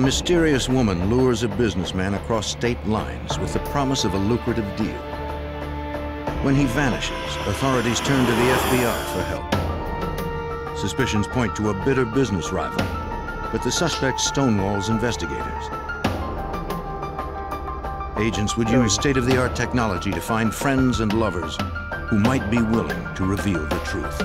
A mysterious woman lures a businessman across state lines with the promise of a lucrative deal. When he vanishes, authorities turn to the FBI for help. Suspicions point to a bitter business rival, but the suspect stonewalls investigators. Agents would use state-of-the-art technology to find friends and lovers who might be willing to reveal the truth.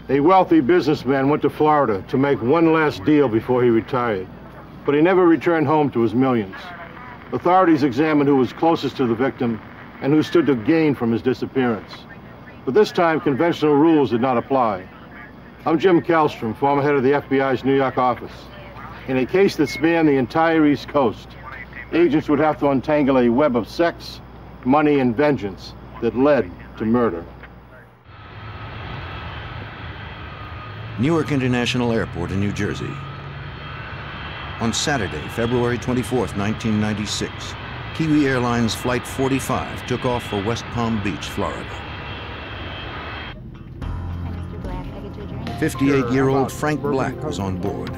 A wealthy businessman went to Florida to make one last deal before he retired, but he never returned home to his millions. Authorities examined who was closest to the victim and who stood to gain from his disappearance. But this time, conventional rules did not apply. I'm Jim Kallstrom, former head of the FBI's New York office. In a case that spanned the entire East Coast, agents would have to untangle a web of sex, money, and vengeance that led to murder. Newark International Airport in New Jersey. On Saturday, February 24th, 1996, Kiwi Airlines Flight 45 took off for West Palm Beach, Florida. 58-year-old Frank Black was on board.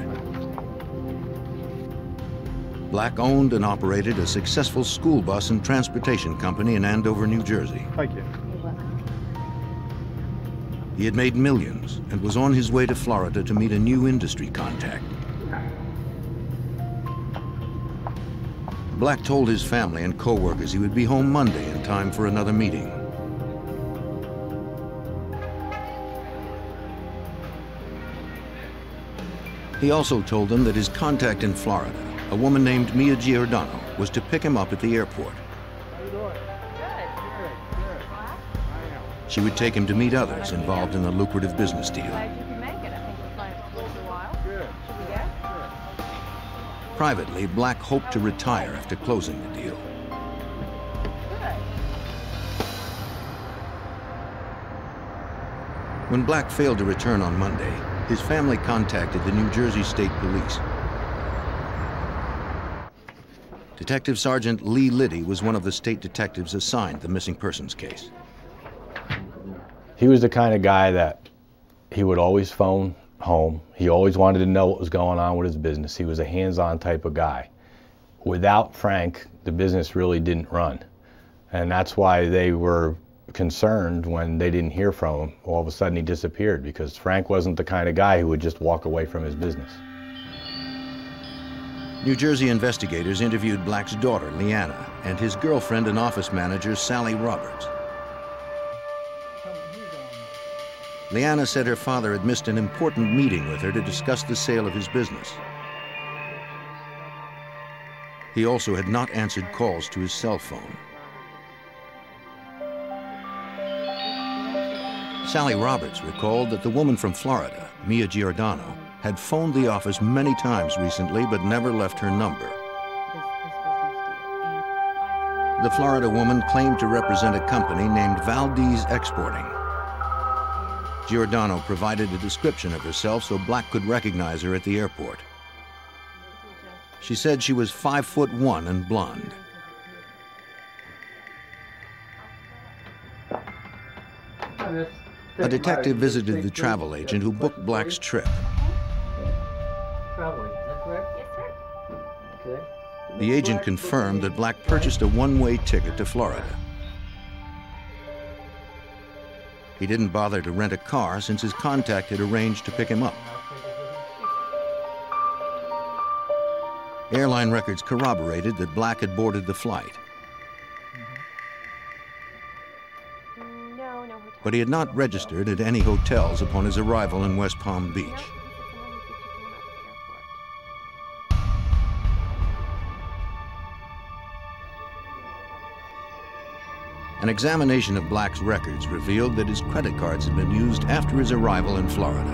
Black owned and operated a successful school bus and transportation company in Andover, New Jersey. Thank you. He had made millions and was on his way to Florida to meet a new industry contact. Black told his family and co-workers he would be home Monday in time for another meeting. He also told them that his contact in Florida, a woman named Mia Giordano, was to pick him up at the airport. She would take him to meet others involved in a lucrative business deal. Privately, Black hoped to retire after closing the deal. When Black failed to return on Monday, his family contacted the New Jersey State Police. Detective Sergeant Lee Liddy was one of the state detectives assigned the missing persons case. He was the kind of guy that he would always phone home. He always wanted to know what was going on with his business. He was a hands-on type of guy. Without Frank, the business really didn't run. And that's why they were concerned when they didn't hear from him. All of a sudden he disappeared, because Frank wasn't the kind of guy who would just walk away from his business. New Jersey investigators interviewed Black's daughter, Leanna, and his girlfriend and office manager, Sally Roberts. Leanna said her father had missed an important meeting with her to discuss the sale of his business. He also had not answered calls to his cell phone. Sally Roberts recalled that the woman from Florida, Mia Giordano, had phoned the office many times recently but never left her number. The Florida woman claimed to represent a company named Valdez Exporting. Giordano provided a description of herself so Black could recognize her at the airport. She said she was 5'1" and blonde. A detective visited the travel agent who booked Black's trip. Traveling, is that correct? Yes, sir. Okay. The agent confirmed that Black purchased a one-way ticket to Florida. He didn't bother to rent a car since his contact had arranged to pick him up. Airline records corroborated that Black had boarded the flight. But he had not registered at any hotels upon his arrival in West Palm Beach. An examination of Black's records revealed that his credit cards had been used after his arrival in Florida.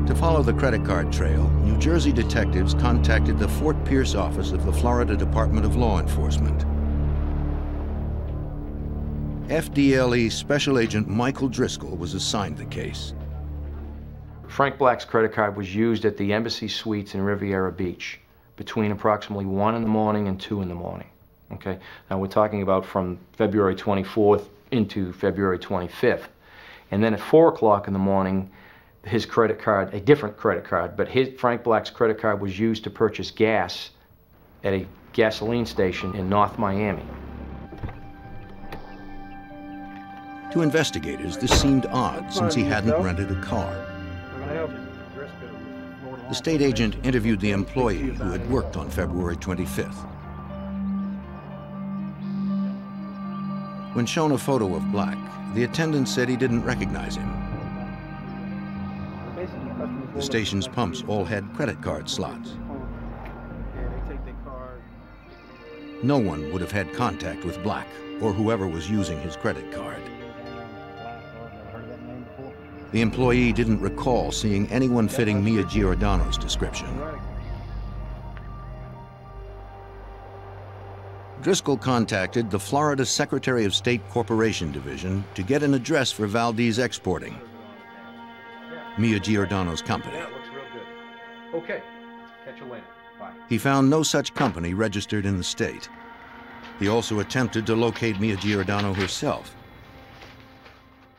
To follow the credit card trail, New Jersey detectives contacted the Fort Pierce office of the Florida Department of Law Enforcement. FDLE Special Agent Michael Driscoll was assigned the case. Frank Black's credit card was used at the Embassy Suites in Riviera Beach between approximately 1 in the morning and 2 in the morning. Okay, now we're talking about from February 24th into February 25th. And then at 4 o'clock in the morning, his credit card, a different credit card, but Frank Black's credit card was used to purchase gas at a gasoline station in North Miami. To investigators, this seemed odd since he hadn't rented a car. The state agent interviewed the employee who had worked on February 25th. When shown a photo of Black, the attendant said he didn't recognize him. The station's pumps all had credit card slots. No one would have had contact with Black or whoever was using his credit card. The employee didn't recall seeing anyone fitting Mia Giordano's description. Driscoll contacted the Florida Secretary of State Corporation Division to get an address for Valdez Exporting, Mia Giordano's company. That looks real good. Okay, catch you later. Bye. He found no such company registered in the state. He also attempted to locate Mia Giordano herself.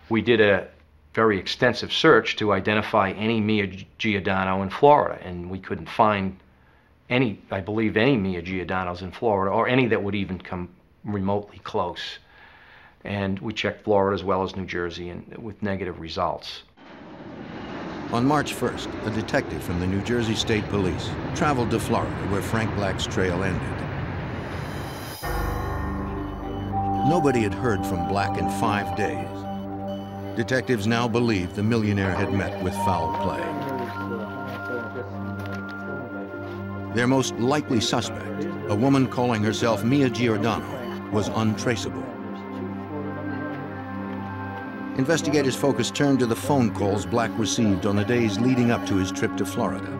We did a very extensive search to identify any Mia Giordano in Florida, and we couldn't find any, I believe, any Mia Giordanos in Florida, or any that would even come remotely close. And we checked Florida as well as New Jersey, and with negative results. On March 1st, a detective from the New Jersey State Police traveled to Florida where Frank Black's trail ended. Nobody had heard from Black in 5 days. Detectives now believed the millionaire had met with foul play. Their most likely suspect, a woman calling herself Mia Giordano, was untraceable. Investigators' focus turned to the phone calls Black received on the days leading up to his trip to Florida.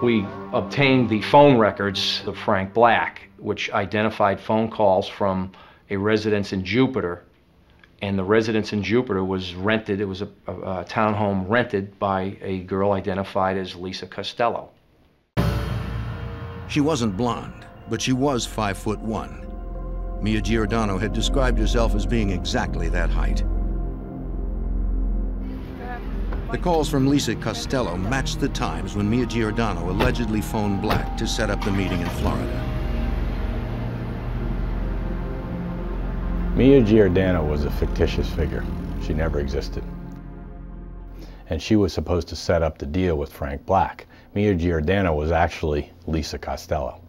We obtained the phone records of Frank Black, which identified phone calls from a residence in Jupiter. And the residence in Jupiter was rented. It was a townhome rented by a girl identified as Lisa Costello. She wasn't blonde, but she was 5'1". Mia Giordano had described herself as being exactly that height. The calls from Lisa Costello matched the times when Mia Giordano allegedly phoned Black to set up the meeting in Florida. Mia Giordano was a fictitious figure. She never existed. And she was supposed to set up the deal with Frank Black. Mia Giordano was actually Lisa Costello.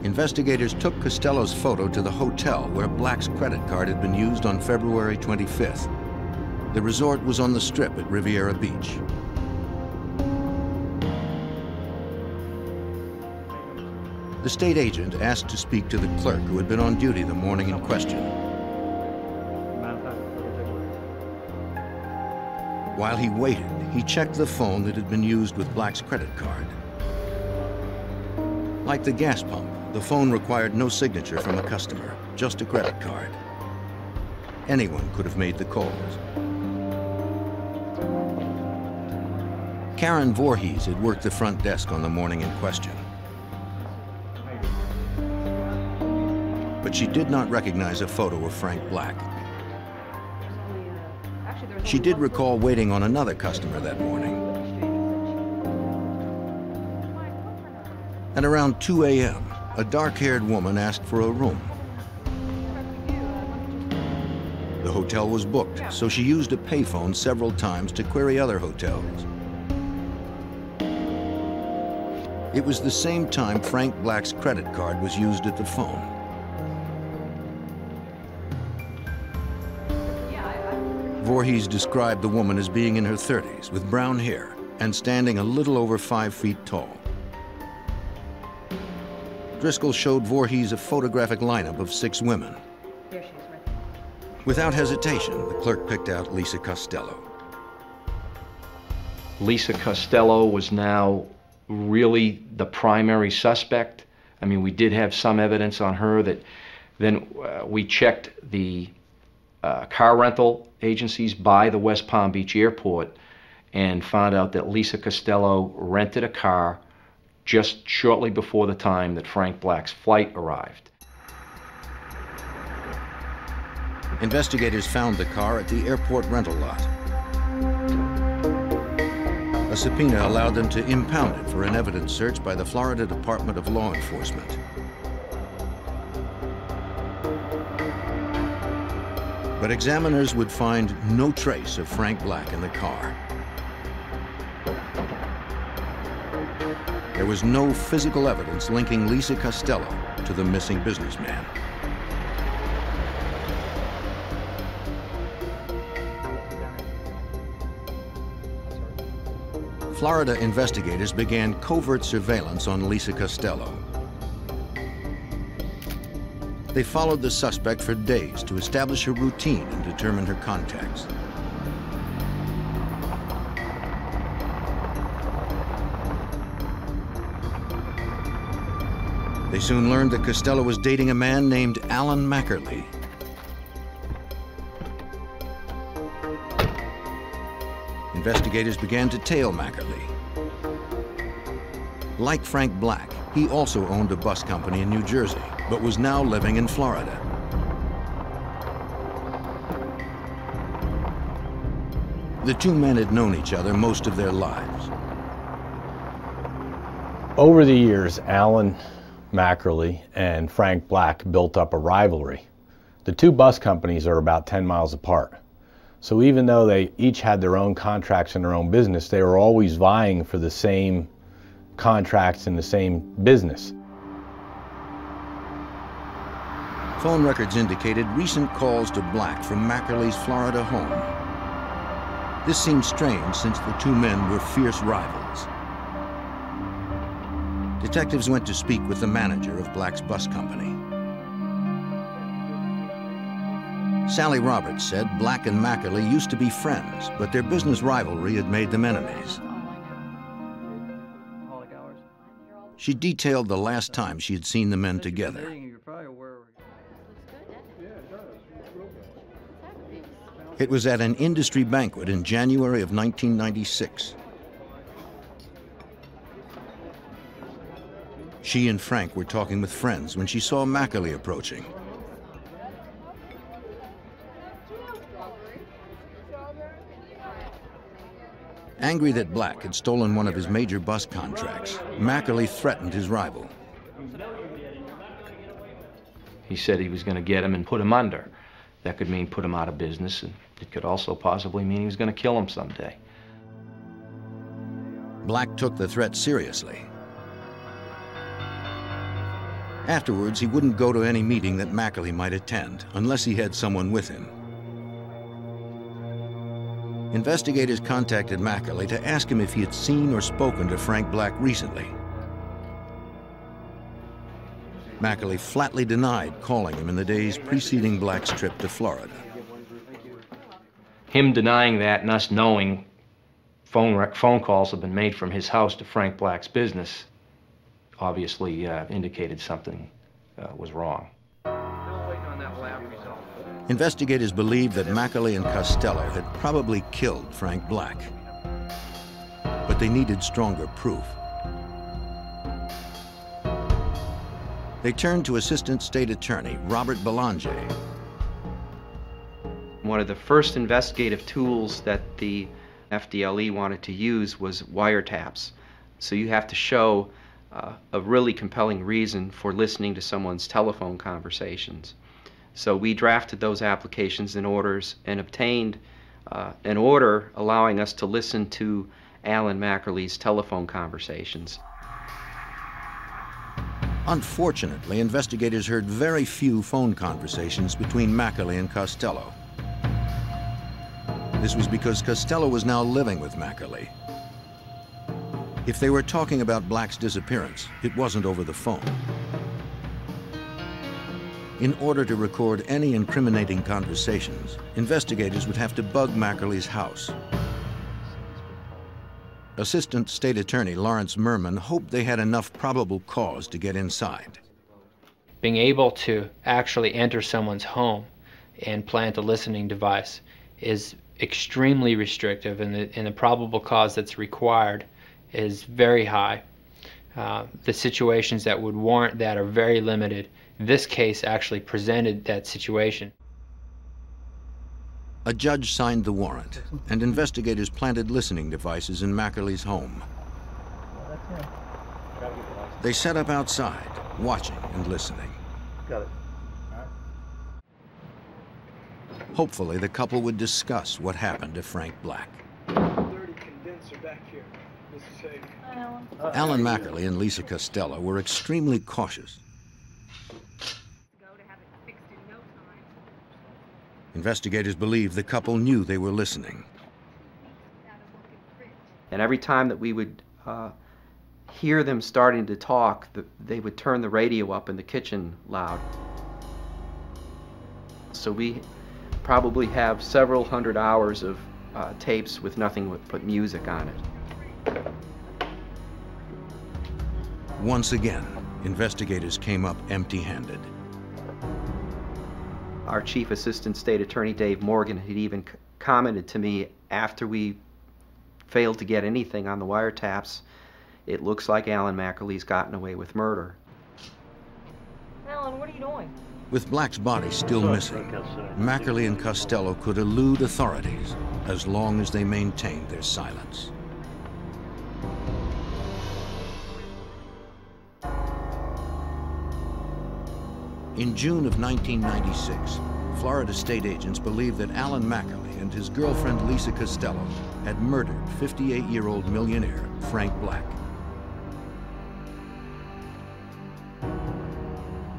Investigators took Costello's photo to the hotel where Black's credit card had been used on February 25th. The resort was on the Strip at Riviera Beach. The state agent asked to speak to the clerk who had been on duty the morning in question. While he waited, he checked the phone that had been used with Black's credit card. Like the gas pump, the phone required no signature from a customer, just a credit card. Anyone could have made the calls. Karen Voorhees had worked the front desk on the morning in question. But she did not recognize a photo of Frank Black. She did recall waiting on another customer that morning. At around 2 a.m., a dark-haired woman asked for a room. The hotel was booked, so she used a payphone several times to query other hotels. It was the same time Frank Black's credit card was used at the phone. Voorhees described the woman as being in her 30s with brown hair and standing a little over 5 feet tall. Driscoll showed Voorhees a photographic lineup of 6 women. Without hesitation, the clerk picked out Lisa Costello. Lisa Costello was now really the primary suspect. I mean, we did have some evidence on her. That then we checked the car rental agencies by the West Palm Beach airport and found out that Lisa Costello rented a car just shortly before the time that Frank Black's flight arrived. Investigators found the car at the airport rental lot. A subpoena allowed them to impound it for an evidence search by the Florida Department of Law Enforcement. But examiners would find no trace of Frank Black in the car. There was no physical evidence linking Lisa Costello to the missing businessman. Florida investigators began covert surveillance on Lisa Costello. They followed the suspect for days to establish a routine and determine her contacts. They soon learned that Costello was dating a man named Alan Mackerly. Investigators began to tail Mackerly. Like Frank Black, he also owned a bus company in New Jersey, but was now living in Florida. The two men had known each other most of their lives. Over the years, Alan Mackerly and Frank Black built up a rivalry. The two bus companies are about 10 miles apart. So even though they each had their own contracts and their own business, they were always vying for the same contracts in the same business. Phone records indicated recent calls to Black from Mackerly's Florida home. This seemed strange since the two men were fierce rivals. Detectives went to speak with the manager of Black's bus company. Sally Roberts said Black and Mackerly used to be friends, but their business rivalry had made them enemies. She detailed the last time she had seen the men together. It was at an industry banquet in January of 1996. She and Frank were talking with friends when she saw Mackerly approaching. Angry that Black had stolen one of his major bus contracts, Mackerly threatened his rival. He said he was going to get him and put him under. That could mean put him out of business, and it could also possibly mean he was going to kill him someday. Black took the threat seriously. Afterwards, he wouldn't go to any meeting that Mackerly might attend unless he had someone with him. Investigators contacted Mackerly to ask him if he had seen or spoken to Frank Black recently. Mackerly flatly denied calling him in the days preceding Black's trip to Florida. Him denying that and us knowing phone calls had been made from his house to Frank Black's business obviously indicated something was wrong. Investigators believed that Mackerly and Costello had probably killed Frank Black, but they needed stronger proof. They turned to Assistant State Attorney Robert Belanger. One of the first investigative tools that the FDLE wanted to use was wiretaps. So you have to show a really compelling reason for listening to someone's telephone conversations. So we drafted those applications and orders and obtained an order allowing us to listen to Alan Mackerly's telephone conversations. Unfortunately, investigators heard very few phone conversations between Mackerly and Costello. This was because Costello was now living with Mackerly. If they were talking about Black's disappearance, it wasn't over the phone. In order to record any incriminating conversations, investigators would have to bug Mackerly's house. Assistant State Attorney Lawrence Merman hoped they had enough probable cause to get inside. Being able to actually enter someone's home and plant a listening device is extremely restrictive, and the probable cause that's required is very high. The situations that would warrant that are very limited. This case actually presented that situation. A judge signed the warrant, and investigators planted listening devices in Mackerly's home. They set up outside, watching and listening. Got it. Hopefully, the couple would discuss what happened to Frank Black. Alan Mackerly and Lisa Costello were extremely cautious. Investigators believe the couple knew they were listening. And every time that we would hear them starting to talk, they would turn the radio up in the kitchen loud. So we probably have several hundred hours of tapes with nothing but music on it. Once again, investigators came up empty-handed. Our Chief Assistant State Attorney Dave Morgan had even commented to me after we failed to get anything on the wiretaps, it looks like Alan Mackerly's gotten away with murder. Alan, what are you doing? With Black's body still missing, Mackerly and Costello could elude authorities as long as they maintained their silence. In June of 1996, Florida state agents believed that Alan Mackerly and his girlfriend Lisa Costello had murdered 58-year-old millionaire Frank Black.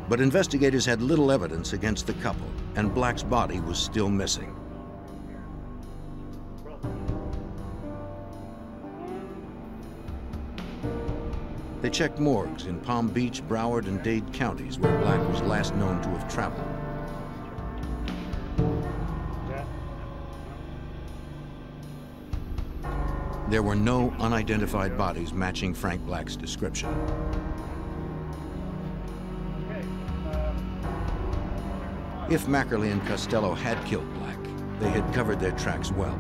But investigators had little evidence against the couple, and Black's body was still missing. They checked morgues in Palm Beach, Broward, and Dade counties where Black was last known to have traveled. There were no unidentified bodies matching Frank Black's description. If Mackerly and Costello had killed Black, they had covered their tracks well.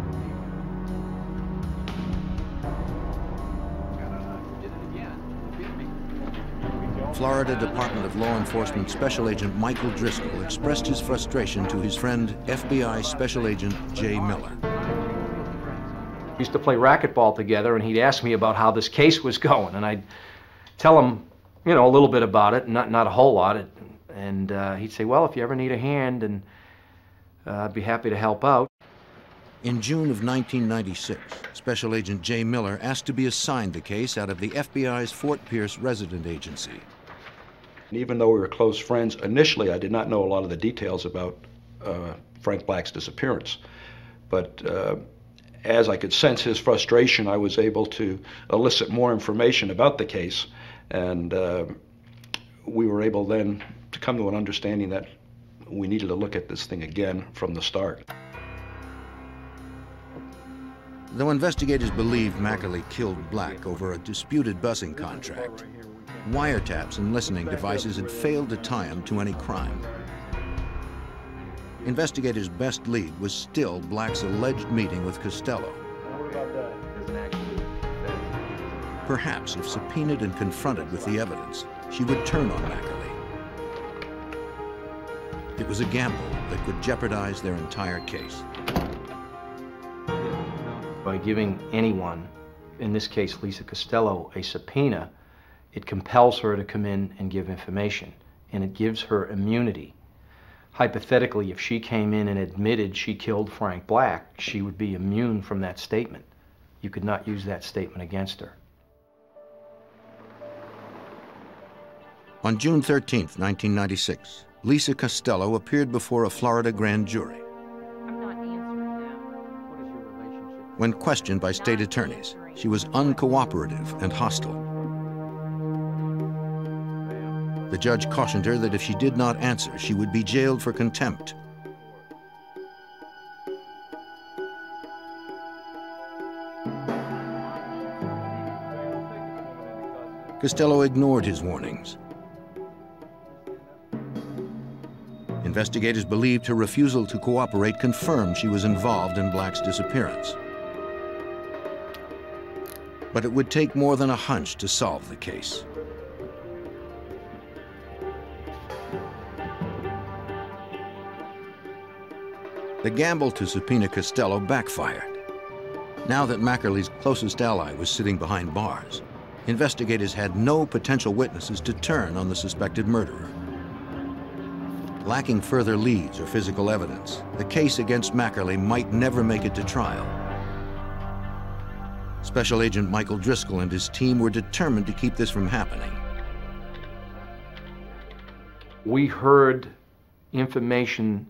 Florida Department of Law Enforcement Special Agent Michael Driscoll expressed his frustration to his friend, FBI Special Agent Jay Miller. We used to play racquetball together, and he'd ask me about how this case was going, and I'd tell him, you know, a little bit about it, not a whole lot, and he'd say, well, if you ever need a hand, and I'd be happy to help out. In June of 1996, Special Agent Jay Miller asked to be assigned the case out of the FBI's Fort Pierce resident agency. Even though we were close friends, initially I did not know a lot of the details about Frank Black's disappearance. But as I could sense his frustration, I was able to elicit more information about the case, and we were able then to come to an understanding that we needed to look at this thing again from the start. Though investigators believed Mackerly killed Black over a disputed busing contract, wiretaps and listening devices had failed to tie him to any crime. Investigators' best lead was still Black's alleged meeting with Costello. Perhaps if subpoenaed and confronted with the evidence, she would turn on Mackerly. It was a gamble that could jeopardize their entire case. By giving anyone, in this case Lisa Costello, a subpoena, it compels her to come in and give information, and it gives her immunity. Hypothetically, if she came in and admitted she killed Frank Black, she would be immune from that statement. You could not use that statement against her. On June 13th, 1996, Lisa Costello appeared before a Florida grand jury. When questioned by state attorneys, she was uncooperative and hostile. The judge cautioned her that if she did not answer, she would be jailed for contempt. Costello ignored his warnings. Investigators believed her refusal to cooperate confirmed she was involved in Black's disappearance. But it would take more than a hunch to solve the case. The gamble to subpoena Costello backfired. Now that Mackerly's closest ally was sitting behind bars, investigators had no potential witnesses to turn on the suspected murderer. Lacking further leads or physical evidence, the case against Mackerly might never make it to trial. Special Agent Michael Driscoll and his team were determined to keep this from happening. We heard information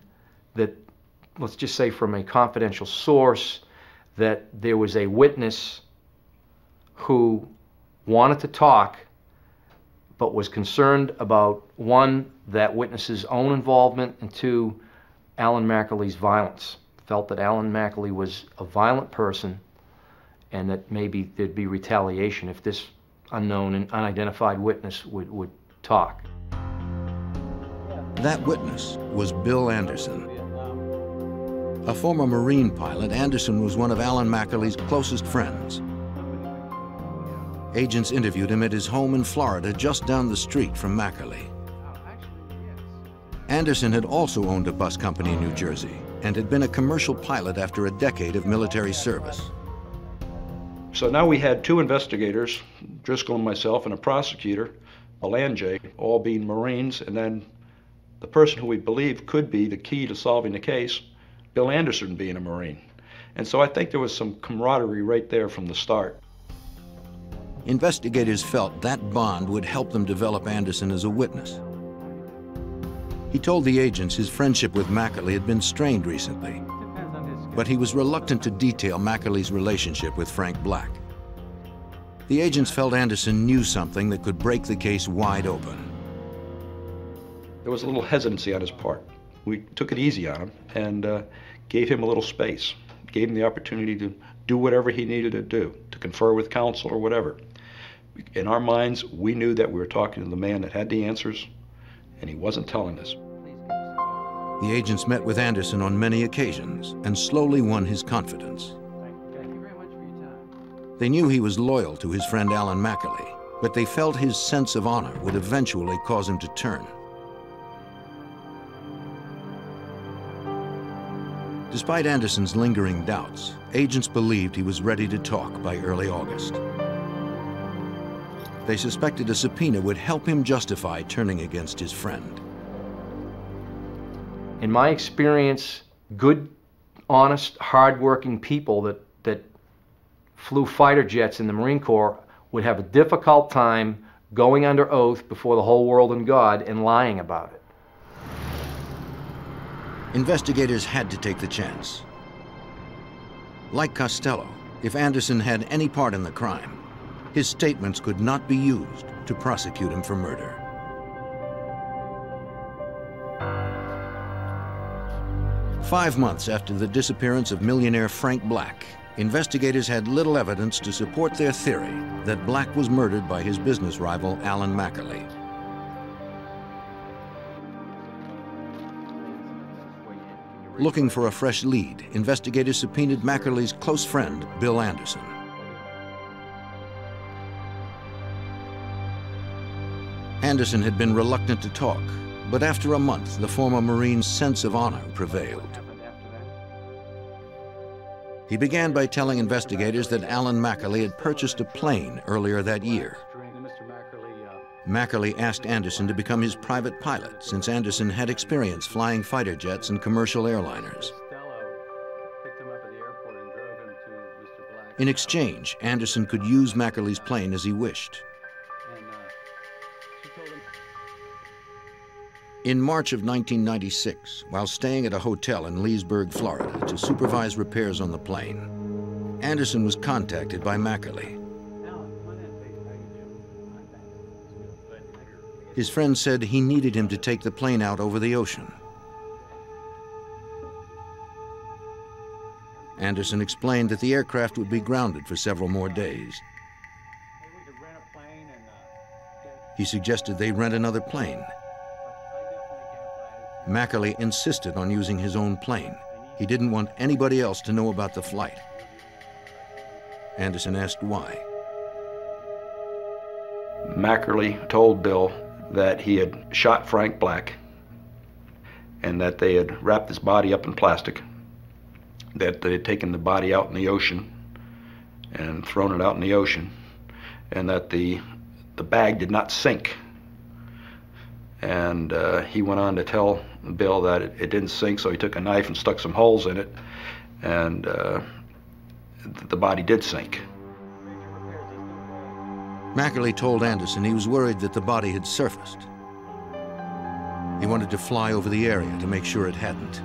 that, let's just say from a confidential source, that there was a witness who wanted to talk but was concerned about, one, that witness's own involvement, and two, Alan Mackerly's violence. Felt that Alan Mackerly was a violent person and that maybe there'd be retaliation if this unknown and unidentified witness would talk. That witness was Bill Anderson. A former Marine pilot, Anderson was one of Alan Mackerly's closest friends. Agents interviewed him at his home in Florida, just down the street from Mackerly. Anderson had also owned a bus company in New Jersey and had been a commercial pilot after a decade of military service. So now we had two investigators, Driscoll and myself, and a prosecutor, a land J, all being Marines, and then the person who we believe could be the key to solving the case, Bill Anderson, being a Marine. And so I think there was some camaraderie right there from the start. Investigators felt that bond would help them develop Anderson as a witness. He told the agents his friendship with Mackerly had been strained recently, but he was reluctant to detail Mackerly's relationship with Frank Black. The agents felt Anderson knew something that could break the case wide open. There was a little hesitancy on his part. We took it easy on him and gave him a little space, gave him the opportunity to do whatever he needed to do, to confer with counsel or whatever. In our minds, we knew that we were talking to the man that had the answers, and he wasn't telling us. The agents met with Anderson on many occasions and slowly won his confidence. They knew he was loyal to his friend Alan Mackerly, but they felt his sense of honor would eventually cause him to turn. Despite Anderson's lingering doubts, agents believed he was ready to talk by early August. They suspected a subpoena would help him justify turning against his friend. In my experience, good, honest, hard-working people that flew fighter jets in the Marine Corps would have a difficult time going under oath before the whole world and God and lying about it. Investigators had to take the chance. Like Costello, if Anderson had any part in the crime, his statements could not be used to prosecute him for murder. Five months after the disappearance of millionaire Frank Black, investigators had little evidence to support their theory that Black was murdered by his business rival, Alan Mackerly. Looking for a fresh lead, investigators subpoenaed Mackerly's close friend, Bill Anderson. Anderson had been reluctant to talk, but after a month, the former Marine's sense of honor prevailed. He began by telling investigators that Alan Mackerly had purchased a plane earlier that year. Mackerly asked Anderson to become his private pilot, since Anderson had experience flying fighter jets and commercial airliners. In exchange, Anderson could use Mackerly's plane as he wished. In March of 1996, while staying at a hotel in Leesburg, Florida, to supervise repairs on the plane, Anderson was contacted by Mackerly. His friend said he needed him to take the plane out over the ocean. Anderson explained that the aircraft would be grounded for several more days. He suggested they rent another plane. Mackerly insisted on using his own plane. He didn't want anybody else to know about the flight. Anderson asked why. Mackerly told Bill that he had shot Frank Black and that they had wrapped his body up in plastic, that they had taken the body out in the ocean and thrown it out in the ocean, and that the bag did not sink. And he went on to tell Bill that it didn't sink, so he took a knife and stuck some holes in it, and the body did sink. Mackerly told Anderson he was worried that the body had surfaced. He wanted to fly over the area to make sure it hadn't.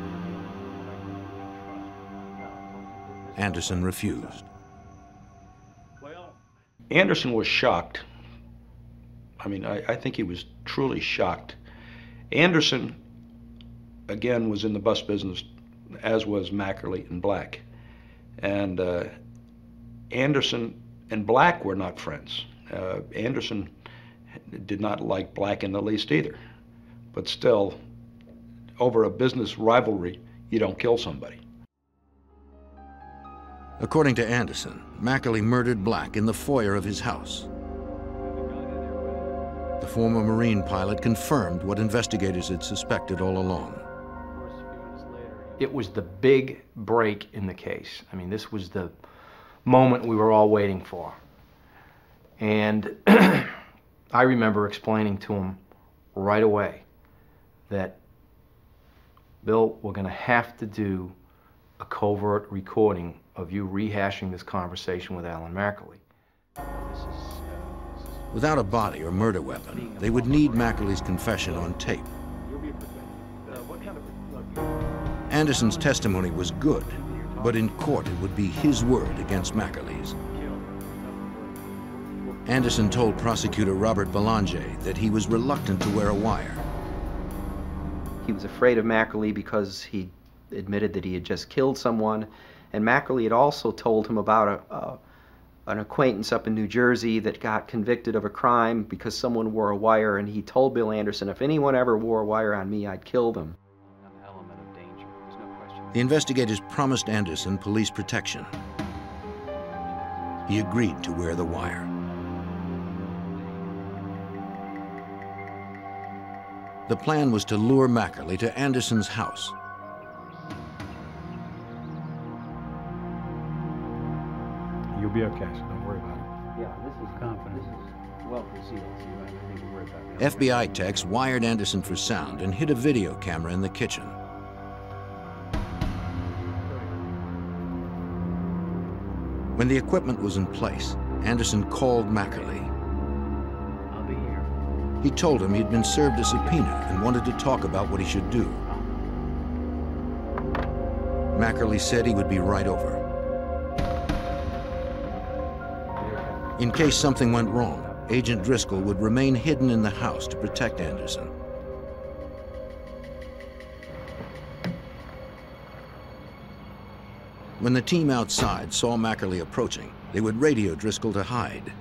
Anderson refused. Anderson was shocked. I mean, I think he was truly shocked. Anderson, again, was in the bus business, as was Mackerly and Black. And Anderson and Black were not friends. Anderson did not like Black in the least either. But still, over a business rivalry, you don't kill somebody. According to Anderson, Mackerly murdered Black in the foyer of his house. The former Marine pilot confirmed what investigators had suspected all along. It was the big break in the case. I mean, this was the moment we were all waiting for. And I remember explaining to him right away that, Bill, we're going to have to do a covert recording of you rehashing this conversation with Alan Mackerly. Without a body or murder weapon, they would need Mackerly's confession on tape. Anderson's testimony was good, but in court it would be his word against Mackerly's. Anderson told prosecutor Robert Belanger that he was reluctant to wear a wire. He was afraid of Mackerly because he admitted that he had just killed someone, and Mackerly had also told him about an acquaintance up in New Jersey that got convicted of a crime because someone wore a wire, and he told Bill Anderson, if anyone ever wore a wire on me, I'd kill them. The investigators promised Anderson police protection. He agreed to wear the wire. The plan was to lure Mackerly to Anderson's house. You'll be okay, so don't worry about it. Yeah, this is confident. This is well concealed, so you don't need to worry about it. FBI techs wired Anderson for sound and hid a video camera in the kitchen. When the equipment was in place, Anderson called Mackerly. I'll be here. He told him he'd been served a subpoena and wanted to talk about what he should do. Mackerly said he would be right over. In case something went wrong, Agent Driscoll would remain hidden in the house to protect Anderson. When the team outside saw Mackerly approaching, they would radio Driscoll to hide.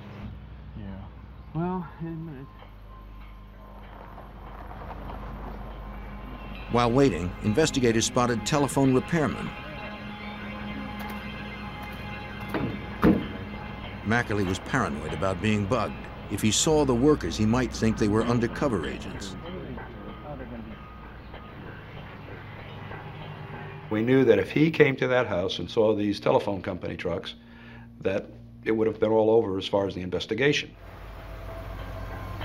Yeah. Well, While waiting, investigators spotted telephone repairmen. Mackerly was paranoid about being bugged. If he saw the workers, he might think they were undercover agents. We knew that if he came to that house and saw these telephone company trucks, that it would have been all over as far as the investigation.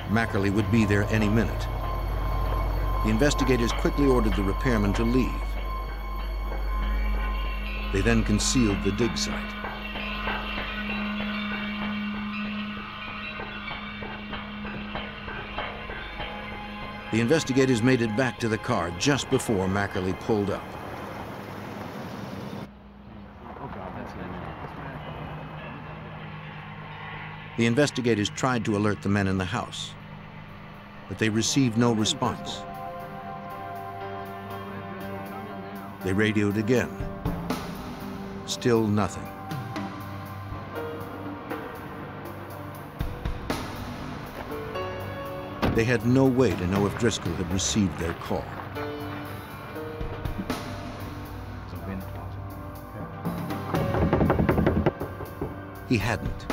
Mackerly would be there any minute. The investigators quickly ordered the repairmen to leave. They then concealed the dig site. The investigators made it back to the car just before Mackerly pulled up. The investigators tried to alert the men in the house, but they received no response. They radioed again. Still nothing. They had no way to know if Driscoll had received their call. He hadn't.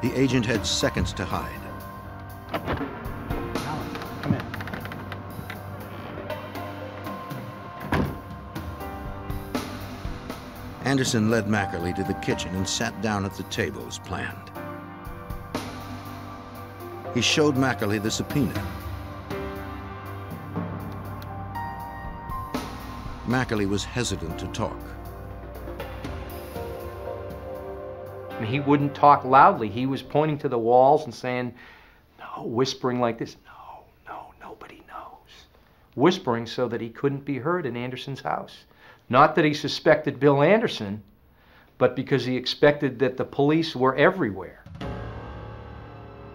The agent had seconds to hide. Come in. Anderson led Mackerly to the kitchen and sat down at the table as planned. He showed Mackerly the subpoena. Mackerly was hesitant to talk. And he wouldn't talk loudly. He was pointing to the walls and saying, no, whispering like this, no, nobody knows. Whispering so that he couldn't be heard in Anderson's house. Not that he suspected Bill Anderson, but because he expected that the police were everywhere.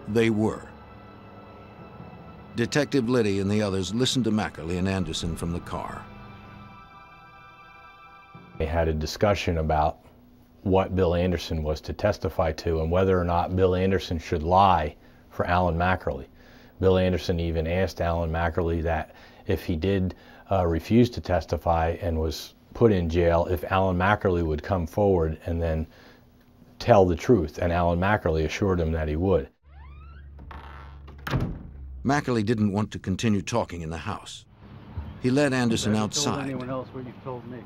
They were. Detective Liddy and the others listened to Mackerly and Anderson from the car. They had a discussion about what Bill Anderson was to testify to and whether or not Bill Anderson should lie for Alan Mackerly. Bill Anderson even asked Alan Mackerly that if he did refuse to testify and was put in jail, if Alan Mackerly would come forward and then tell the truth, and Alan Mackerly assured him that he would. Mackerly didn't want to continue talking in the house. He led Anderson outside. Told anyone else what you've told me?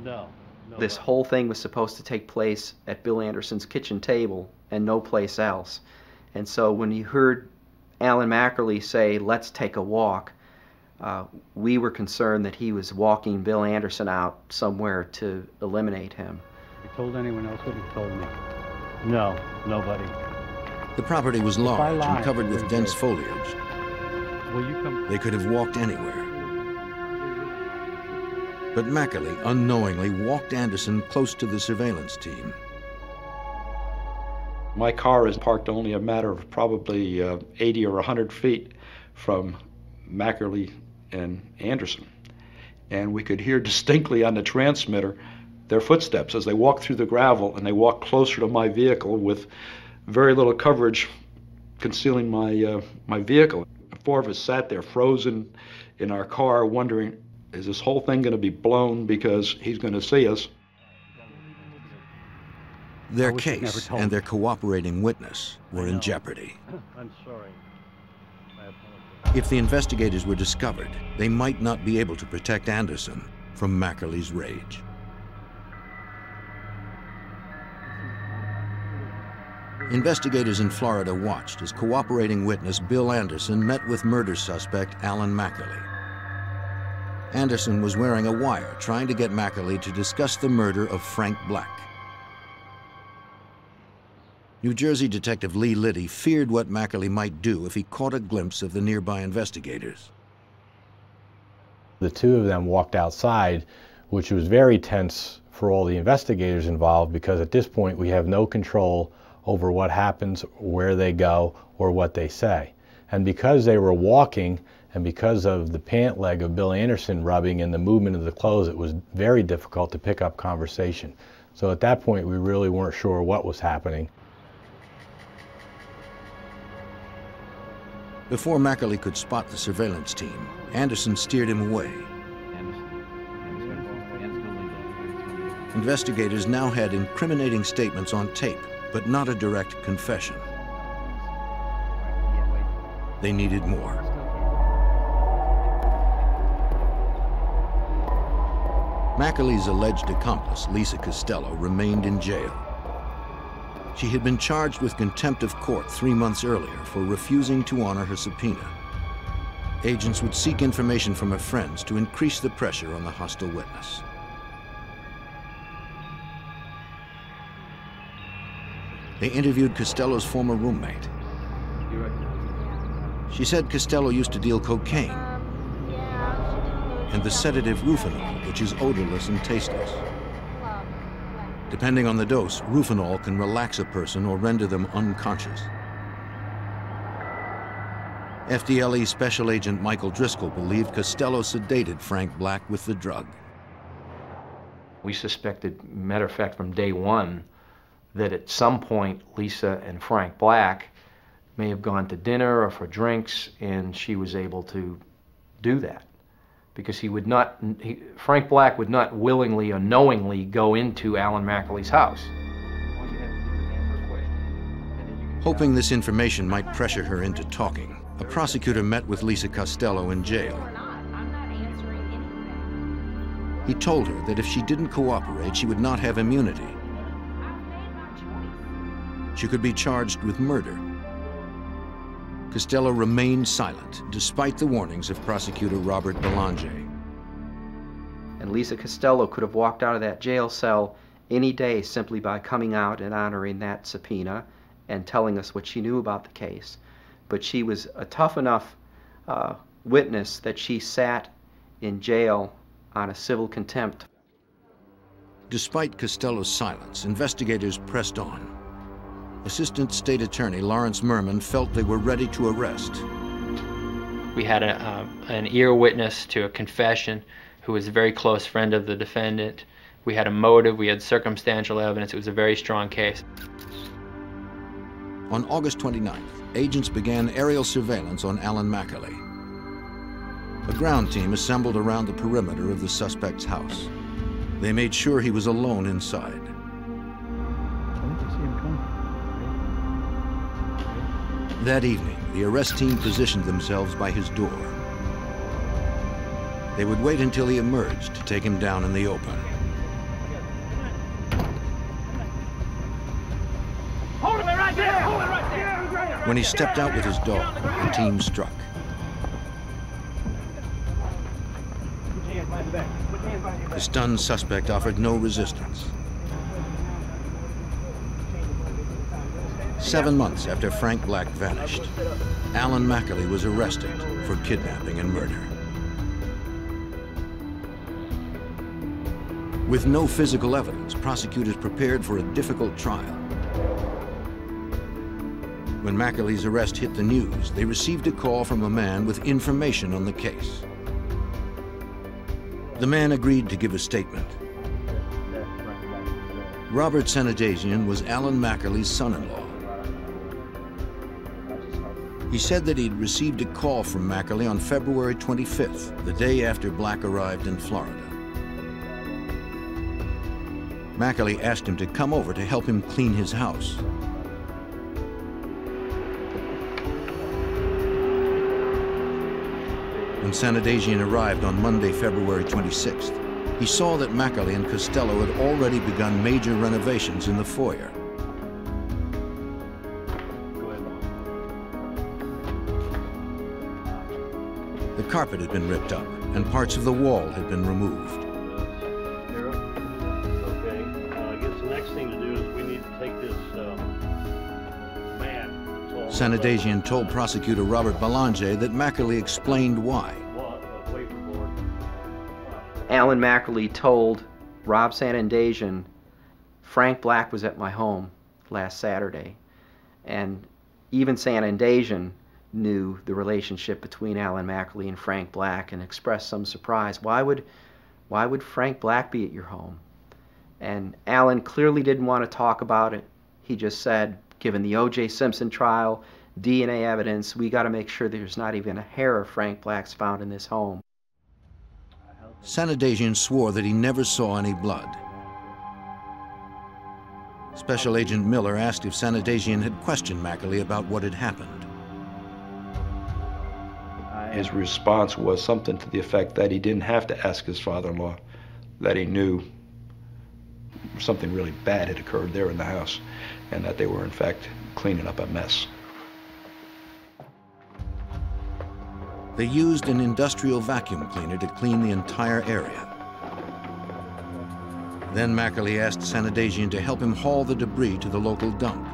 No. This whole thing was supposed to take place at Bill Anderson's kitchen table and no place else. And so when you heard Alan Mackerly say, let's take a walk, we were concerned that he was walking Bill Anderson out somewhere to eliminate him. You told anyone else what you told me? No, nobody. The property was large and covered with dense foliage. Will you come? They could have walked anywhere. But Mackerly unknowingly walked Anderson close to the surveillance team. My car is parked only a matter of probably 80 or 100 feet from Mackerly and Anderson. And we could hear distinctly on the transmitter their footsteps as they walked through the gravel, and they walked closer to my vehicle with very little coverage concealing my vehicle. The four of us sat there frozen in our car wondering, is this whole thing going to be blown because he's going to see us? Their case and their cooperating witness were in jeopardy. I'm sorry. If the investigators were discovered, they might not be able to protect Anderson from Mackerly's rage. Investigators in Florida watched as cooperating witness Bill Anderson met with murder suspect Alan Mackerly. Anderson was wearing a wire trying to get Mackerly to discuss the murder of Frank Black. New Jersey Detective Lee Liddy feared what Mackerly might do if he caught a glimpse of the nearby investigators. The two of them walked outside, which was very tense for all the investigators involved, because at this point we have no control over what happens, where they go, or what they say. And because they were walking, and because of the pant leg of Bill Anderson rubbing and the movement of the clothes, it was very difficult to pick up conversation. So at that point, we really weren't sure what was happening. Before Mackerly could spot the surveillance team, Anderson steered him away. Investigators now had incriminating statements on tape, but not a direct confession. They needed more. Mackerly's alleged accomplice, Lisa Costello, remained in jail. She had been charged with contempt of court 3 months earlier for refusing to honor her subpoena. Agents would seek information from her friends to increase the pressure on the hostile witness. They interviewed Costello's former roommate. She said Costello used to deal cocaine and the sedative Rufinol, which is odorless and tasteless. Depending on the dose, Rufinol can relax a person or render them unconscious. FDLE Special Agent Michael Driscoll believed Costello sedated Frank Black with the drug. We suspected, matter of fact, from day one, that at some point Lisa and Frank Black may have gone to dinner or for drinks, and she was able to do that. Because Frank Black would not willingly or knowingly go into Alan McAlee's house. Hoping this information might pressure her into talking, a prosecutor met with Lisa Costello in jail. He told her that if she didn't cooperate, she would not have immunity. She could be charged with murder. Costello remained silent, despite the warnings of prosecutor Robert Belanger. And Lisa Costello could have walked out of that jail cell any day simply by coming out and honoring that subpoena and telling us what she knew about the case. But she was a tough enough witness that she sat in jail on a civil contempt. Despite Costello's silence, investigators pressed on. Assistant State Attorney Lawrence Merman felt they were ready to arrest. We had an ear witness to a confession who was a very close friend of the defendant. We had a motive, we had circumstantial evidence. It was a very strong case. On August 29th, agents began aerial surveillance on Alan McAlee. A ground team assembled around the perimeter of the suspect's house. They made sure he was alone inside. That evening, the arrest team positioned themselves by his door. They would wait until he emerged to take him down in the open. Hold him right there! Hold him right there! When he stepped out with his dog, the team struck. The stunned suspect offered no resistance. 7 months after Frank Black vanished, Alan McAlee was arrested for kidnapping and murder. With no physical evidence, prosecutors prepared for a difficult trial. When McAlee's arrest hit the news, they received a call from a man with information on the case. The man agreed to give a statement. Robert Senadasian was Alan McAlee's son-in-law. He said that he'd received a call from McAlee on February 25th, the day after Black arrived in Florida. McAlee asked him to come over to help him clean his house. When Senadasian arrived on Monday, February 26th, he saw that McAlee and Costello had already begun major renovations in the foyer. The carpet had been ripped up, and parts of the wall had been removed. Okay, I guess the next thing to do is we need to take this mat. Senadasian told prosecutor Robert Belanger that McAlee explained why. Alan McAlee told Rob Senadasian, Frank Black was at my home last Saturday, and even Senadasian knew the relationship between Alan McAlee and Frank Black and expressed some surprise. Why would Frank Black be at your home? And Alan clearly didn't want to talk about it. He just said, given the O.J. Simpson trial, DNA evidence, we got to make sure there's not even a hair of Frank Black's found in this home. Senadasian swore that he never saw any blood. Special Agent Miller asked if Senadasian had questioned McAlee about what had happened. His response was something to the effect that he didn't have to ask his father-in-law, that he knew something really bad had occurred there in the house, and that they were in fact cleaning up a mess. They used an industrial vacuum cleaner to clean the entire area. Then McAlee asked Senadasian to help him haul the debris to the local dump.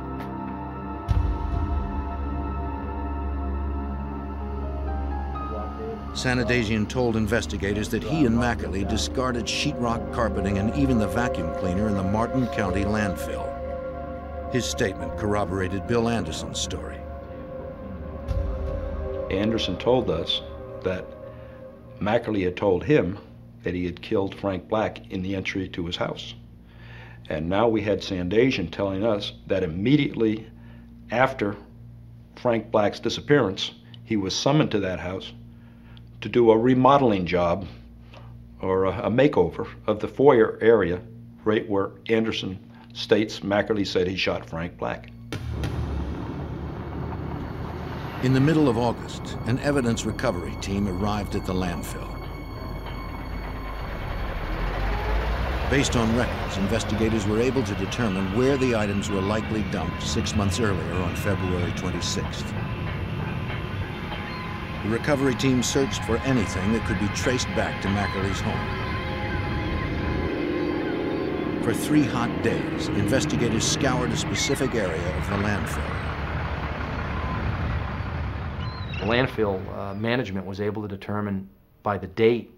Senadasian told investigators that he and McAlee discarded sheetrock carpeting and even the vacuum cleaner in the Martin County landfill. His statement corroborated Bill Anderson's story. Anderson told us that McAlee had told him that he had killed Frank Black in the entry to his house. And now we had Senadasian telling us that immediately after Frank Black's disappearance, he was summoned to that house to do a remodeling job or a makeover of the foyer area right where Anderson states Mackerly said he shot Frank Black. In the middle of August, an evidence recovery team arrived at the landfill. Based on records, investigators were able to determine where the items were likely dumped 6 months earlier on February 26th. The recovery team searched for anything that could be traced back to Mackerly's home. For 3 hot days, investigators scoured a specific area of the landfill. The landfill management was able to determine by the date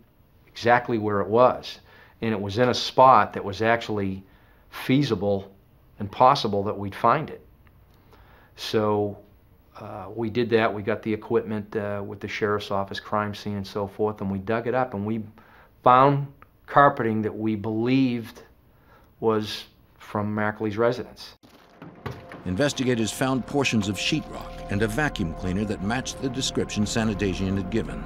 exactly where it was. And it was in a spot that was actually feasible and possible that we'd find it. So we did that. We got the equipment with the sheriff's office, crime scene and so forth, and we dug it up and we found carpeting that we believed was from Mackerly's residence. Investigators found portions of sheetrock and a vacuum cleaner that matched the description Sanitasian had given.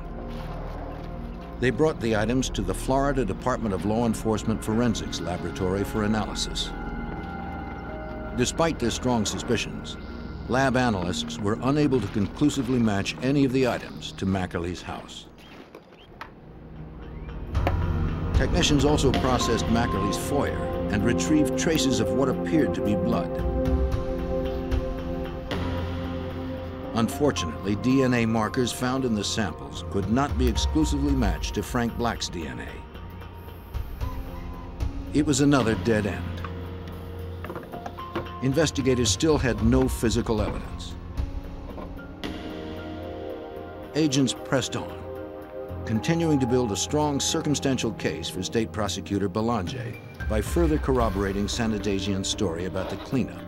They brought the items to the Florida Department of Law Enforcement Forensics Laboratory for analysis. Despite their strong suspicions, lab analysts were unable to conclusively match any of the items to Mackerly's house. Technicians also processed Mackerly's foyer and retrieved traces of what appeared to be blood. Unfortunately, DNA markers found in the samples could not be exclusively matched to Frank Black's DNA. It was another dead end. Investigators still had no physical evidence. Agents pressed on, continuing to build a strong circumstantial case for State Prosecutor Belanger by further corroborating Sanitasian's story about the cleanup.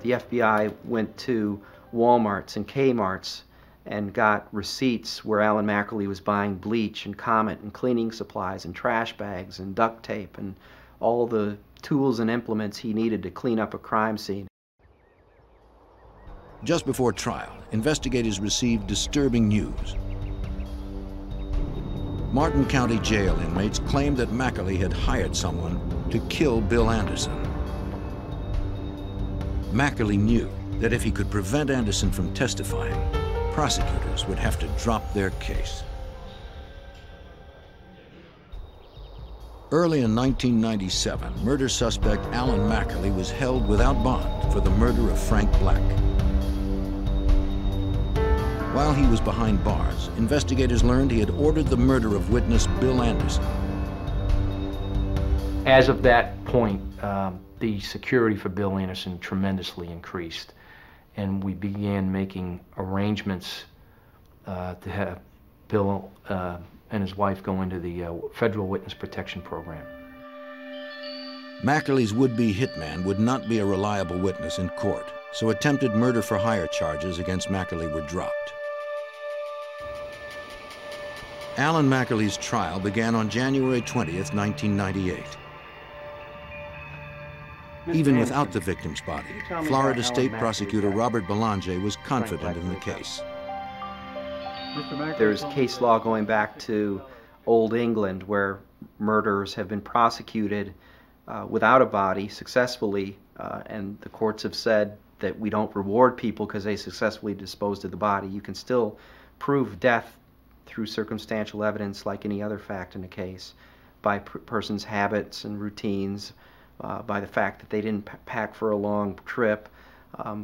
The FBI went to Walmarts and Kmarts and got receipts where Alan Mackerly was buying bleach and Comet and cleaning supplies and trash bags and duct tape and all the tools and implements he needed to clean up a crime scene. Just before trial, investigators received disturbing news. Martin County Jail inmates claimed that Mackerly had hired someone to kill Bill Anderson. Mackerly knew that if he could prevent Anderson from testifying, prosecutors would have to drop their case. Early in 1997, murder suspect Alan Mackerly was held without bond for the murder of Frank Black. While he was behind bars, investigators learned he had ordered the murder of witness Bill Anderson. As of that point, the security for Bill Anderson tremendously increased, and we began making arrangements to have Bill and his wife go into the Federal Witness Protection Program. Mackerly's would-be hitman would not be a reliable witness in court, so attempted murder-for-hire charges against Mackerly were dropped. Alan Mackerly's trial began on January 20th, 1998. Even without the victim's body, Florida State Prosecutor Robert Belanger was confident in the case. There's case law going back to Old England where murderers have been prosecuted without a body successfully, and the courts have said that we don't reward people because they successfully disposed of the body. You can still prove death through circumstantial evidence like any other fact in a case, by person's habits and routines, by the fact that they didn't pack for a long trip,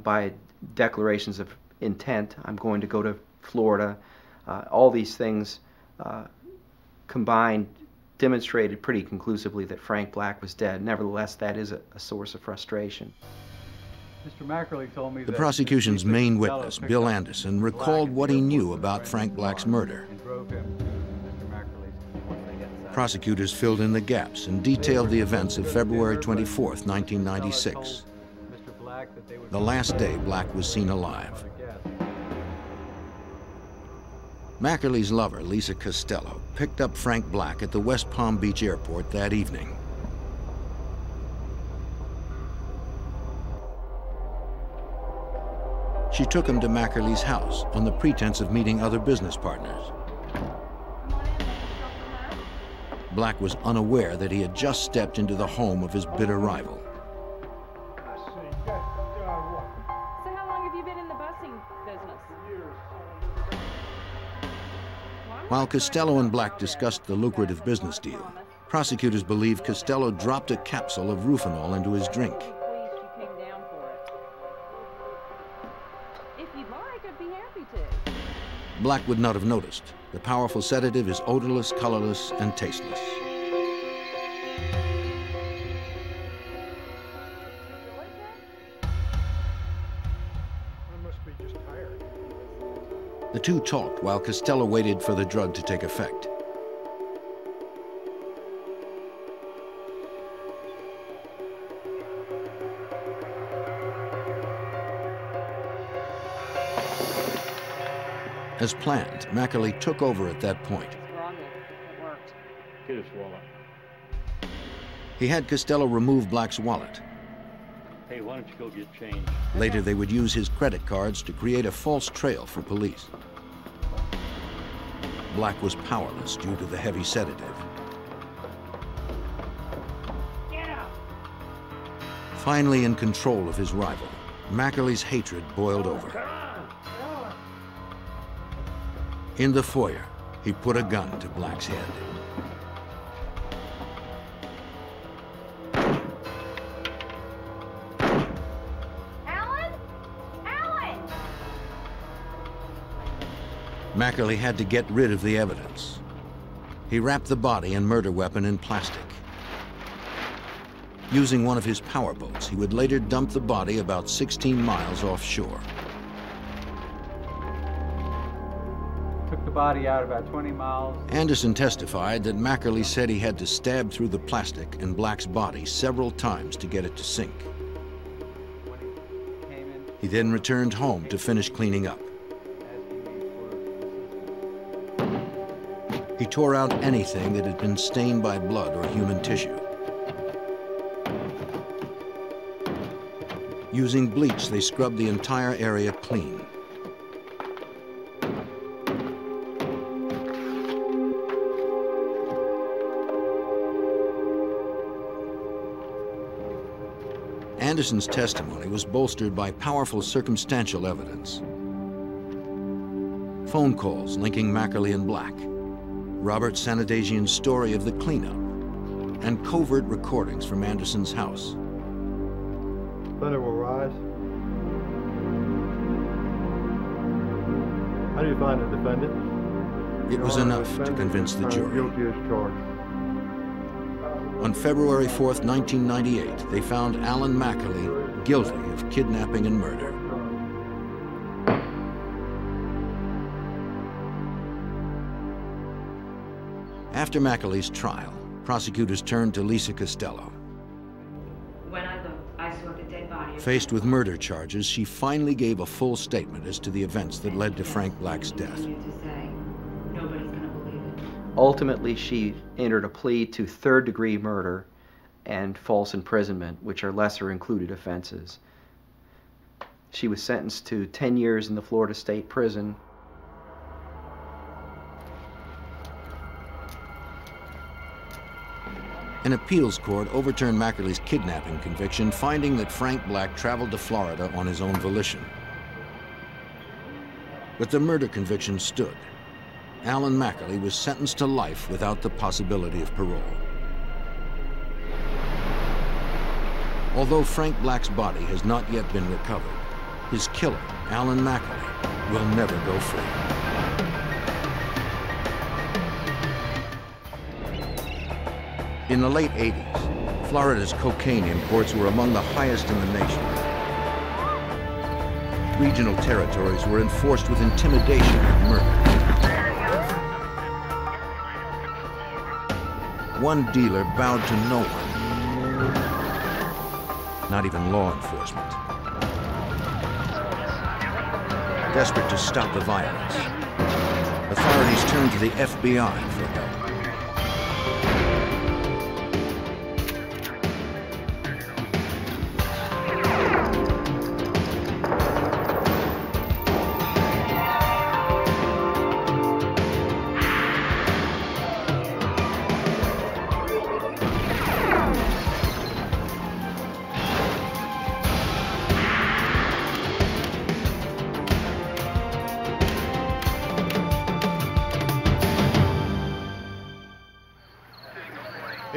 by declarations of intent, I'm going to go to Florida. All these things combined demonstrated pretty conclusively that Frank Black was dead. Nevertheless, that is a source of frustration. Mr. Mackerly told me the prosecution's main witness, Bill Anderson, recalled what he knew about Frank Black's murder. Prosecutors filled in the gaps and detailed the events of February 24th, 1996, the last day Black was seen alive. Mackerly's lover, Lisa Costello, picked up Frank Black at the West Palm Beach airport that evening. She took him to Mackerly's house on the pretense of meeting other business partners. Black was unaware that he had just stepped into the home of his bitter rival. So how long have you been in the busing business? Years. While Costello and Black discussed the lucrative business deal, prosecutors believe Costello dropped a capsule of Rufinol into his drink. If you'd like, I'd be happy to. Black would not have noticed. The powerful sedative is odorless, colorless, and tasteless. The two talked while Costello waited for the drug to take effect. As planned, Mackerly took over at that point. It worked. Get his wallet. He had Costello remove Black's wallet. Hey, why don't you go get changed? Later, they would use his credit cards to create a false trail for police. Black was powerless due to the heavy sedative. Finally in control of his rival, Mackerly's hatred boiled over. In the foyer, he put a gun to Black's head. Mackerly had to get rid of the evidence. He wrapped the body and murder weapon in plastic. Using one of his powerboats, he would later dump the body about 16 miles offshore. Took the body out about 20 miles. Anderson testified that Mackerly said he had to stab through the plastic in Black's body several times to get it to sink. He then returned home to finish cleaning up. He tore out anything that had been stained by blood or human tissue. Using bleach, they scrubbed the entire area clean. Anderson's testimony was bolstered by powerful circumstantial evidence. Phone calls linking Mackerly and Black, Robert Sanadagian's story of the cleanup, and covert recordings from Anderson's house. Thunder will rise. How do you find the defendant? It was enough to convince the jury. Guilty as charged. On February 4th, 1998, they found Alan Mackerly guilty of kidnapping and murder. After Mackerly's trial, prosecutors turned to Lisa Costello. When I looked, I saw the dead body. Faced with murder charges, she finally gave a full statement as to the events that led to Frank Black's death. Ultimately, she entered a plea to third-degree murder and false imprisonment, which are lesser included offenses. She was sentenced to 10 years in the Florida State Prison. An appeals court overturned Mackerly's kidnapping conviction, finding that Frank Black traveled to Florida on his own volition. But the murder conviction stood. Alan Mackerly was sentenced to life without the possibility of parole. Although Frank Black's body has not yet been recovered, his killer, Alan Mackerly, will never go free. In the late 80s, Florida's cocaine imports were among the highest in the nation. Regional territories were enforced with intimidation and murder. One dealer bowed to no one, not even law enforcement. Desperate to stop the violence, authorities turned to the FBI for help.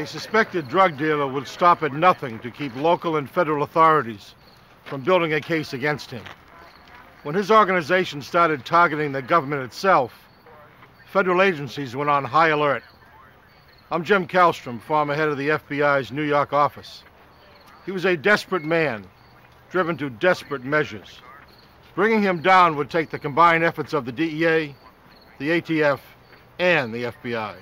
A suspected drug dealer would stop at nothing to keep local and federal authorities from building a case against him. When his organization started targeting the government itself, federal agencies went on high alert. I'm Jim Kallstrom, former head of the FBI's New York office. He was a desperate man, driven to desperate measures. Bringing him down would take the combined efforts of the DEA, the ATF, and the FBI.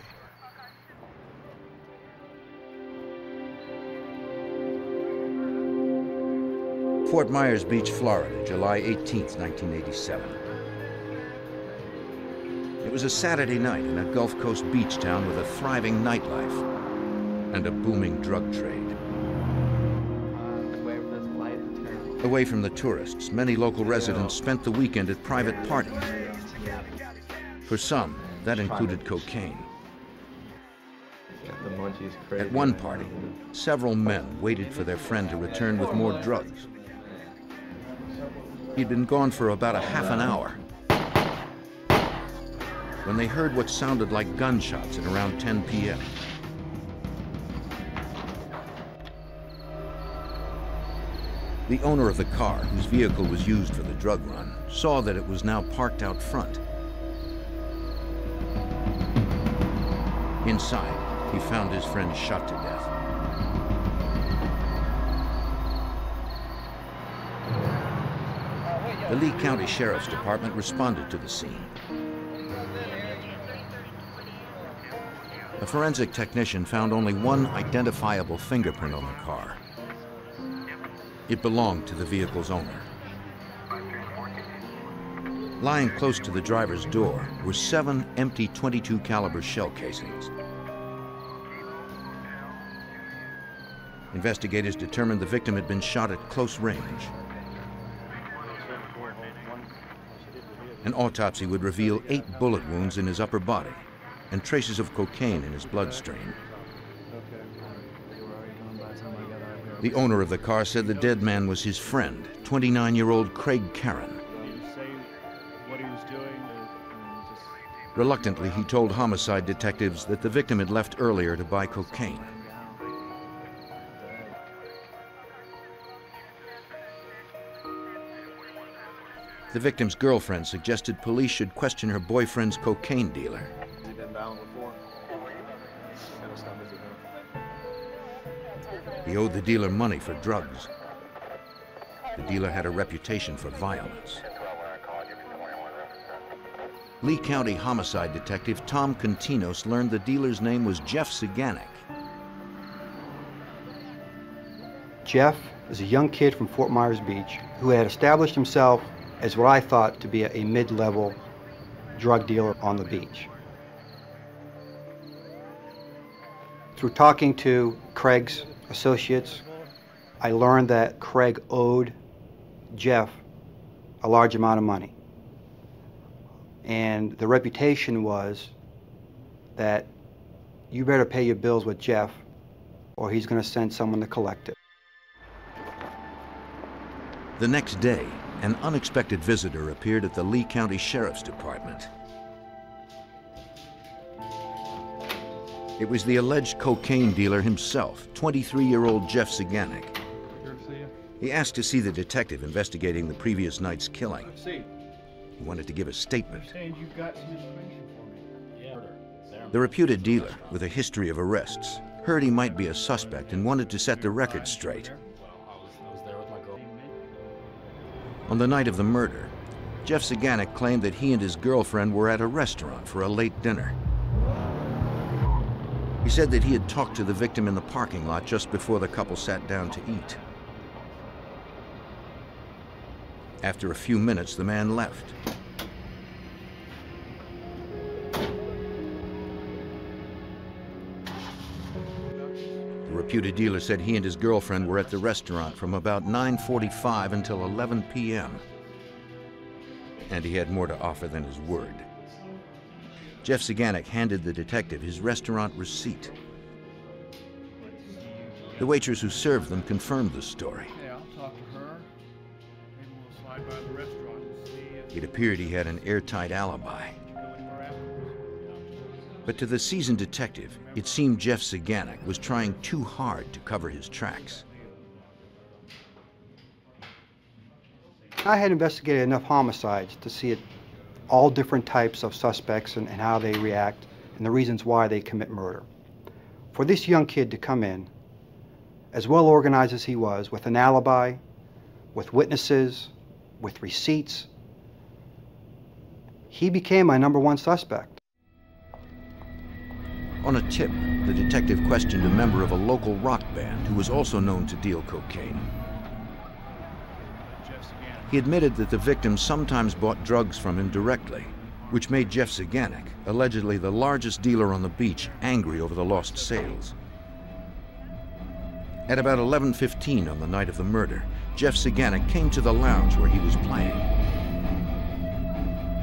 Fort Myers Beach, Florida, July 18, 1987. It was a Saturday night in a Gulf Coast beach town with a thriving nightlife and a booming drug trade. Away from the tourists, many local residents spent the weekend at private parties. For some, that included cocaine. At one party, several men waited for their friend to return with more drugs. He'd been gone for about a half an hour when they heard what sounded like gunshots at around 10 p.m. The owner of the car, whose vehicle was used for the drug run, saw that it was now parked out front. Inside, he found his friend shot to death. The Lee County Sheriff's Department responded to the scene. A forensic technician found only one identifiable fingerprint on the car. It belonged to the vehicle's owner. Lying close to the driver's door were 7 empty .22 caliber shell casings. Investigators determined the victim had been shot at close range. An autopsy would reveal 8 bullet wounds in his upper body and traces of cocaine in his bloodstream. The owner of the car said the dead man was his friend, 29-year-old Craig Karen. Reluctantly, he told homicide detectives that the victim had left earlier to buy cocaine. The victim's girlfriend suggested police should question her boyfriend's cocaine dealer. Has he been bound before? He owed the dealer money for drugs. The dealer had a reputation for violence. Lee County homicide detective Tom Continos learned the dealer's name was Jeff Saganek. Jeff is a young kid from Fort Myers Beach who had established himself as what I thought to be a mid-level drug dealer on the beach. Through talking to Craig's associates, I learned that Craig owed Jeff a large amount of money. And the reputation was that you better pay your bills with Jeff or he's going to send someone to collect it. The next day, an unexpected visitor appeared at the Lee County Sheriff's Department. It was the alleged cocaine dealer himself, 23-year-old Jeff Saganek. He asked to see the detective investigating the previous night's killing. He wanted to give a statement. The reputed dealer, with a history of arrests, heard he might be a suspect and wanted to set the record straight. On the night of the murder, Jeff Saganek claimed that he and his girlfriend were at a restaurant for a late dinner. He said that he had talked to the victim in the parking lot just before the couple sat down to eat. After a few minutes, the man left. The reputed dealer said he and his girlfriend were at the restaurant from about 9:45 until 11 p.m. And he had more to offer than his word. Jeff Saganek handed the detective his restaurant receipt. The waitress who served them confirmed the story. Yeah, I'll talk to her. Maybe we'll slide by the restaurant and see if... It appeared he had an airtight alibi. But to the seasoned detective, it seemed Jeff Saganek was trying too hard to cover his tracks. I had investigated enough homicides to see all different types of suspects and how they react and the reasons why they commit murder. For this young kid to come in, as well organized as he was, with an alibi, with witnesses, with receipts, he became my #1 suspect. On a tip, the detective questioned a member of a local rock band who was also known to deal cocaine. He admitted that the victim sometimes bought drugs from him directly, which made Jeff Saganek, allegedly the largest dealer on the beach, angry over the lost sales. At about 11:15 on the night of the murder, Jeff Saganek came to the lounge where he was playing.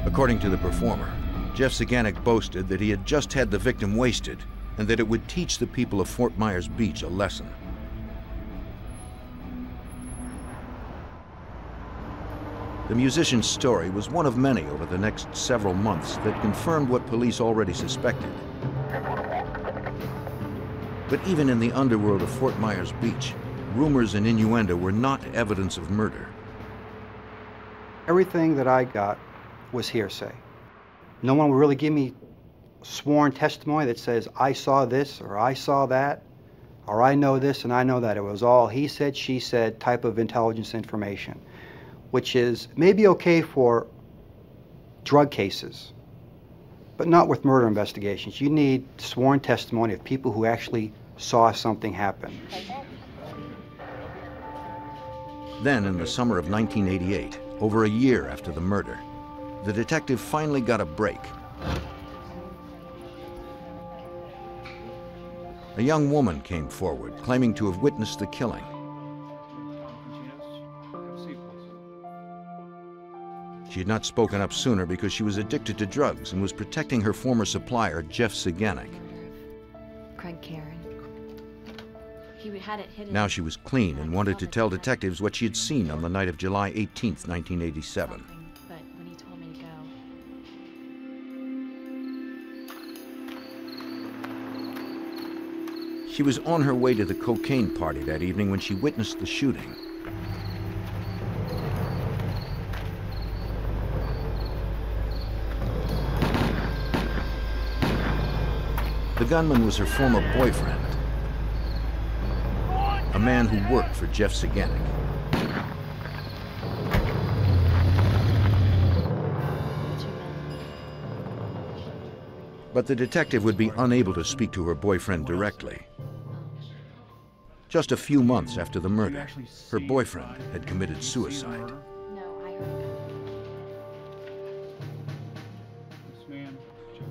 According to the performer, Jeff Saganek boasted that he had just had the victim wasted and that it would teach the people of Fort Myers Beach a lesson. The musician's story was one of many over the next several months that confirmed what police already suspected. But even in the underworld of Fort Myers Beach, rumors and innuendo were not evidence of murder. Everything that I got was hearsay. No one would really give me sworn testimony that says, I saw this, or I saw that, or I know this and I know that. It was all he said, she said type of intelligence information, which is maybe okay for drug cases, but not with murder investigations. You need sworn testimony of people who actually saw something happen. Then, in the summer of 1988, over a year after the murder, the detective finally got a break. A young woman came forward, claiming to have witnessed the killing. She had not spoken up sooner because she was addicted to drugs and was protecting her former supplier, Jeff Saganek. Craig Karen. He had it hidden. Now she was clean and wanted to tell detectives what she had seen on the night of July 18th, 1987. But when he told me to go. She was on her way to the cocaine party that evening when she witnessed the shooting. The gunman was her former boyfriend, a man who worked for Jeff Saganek. But the detective would be unable to speak to her boyfriend directly. Just a few months after the murder, her boyfriend had committed suicide.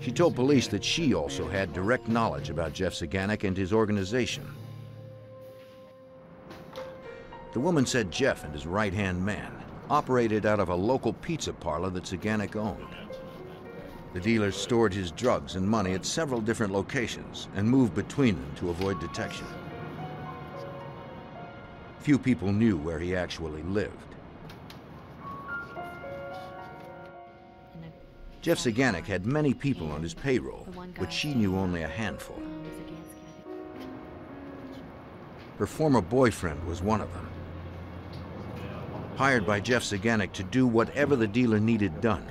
She told police that she also had direct knowledge about Jeff Saganek and his organization. The woman said Jeff and his right-hand man operated out of a local pizza parlor that Saganek owned. The dealer stored his drugs and money at several different locations and moved between them to avoid detection. Few people knew where he actually lived. Jeff Saganek had many people on his payroll, but she knew only a handful. Her former boyfriend was one of them, hired by Jeff Saganek to do whatever the dealer needed done.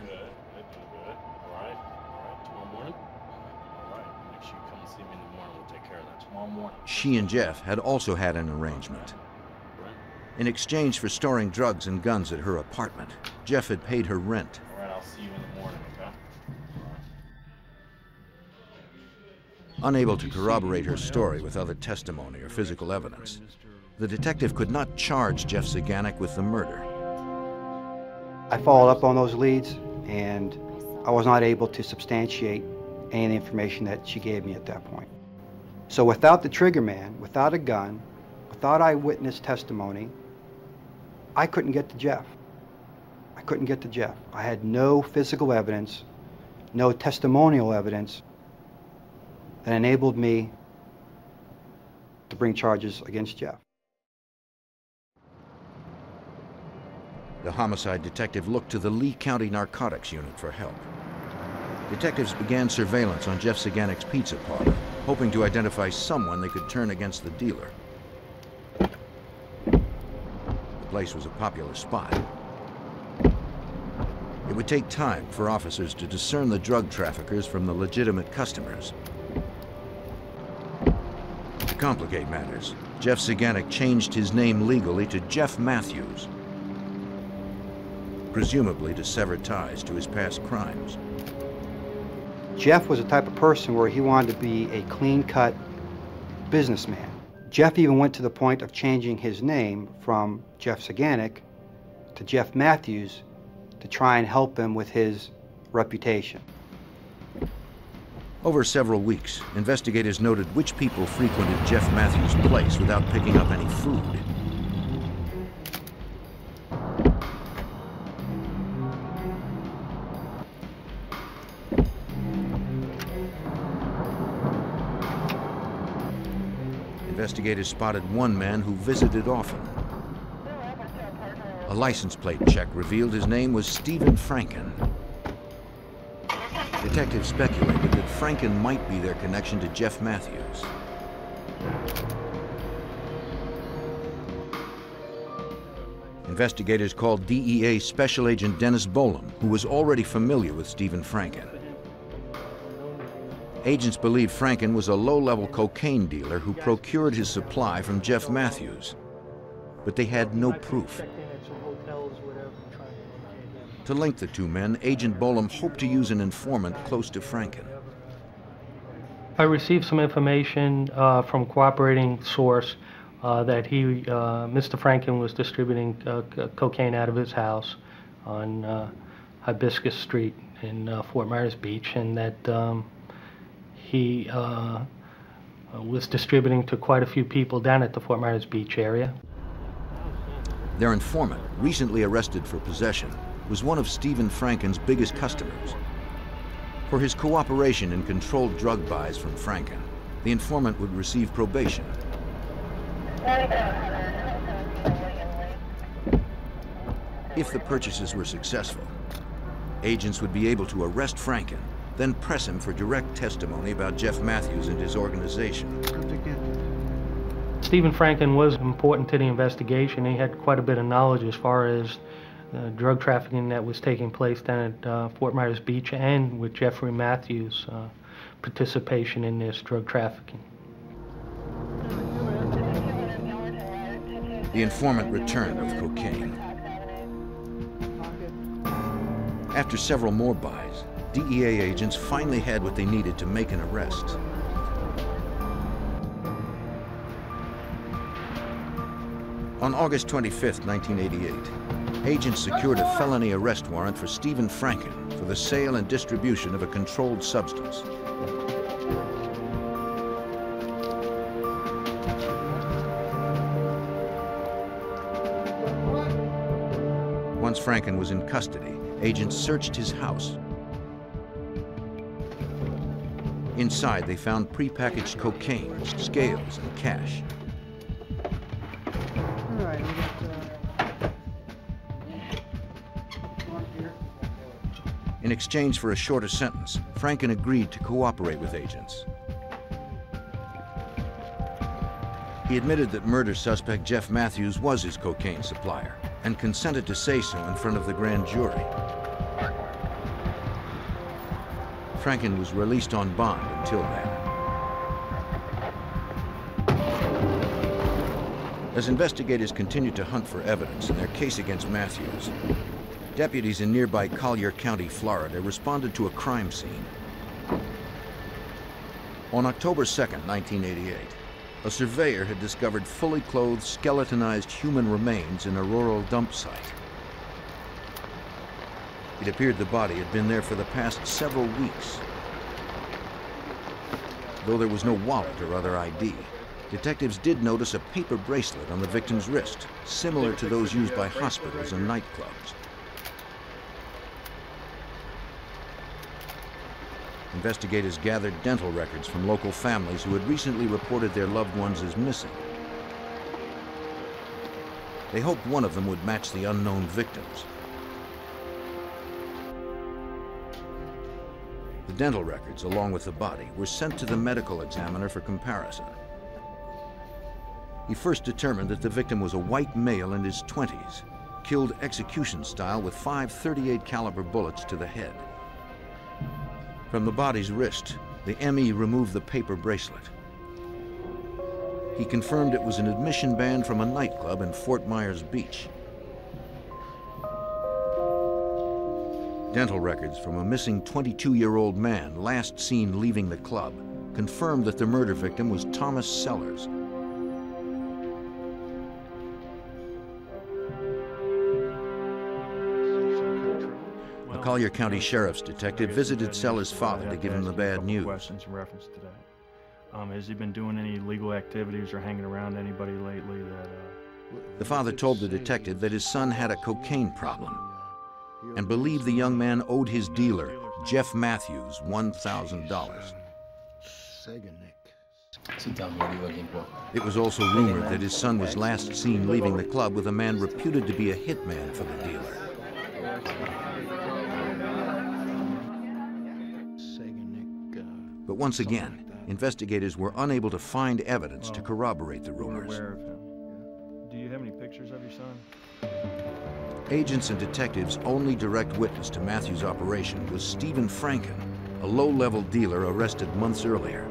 She and Jeff had also had an arrangement. In exchange for storing drugs and guns at her apartment, Jeff had paid her rent. All right, I'll see you in the morning, okay? Unable to corroborate her story with other testimony or physical evidence, the detective could not charge Jeff Saganek with the murder. I followed up on those leads, and I was not able to substantiate any of the information that she gave me at that point. So without the trigger man, without a gun, without eyewitness testimony, I couldn't get to Jeff. I couldn't get to Jeff. I had no physical evidence, no testimonial evidence that enabled me to bring charges against Jeff. The homicide detective looked to the Lee County Narcotics Unit for help. Detectives began surveillance on Jeff Saganic's pizza parlor, hoping to identify someone they could turn against the dealer. The place was a popular spot. It would take time for officers to discern the drug traffickers from the legitimate customers. To complicate matters, Jeff Saganic changed his name legally to Jeff Matthews, presumably to sever ties to his past crimes. Jeff was the type of person where he wanted to be a clean-cut businessman. Jeff even went to the point of changing his name from Jeff Saganik to Jeff Matthews to try and help him with his reputation. Over several weeks, investigators noted which people frequented Jeff Matthews' place without picking up any food. Investigators spotted one man who visited often. A license plate check revealed his name was Stephen Franken. Detectives speculated that Franken might be their connection to Jeff Matthews. Investigators called DEA Special Agent Dennis Bolam, who was already familiar with Stephen Franken. Agents believed Franken was a low-level cocaine dealer who procured his supply from Jeff Matthews, but they had no proof. To link the two men, Agent Bolam hoped to use an informant close to Franken. I received some information from a cooperating source that Mr. Franken was distributing cocaine out of his house on Hibiscus Street in Fort Myers Beach, and that he was distributing to quite a few people down at the Fort Myers Beach area. Their informant, recently arrested for possession, was one of Stephen Franken's biggest customers. For his cooperation in controlled drug buys from Franken, the informant would receive probation. If the purchases were successful, agents would be able to arrest Franken, then press him for direct testimony about Jeff Matthews and his organization. Stephen Franken was important to the investigation. He had quite a bit of knowledge as far as drug trafficking that was taking place down at Fort Myers Beach, and with Jeffrey Matthews' participation in this drug trafficking. The informant returned with cocaine. After several more buys, DEA agents finally had what they needed to make an arrest. On August 25, 1988, agents secured a felony arrest warrant for Stephen Franken for the sale and distribution of a controlled substance. Once Franken was in custody, agents searched his house. Inside, they found prepackaged cocaine, scales, and cash. In exchange for a shorter sentence, Franken agreed to cooperate with agents. He admitted that murder suspect Jeff Matthews was his cocaine supplier and consented to say so in front of the grand jury. Franken was released on bond until then. As investigators continued to hunt for evidence in their case against Matthews, deputies in nearby Collier County, Florida, responded to a crime scene. On October 2nd, 1988, a surveyor had discovered fully clothed, skeletonized human remains in a rural dump site. It appeared the body had been there for the past several weeks. Though there was no wallet or other ID, detectives did notice a paper bracelet on the victim's wrist, similar to those used by hospitals and nightclubs. Investigators gathered dental records from local families who had recently reported their loved ones as missing. They hoped one of them would match the unknown victims. The dental records, along with the body, were sent to the medical examiner for comparison. He first determined that the victim was a white male in his 20s, killed execution style with 5 .38 caliber bullets to the head. From the body's wrist, the ME removed the paper bracelet. He confirmed it was an admission ban from a nightclub in Fort Myers Beach. Dental records from a missing 22-year-old man last seen leaving the club confirmed that the murder victim was Thomas Sellers. A Collier County Sheriff's detective visited Sellers' father to give him the bad news. Questions in reference to that. Has he been doing any illegal activities or hanging around anybody lately that... The father told the detective that his son had a cocaine problem and believed the young man owed his dealer, Jeff Matthews, $1,000. It was also rumored that his son was last seen leaving the club with a man reputed to be a hitman for the dealer. But once again, investigators were unable to find evidence to corroborate the rumors. Do you have any pictures of your son? Agents and detectives' only direct witness to Matthews' operation was Stephen Franken, a low-level dealer arrested months earlier.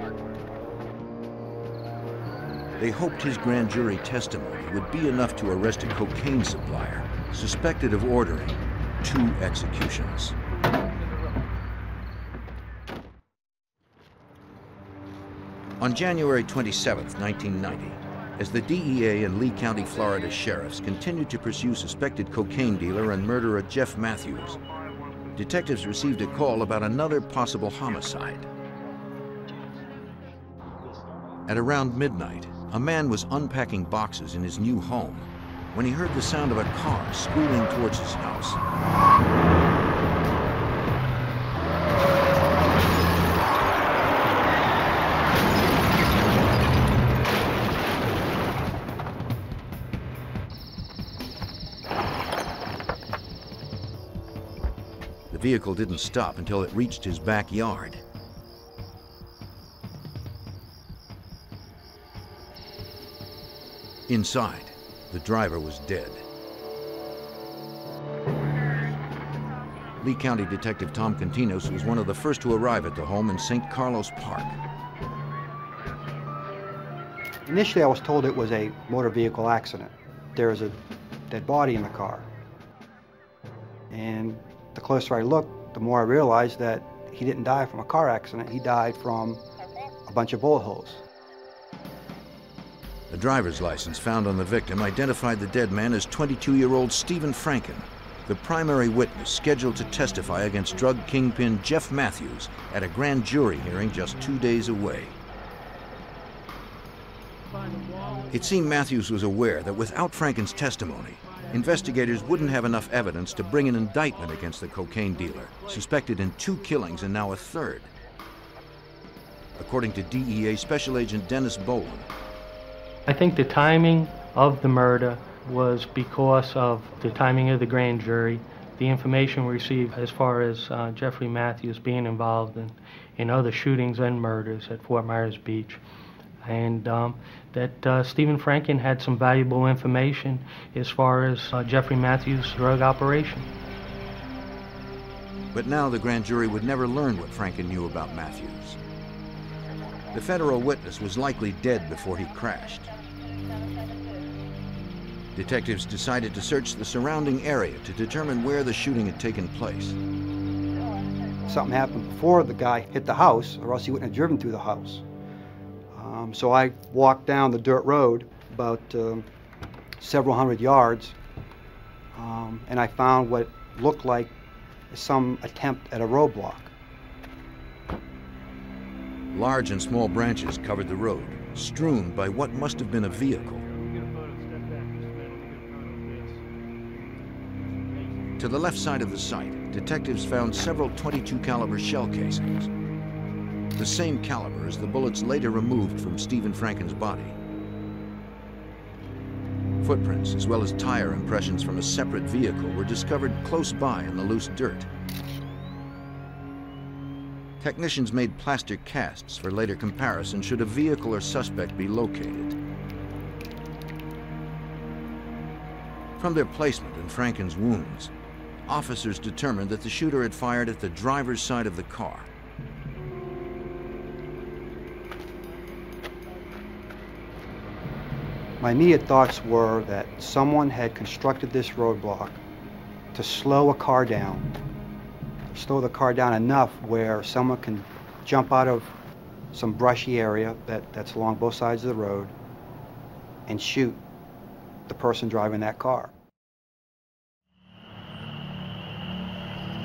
They hoped his grand jury testimony would be enough to arrest a cocaine supplier suspected of ordering 2 executions. On January 27, 1990, as the DEA and Lee County, Florida sheriffs continued to pursue suspected cocaine dealer and murderer Jeff Matthews, detectives received a call about another possible homicide. At around midnight, a man was unpacking boxes in his new home when he heard the sound of a car squealing towards his house. The vehicle didn't stop until it reached his backyard. Inside, the driver was dead. Lee County Detective Tom Continos was one of the first to arrive at the home in St. Carlos Park. Initially, I was told it was a motor vehicle accident. There was a dead body in the car. And the closer I looked, the more I realized that he didn't die from a car accident. He died from a bunch of bullet holes. The driver's license found on the victim identified the dead man as 22-year-old Stephen Franken, the primary witness scheduled to testify against drug kingpin Jeff Matthews at a grand jury hearing just 2 days away. It seemed Matthews was aware that without Franken's testimony, investigators wouldn't have enough evidence to bring an indictment against the cocaine dealer, suspected in 2 killings and now a 3rd. According to DEA Special Agent Dennis Boland, I think the timing of the murder was because of the timing of the grand jury, the information we received as far as Jeffrey Matthews being involved in other shootings and murders at Fort Myers Beach, and that Stephen Franken had some valuable information as far as Jeffrey Matthews' drug operation. But now the grand jury would never learn what Franken knew about Matthews. The federal witness was likely dead before he crashed. Detectives decided to search the surrounding area to determine where the shooting had taken place. Something happened before the guy hit the house, or else he wouldn't have driven through the house. So I walked down the dirt road about several hundred yards, and I found what looked like some attempt at a roadblock. Large and small branches covered the road, strewn by what must have been a vehicle. To the left side of the site, detectives found several .22 caliber shell casings, the same caliber as the bullets later removed from Stephen Franken's body. Footprints, as well as tire impressions from a separate vehicle, were discovered close by in the loose dirt. Technicians made plaster casts for later comparison should a vehicle or suspect be located. From their placement in Franken's wounds, officers determined that the shooter had fired at the driver's side of the car. My immediate thoughts were that someone had constructed this roadblock to slow a car down, slow the car down enough where someone can jump out of some brushy area that's along both sides of the road and shoot the person driving that car.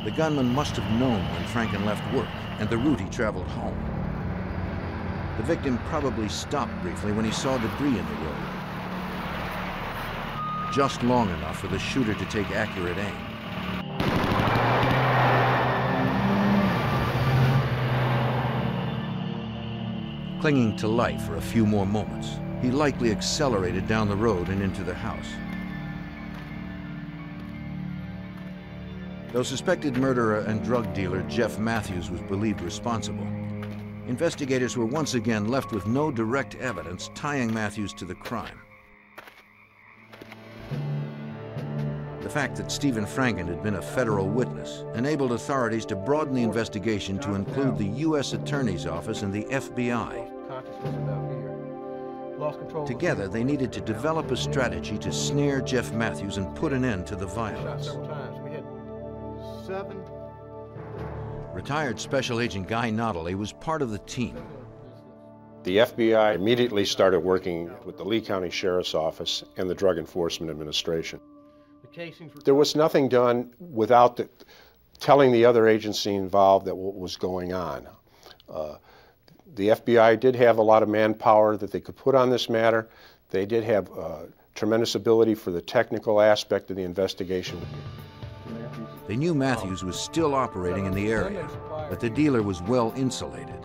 The gunman must have known when Franken left work and the route he traveled home. The victim probably stopped briefly when he saw debris in the road, just long enough for the shooter to take accurate aim. Clinging to life for a few more moments, he likely accelerated down the road and into the house. Though suspected murderer and drug dealer Jeff Matthews was believed responsible, investigators were once again left with no direct evidence tying Matthews to the crime. The fact that Stephen Franken had been a federal witness enabled authorities to broaden the investigation to include the U.S. Attorney's Office and the FBI. Together, they needed to develop a strategy to snare Jeff Matthews and put an end to the violence. Retired Special Agent Guy Notley was part of the team. The FBI immediately started working with the Lee County Sheriff's Office and the Drug Enforcement Administration. There was nothing done without telling the other agency involved that what was going on. The FBI did have a lot of manpower that they could put on this matter. They did have tremendous ability for the technical aspect of the investigation. They knew Matthews was still operating in the area, but the dealer was well insulated.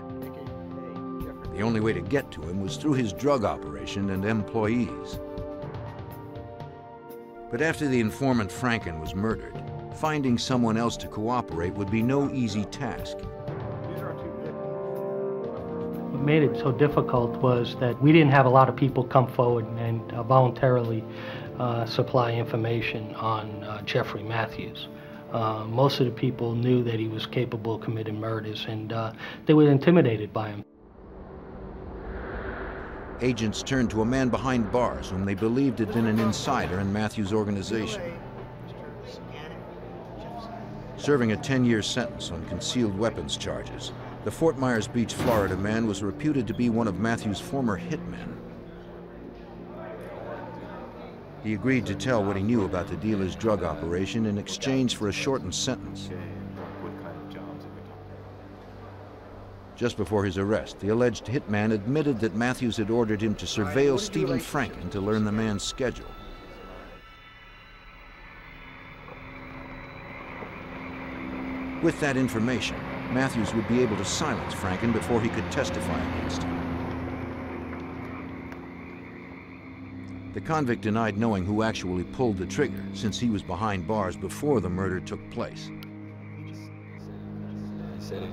The only way to get to him was through his drug operation and employees. But after the informant Franken was murdered, finding someone else to cooperate would be no easy task. What made it so difficult was that we didn't have a lot of people come forward and voluntarily supply information on Jeffrey Matthews. Most of the people knew that he was capable of committing murders, and they were intimidated by him. Agents turned to a man behind bars whom they believed had been an insider in Matthews' organization. Serving a 10-year sentence on concealed weapons charges, the Fort Myers Beach, Florida man was reputed to be one of Matthews' former hitmen. He agreed to tell what he knew about the dealer's drug operation in exchange for a shortened sentence. Just before his arrest, the alleged hitman admitted that Matthews had ordered him to surveil Stephen Franken to learn the man's schedule. With that information, Matthews would be able to silence Franken before he could testify against him. The convict denied knowing who actually pulled the trigger, since he was behind bars before the murder took place.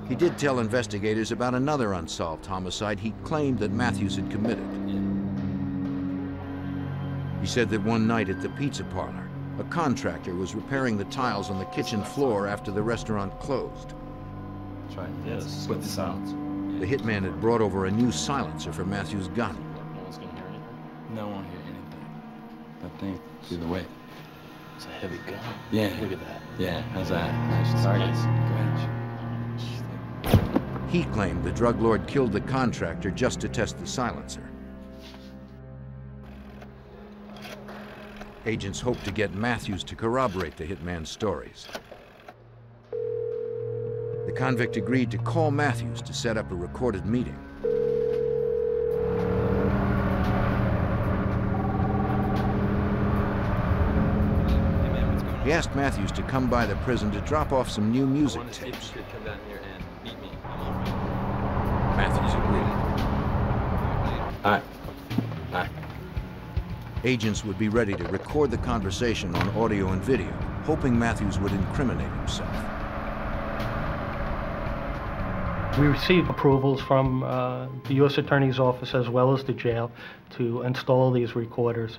He did tell investigators about another unsolved homicide he claimed that Matthews had committed. He said that one night at the pizza parlor, a contractor was repairing the tiles on the kitchen floor after the restaurant closed. Try this. Split the sounds. The hitman had brought over a new silencer for Matthews' gun. No one's gonna hear anything? No one hear anything. That thing, see the weight. It's a heavy gun. Yeah. Look at that. Yeah, how's that? Nice target. Go ahead. He claimed the drug lord killed the contractor just to test the silencer. Agents hoped to get Matthews to corroborate the hitman's stories. The convict agreed to call Matthews to set up a recorded meeting. He asked Matthews to come by the prison to drop off some new music tapes. Matthews agreed. Hi. Hi. Agents would be ready to record the conversation on audio and video, hoping Matthews would incriminate himself. We received approvals from the U.S. Attorney's Office as well as the jail to install these recorders.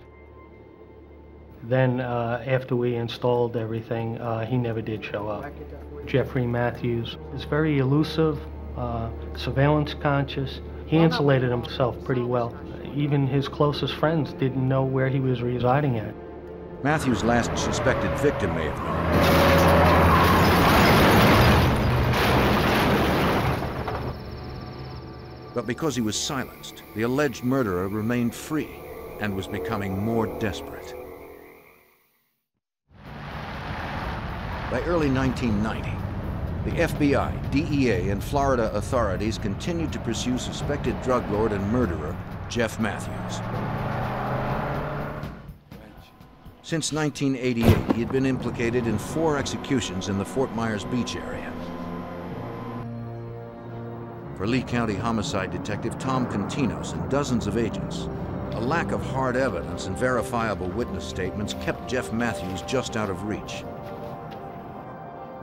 Then after we installed everything, he never did show up. Jeffrey Matthews is very elusive, surveillance conscious. He insulated himself pretty well. Even his closest friends didn't know where he was residing at. Matthews' last suspected victim may have known. But because he was silenced, the alleged murderer remained free and was becoming more desperate. By early 1990, the FBI, DEA, and Florida authorities continued to pursue suspected drug lord and murderer Jeff Matthews. Since 1988, he had been implicated in 4 executions in the Fort Myers Beach area. For Lee County homicide detective Tom Continos and dozens of agents, a lack of hard evidence and verifiable witness statements kept Jeff Matthews just out of reach.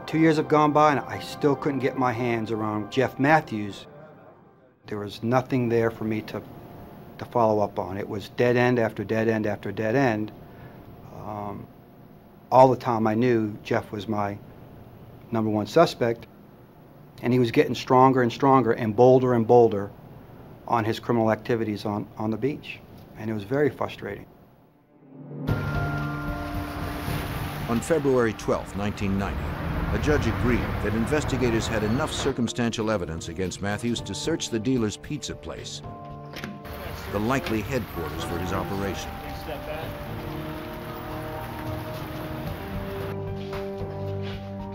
2 years have gone by and I still couldn't get my hands around Jeff Matthews. There was nothing there for me to follow up on. It was dead end after dead end after dead end. All the time I knew Jeff was my #1 suspect, and he was getting stronger and stronger and bolder on his criminal activities on the beach, and it was very frustrating. On February 12, 1990, a judge agreed that investigators had enough circumstantial evidence against Matthews to search the dealer's pizza place, the likely headquarters for his operation.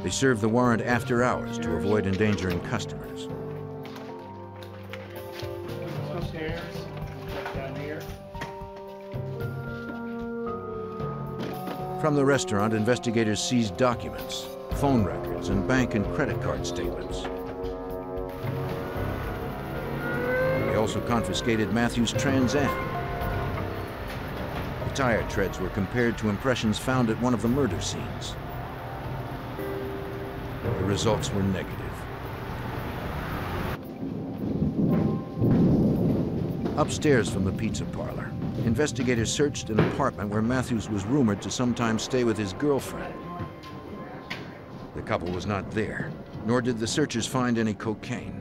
They served the warrant after hours to avoid endangering customers. From the restaurant, investigators seized documents, phone records, and bank and credit card statements. They also confiscated Matthews' Trans Am. The tire treads were compared to impressions found at one of the murder scenes. The results were negative. Upstairs from the pizza parlor, investigators searched an apartment where Matthews was rumored to sometimes stay with his girlfriend. The couple was not there, nor did the searchers find any cocaine.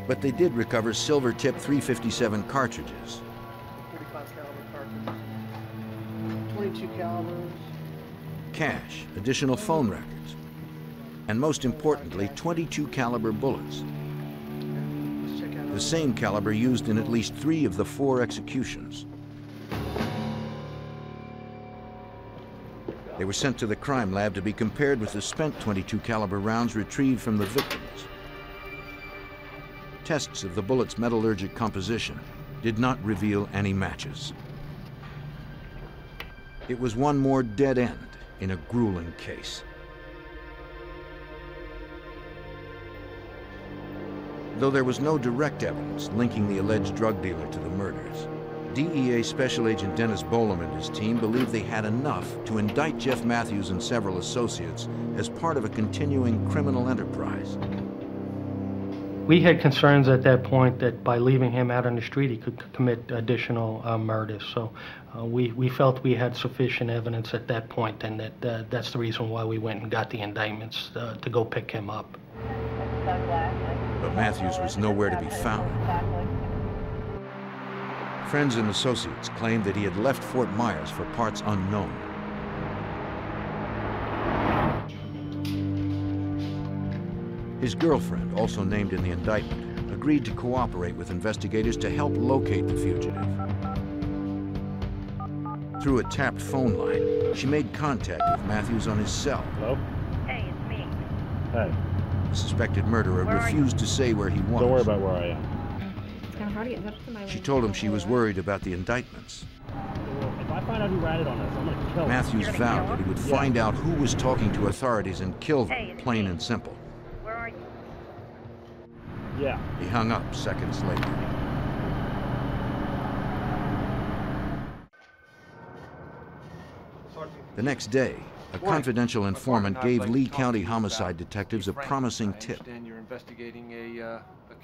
But they did recover silver-tip .357 cartridges. 35 caliber cartridges. 22 calibers. Cash, additional phone records, and most importantly, .22 caliber bullets. The same caliber used in at least 3 of the 4 executions. They were sent to the crime lab to be compared with the spent .22 caliber rounds retrieved from the victims. Tests of the bullets' metallurgic composition did not reveal any matches. It was one more dead end in a grueling case. Though there was no direct evidence linking the alleged drug dealer to the murders, DEA Special Agent Dennis Bolam and his team believed they had enough to indict Jeff Matthews and several associates as part of a continuing criminal enterprise. We had concerns at that point that by leaving him out on the street, he could commit additional murders. So we felt we had sufficient evidence at that point, and that's the reason why we went and got the indictments to go pick him up. But Matthews was nowhere to be found. Friends and associates claimed that he had left Fort Myers for parts unknown. His girlfriend, also named in the indictment, agreed to cooperate with investigators to help locate the fugitive. Through a tapped phone line, she made contact with Matthews on his cell. Hello? Hey, it's me. Hey. The suspected murderer refused to say where he was. Don't worry about where I am. It's kind of hard to get in touch with somebody. She told him she was worried about the indictments. If I find out who ratted on this, I'm going to kill him. Matthews vowed that he would find out who was talking to authorities and kill them, plain and simple. Where are you? Yeah. He hung up seconds later. The next day, A confidential informant gave Lee County homicide detectives a promising tip.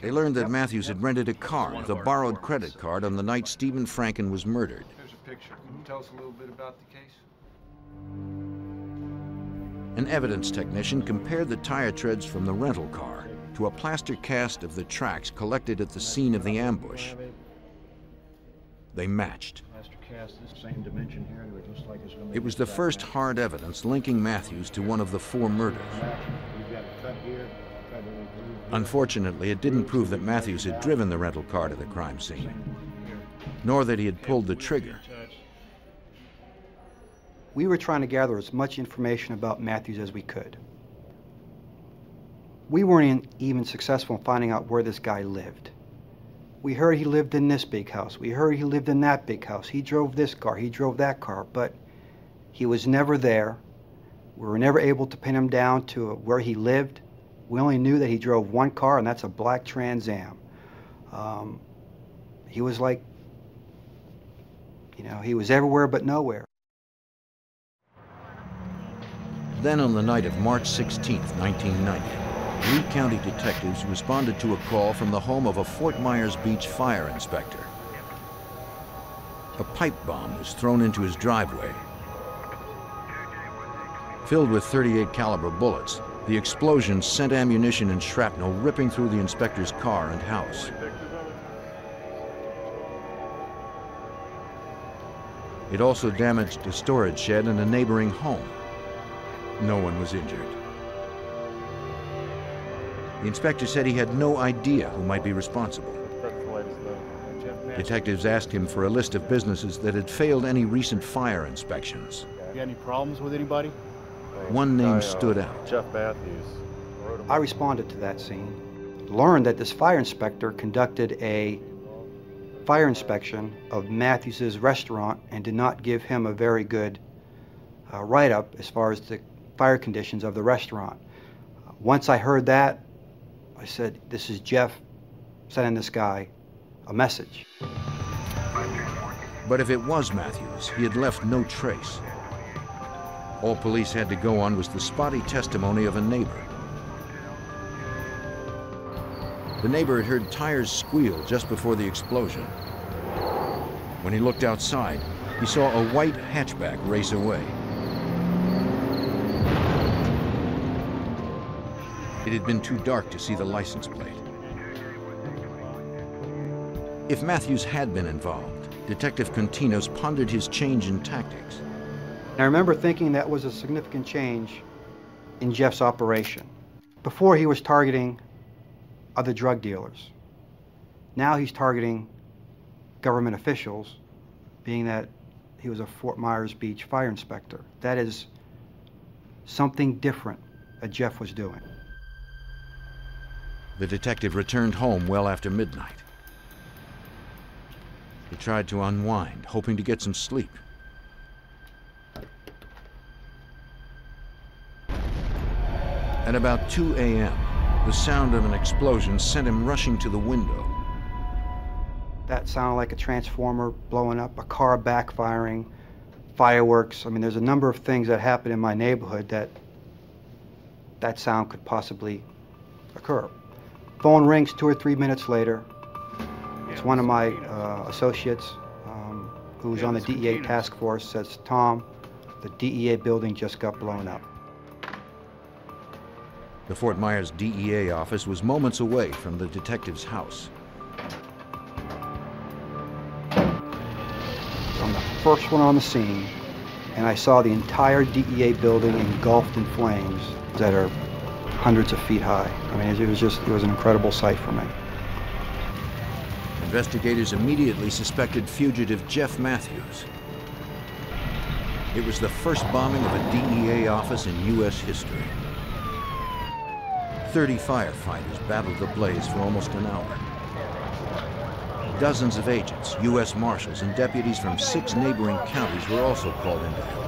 They learned that Matthews had rented a car with a borrowed credit card on the night Stephen Franken was murdered. Here's a picture. Can you tell us a little bit about the case? An evidence technician compared the tire treads from the rental car to a plaster cast of the tracks collected at the scene of the ambush. They matched. It was the first hard evidence linking Matthews to one of the 4 murders. Unfortunately, it didn't prove that Matthews had driven the rental car to the crime scene, nor that he had pulled the trigger. We were trying to gather as much information about Matthews as we could. We weren't even successful in finding out where this guy lived. We heard he lived in this big house. We heard he lived in that big house. He drove this car. He drove that car. But he was never there. We were never able to pin him down to where he lived. We only knew that he drove one car, and that's a black Trans Am. He was like, you know, he was everywhere but nowhere. Then on the night of March 16, 1990, Lee County detectives responded to a call from the home of a Fort Myers Beach fire inspector. A pipe bomb was thrown into his driveway. Filled with .38 caliber bullets, the explosion sent ammunition and shrapnel ripping through the inspector's car and house. It also damaged a storage shed and a neighboring home. No one was injured. The inspector said he had no idea who might be responsible. Detectives asked him for a list of businesses that had failed any recent fire inspections. You got any problems with anybody? One name stood out. Jeff Matthews. I responded to that scene, learned that this fire inspector conducted a fire inspection of Matthews's restaurant and did not give him a very good write-up as far as the fire conditions of the restaurant. Once I heard that, I said, this is Jeff sending this guy a message. But if it was Matthews, he had left no trace. All police had to go on was the spotty testimony of a neighbor. The neighbor had heard tires squeal just before the explosion. When he looked outside, he saw a white hatchback race away. It had been too dark to see the license plate. If Matthews had been involved, Detective Continos pondered his change in tactics. I remember thinking that was a significant change in Jeff's operation. Before, he was targeting other drug dealers. Now he's targeting government officials, being that he was a Fort Myers Beach fire inspector. That is something different that Jeff was doing. The detective returned home well after midnight. He tried to unwind, hoping to get some sleep. At about 2 a.m., the sound of an explosion sent him rushing to the window. That sounded like a transformer blowing up, a car backfiring, fireworks. I mean, there's a number of things that happen in my neighborhood that sound could possibly occur. Phone rings 2 or 3 minutes later. It's one of my associates who's on the DEA task force, says, Tom, the DEA building just got blown up. The Fort Myers DEA office was moments away from the detective's house. I'm the first one on the scene, and I saw the entire DEA building engulfed in flames that are hundreds of feet high. I mean, it was an incredible sight for me. Investigators immediately suspected fugitive Jeff Matthews. It was the first bombing of a DEA office in U.S. history. 30 firefighters battled the blaze for almost an hour. Dozens of agents, U.S. Marshals, and deputies from 6 neighboring counties were also called into help.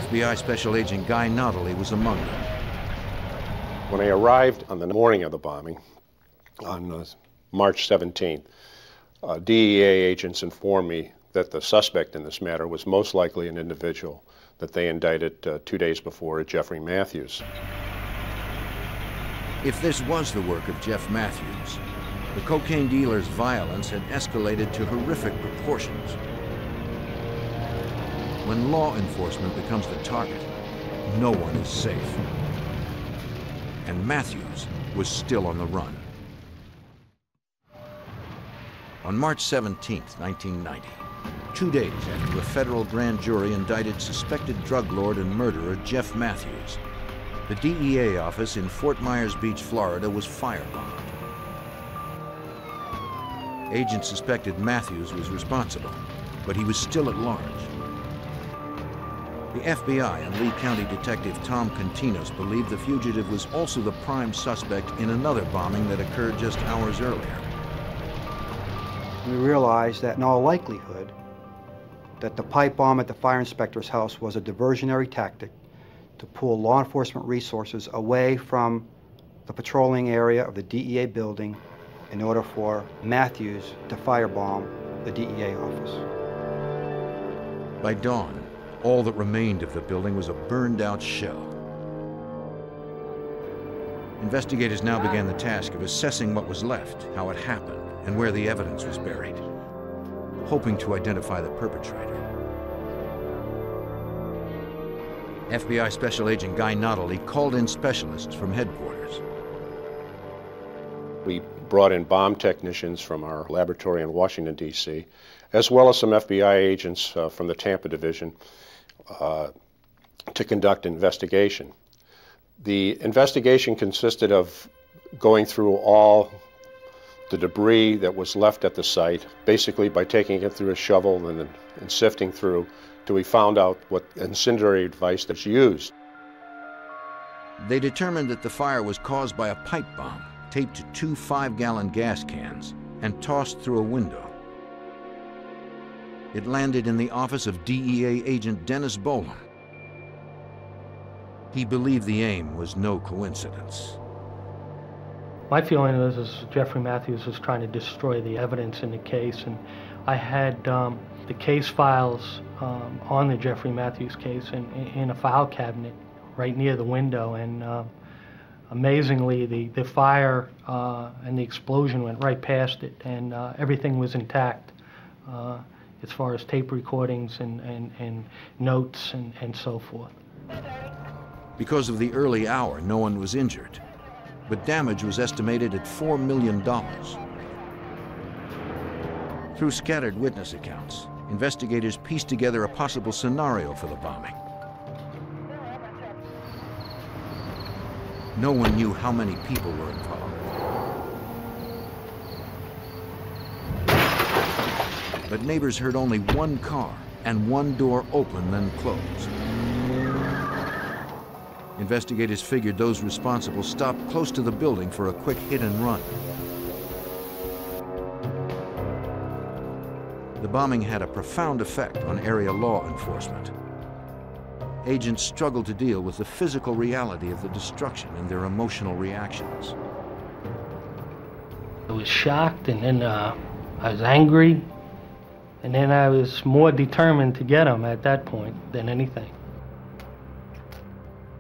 FBI Special Agent Guy Notley was among them. When I arrived on the morning of the bombing, on March 17th, DEA agents informed me that the suspect in this matter was most likely an individual that they indicted 2 days before, Jeffrey Matthews. If this was the work of Jeff Matthews, the cocaine dealer's violence had escalated to horrific proportions. When law enforcement becomes the target, no one is safe. And Matthews was still on the run. On March 17, 1990, 2 days after a federal grand jury indicted suspected drug lord and murderer Jeff Matthews, the DEA office in Fort Myers Beach, Florida was firebombed. Agents suspected Matthews was responsible, but he was still at large. The FBI and Lee County Detective Tom Continos believed the fugitive was also the prime suspect in another bombing that occurred just hours earlier. We realized that in all likelihood that the pipe bomb at the fire inspector's house was a diversionary tactic to pull law enforcement resources away from the patrolling area of the DEA building in order for Matthews to firebomb the DEA office. By dawn, all that remained of the building was a burned-out shell. Investigators now began the task of assessing what was left, how it happened, and where the evidence was buried, hoping to identify the perpetrator. FBI Special Agent Guy Notley called in specialists from headquarters. We brought in bomb technicians from our laboratory in Washington, D.C., as well as some FBI agents from the Tampa division to conduct investigation. The investigation consisted of going through all the debris that was left at the site, basically by taking it through a shovel and sifting through till we found out what incendiary device that's used. They determined that the fire was caused by a pipe bomb taped to 2 5-gallon gas cans and tossed through a window. It landed in the office of DEA agent Dennis Boland. He believed the aim was no coincidence. My feeling is Jeffrey Matthews was trying to destroy the evidence in the case, and I had the case files on the Jeffrey Matthews case in a file cabinet right near the window, and amazingly the fire and the explosion went right past it, and everything was intact as far as tape recordings and notes and so forth. Because of the early hour, no one was injured, but damage was estimated at $4 million. Through scattered witness accounts, investigators pieced together a possible scenario for the bombing. No one knew how many people were involved. But neighbors heard only one car and one door open, then closed. Investigators figured those responsible stopped close to the building for a quick hit and run. The bombing had a profound effect on area law enforcement. Agents struggled to deal with the physical reality of the destruction and their emotional reactions. I was shocked, and then I was angry, and then I was more determined to get him at that point than anything.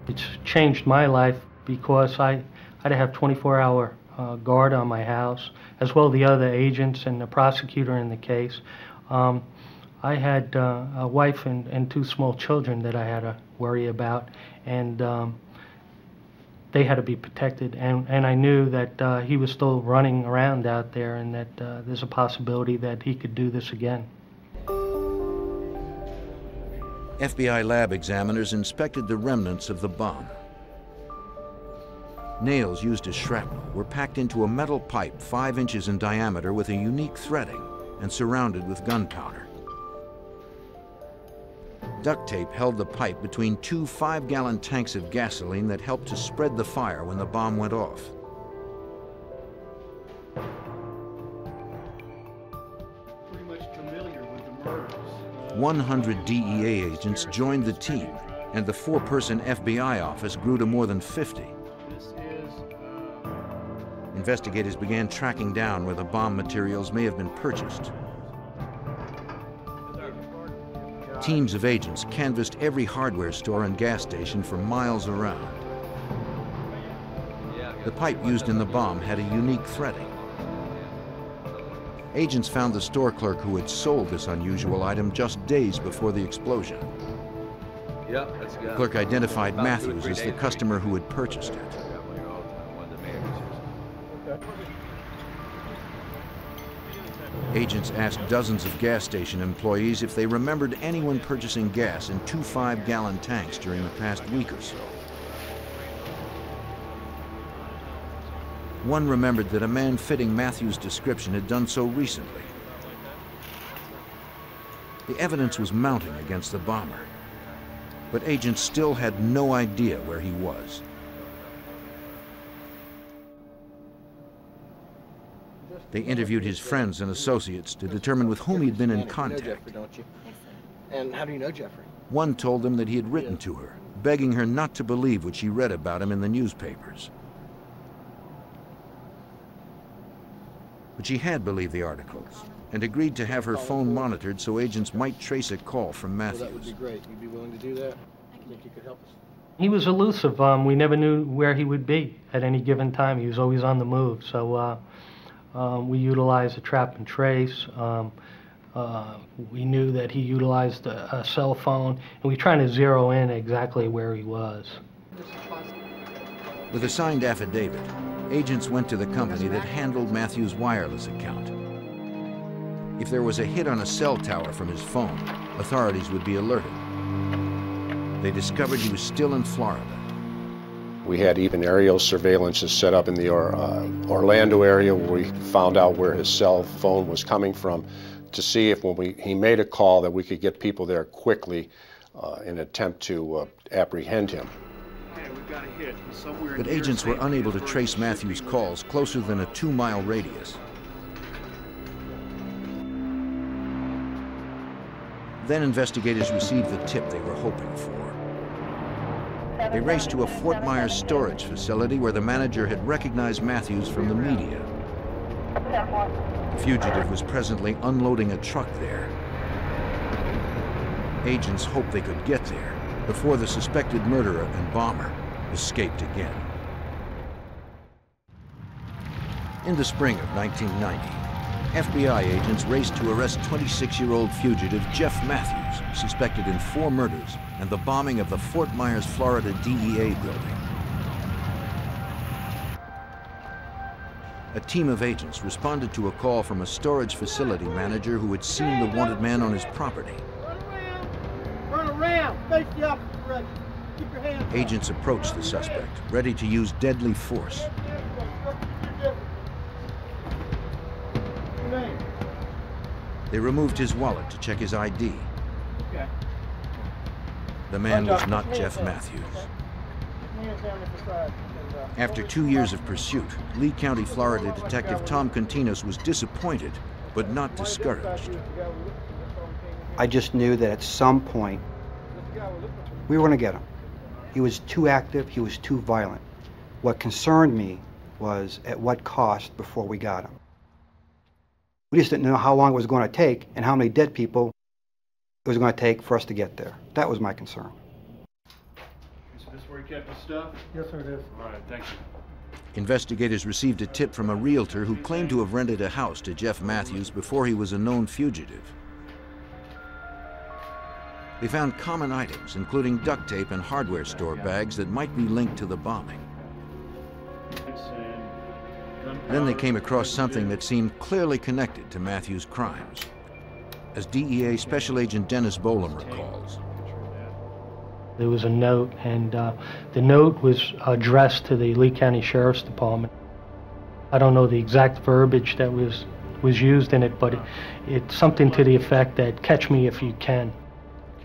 It's changed my life because I had to have 24-hour guard on my house, as well as the other agents and the prosecutor in the case. I had a wife and 2 small children that I had to worry about, and they had to be protected. And I knew that he was still running around out there, and that there's a possibility that he could do this again. FBI lab examiners inspected the remnants of the bomb. Nails used as shrapnel were packed into a metal pipe 5 inches in diameter with a unique threading and surrounded with gunpowder. Duct tape held the pipe between 2 5-gallon tanks of gasoline that helped to spread the fire when the bomb went off. Pretty much familiar with the murders. 100 DEA agents joined the team, and the 4-person FBI office grew to more than 50. Investigators began tracking down where the bomb materials may have been purchased. Teams of agents canvassed every hardware store and gas station for miles around. The pipe used in the bomb had a unique threading. Agents found the store clerk who had sold this unusual item just days before the explosion. The clerk identified Matthews as the customer who had purchased it. Agents asked dozens of gas station employees if they remembered anyone purchasing gas in 2 5-gallon tanks during the past week or so. One remembered that a man fitting Matthews' description had done so recently. The evidence was mounting against the bomber, but agents still had no idea where he was. They interviewed his friends and associates to determine with whom he'd been in contact. You know Jeffrey, don't you? And how do you know Jeffrey? One told them that he had written to her, begging her not to believe what she read about him in the newspapers. But she had believed the articles and agreed to have her phone monitored so agents might trace a call from Matthews. Well, that would be great. You'd be willing to do that? I think you could help us. He was elusive. We never knew where he would be at any given time. He was always on the move. So we utilized a trap and trace. We knew that he utilized a cell phone, and we were trying to zero in exactly where he was. With a signed affidavit, agents went to the company that handled Matthews' wireless account. If there was a hit on a cell tower from his phone, authorities would be alerted. They discovered he was still in Florida. We had even aerial surveillances set up in the Orlando area where we found out where his cell phone was coming from to see if when he made a call that we could get people there quickly in an attempt to apprehend him. But agents were unable to trace Matthews' calls closer than a 2-mile radius. Then investigators received the tip they were hoping for. They raced to a Fort Myers storage facility where the manager had recognized Matthews from the media. The fugitive was presently unloading a truck there. Agents hoped they could get there before the suspected murderer and bomber escaped again. In the spring of 1990, FBI agents raced to arrest 26-year-old fugitive Jeff Matthews, suspected in 4 murders and the bombing of the Fort Myers, Florida DEA building. A team of agents responded to a call from a storage facility manager who had seen the wanted man on his property. Turn around! Face the opposite direction. Keep your hands up. Agents approached the suspect, ready to use deadly force. They removed his wallet to check his ID. Okay. The man was not Jeff Matthews. After 2 years of pursuit, Lee County, Florida Detective Tom Continos was disappointed, but not discouraged. I just knew that at some point, we were going to get him. He was too active, he was too violent. What concerned me was at what cost before we got him. We just didn't know how long it was going to take and how many dead people it was going to take for us to get there. That was my concern. Is this where you kept the stuff? Yes, sir, it is. All right, thank you. Investigators received a tip from a realtor who claimed to have rented a house to Jeff Matthews before he was a known fugitive. They found common items, including duct tape and hardware store bags that might be linked to the bombing. Then they came across something that seemed clearly connected to Matthews' crimes. As DEA Special Agent Dennis Bolam recalls, there was a note, and the note was addressed to the Lee County Sheriff's Department. I don't know the exact verbiage that was used in it, but it's something to the effect that, "Catch me if you can."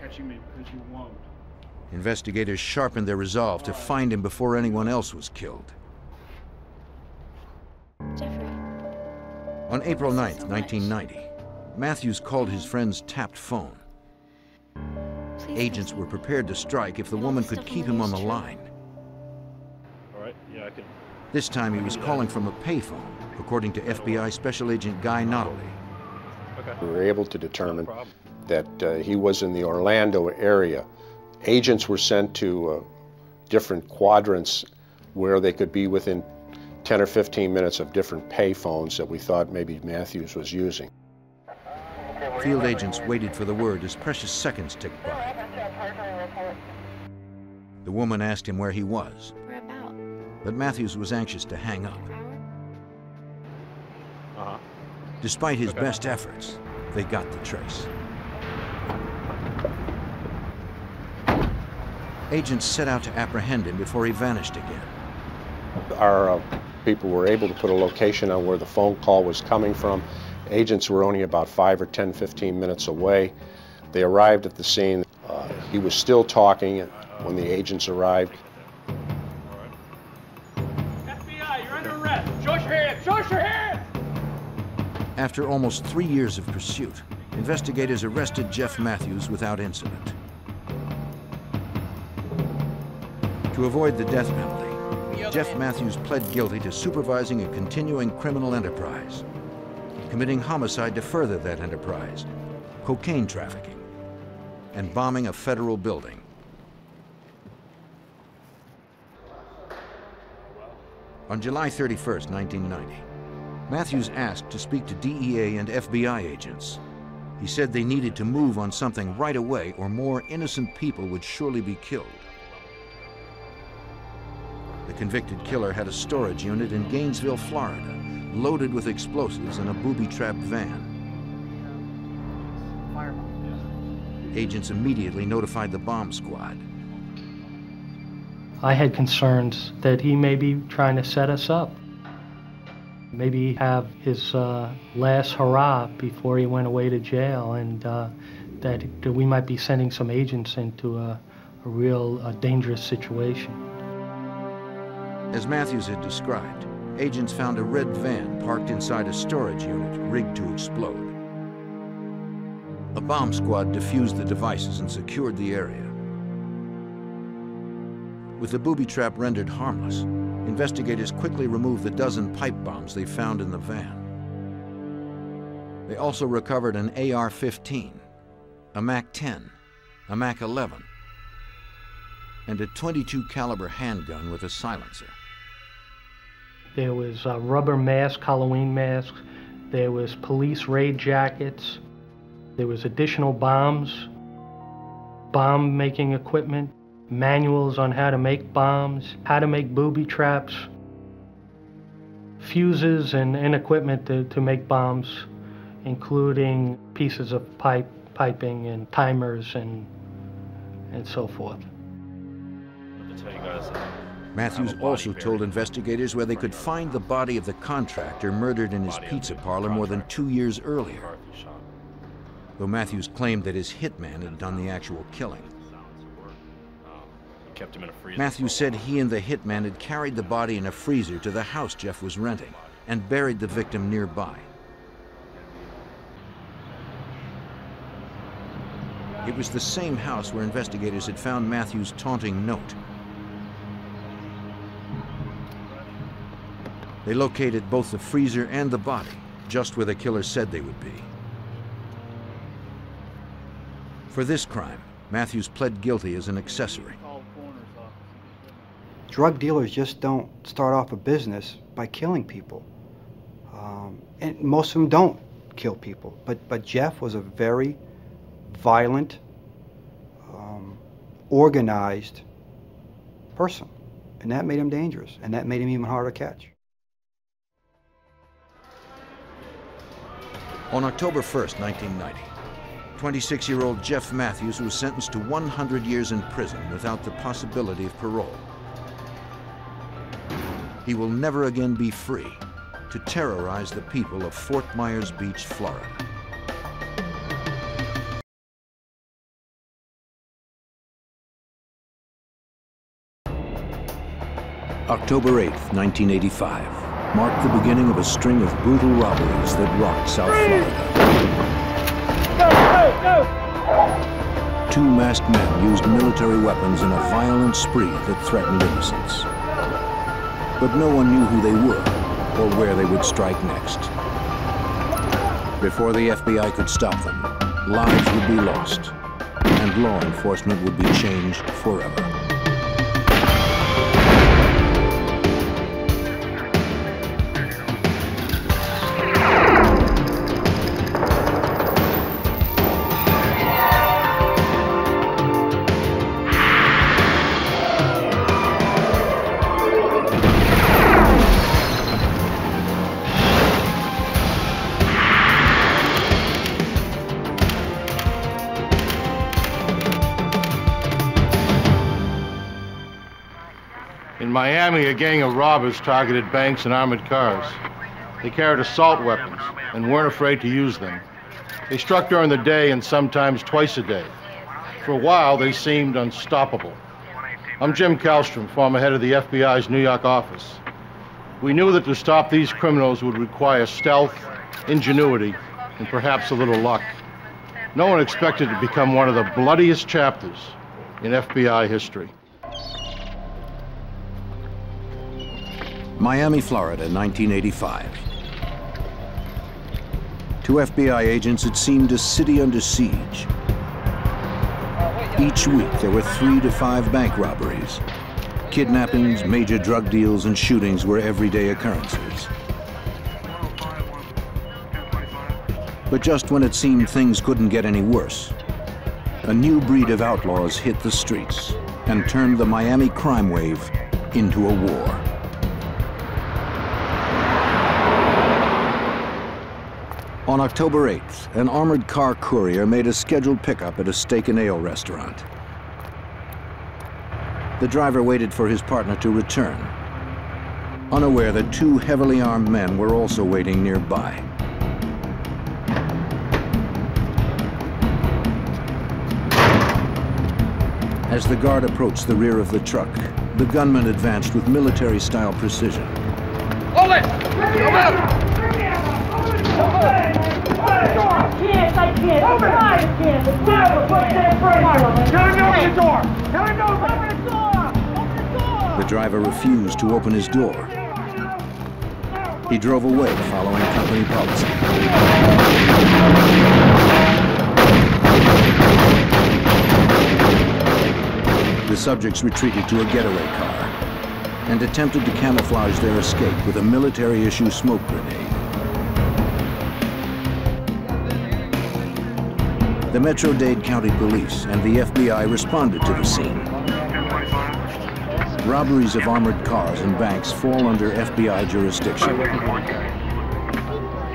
Catching me because you won't. Investigators sharpened their resolve to find him before anyone else was killed. Jeffrey. On April 9th, 1990, Matthews called his friend's tapped phone. Agents were prepared to strike if the woman could keep him on the line. All right, yeah, I can. This time he was calling from a payphone, according to FBI Special Agent Guy Notley. We were able to determine that he was in the Orlando area. Agents were sent to different quadrants where they could be within 10 or 15 minutes of different pay phones that we thought maybe Matthews was using. Field agents waited for the word as precious seconds ticked by. The woman asked him where he was, but Matthews was anxious to hang up. Despite his best efforts, they got the trace. Agents set out to apprehend him before he vanished again. Our people were able to put a location on where the phone call was coming from. Agents were only about 5 or 10, 15 minutes away. They arrived at the scene. He was still talking when the agents arrived. FBI, you're under arrest. Show us your hands. Show us your hands. After almost 3 years of pursuit, investigators arrested Jeff Matthews without incident. To avoid the death penalty, Jeff Matthews pled guilty to supervising a continuing criminal enterprise, committing homicide to further that enterprise, cocaine trafficking, and bombing a federal building. On July 31st, 1990, Matthews asked to speak to DEA and FBI agents. He said they needed to move on something right away or more innocent people would surely be killed. The convicted killer had a storage unit in Gainesville, Florida, loaded with explosives in a booby-trapped van. Agents immediately notified the bomb squad. I had concerns that he may be trying to set us up. Maybe have his last hurrah before he went away to jail, and that we might be sending some agents into a real dangerous situation. As Matthews had described, agents found a red van parked inside a storage unit rigged to explode. A bomb squad defused the devices and secured the area. With the booby trap rendered harmless, investigators quickly removed the dozen pipe bombs they found in the van. They also recovered an AR-15, a MAC-10, a MAC-11, and a .22 caliber handgun with a silencer. There was rubber masks, Halloween masks. There was police raid jackets. There was additional bombs, bomb-making equipment, manuals on how to make bombs, how to make booby traps, fuses and equipment to make bombs, including pieces of piping and timers and so forth. Matthews also told investigators where they could find the body of the contractor murdered in his pizza parlor more than 2 years earlier, though Matthews claimed that his hitman had done the actual killing. Matthews said he and the hitman had carried the body in a freezer to the house Jeff was renting and buried the victim nearby. It was the same house where investigators had found Matthews' taunting note. They located both the freezer and the body, just where the killer said they would be. For this crime, Matthews pled guilty as an accessory. Drug dealers just don't start off a business by killing people. And most of them don't kill people. But Jeff was a very violent, organized person. And that made him dangerous. And that made him even harder to catch. On October 1st, 1990, 26-year-old Jeff Matthews was sentenced to 100 years in prison without the possibility of parole. He will never again be free to terrorize the people of Fort Myers Beach, Florida. October 8th, 1985. Marked the beginning of a string of brutal robberies that rocked South Florida. Two masked men used military weapons in a violent spree that threatened innocents. But no one knew who they were or where they would strike next. Before the FBI could stop them, lives would be lost, and law enforcement would be changed forever. In Miami, a gang of robbers targeted banks and armored cars. They carried assault weapons and weren't afraid to use them. They struck during the day and sometimes twice a day. For a while, they seemed unstoppable. I'm Jim Kallstrom, former head of the FBI's New York office. We knew that to stop these criminals would require stealth, ingenuity, and perhaps a little luck. No one expected to become one of the bloodiest chapters in FBI history. Miami, Florida, 1985. To FBI agents, it seemed a city under siege. Each week, there were 3 to 5 bank robberies. Kidnappings, major drug deals, and shootings were everyday occurrences. But just when it seemed things couldn't get any worse, a new breed of outlaws hit the streets and turned the Miami crime wave into a war. On October 8th, an armored car courier made a scheduled pickup at a steak and ale restaurant. The driver waited for his partner to return, unaware that 2 heavily armed men were also waiting nearby. As the guard approached the rear of the truck, the gunman advanced with military-style precision. Hold it! Come out! I can't. Open the door! Tell him to open the door! Open the door! The driver refused to open his door. He drove away, following company policy. The subjects retreated to a getaway car and attempted to camouflage their escape with a military-issue smoke grenade. The Metro-Dade County Police and the FBI responded to the scene. Robberies of armored cars and banks fall under FBI jurisdiction.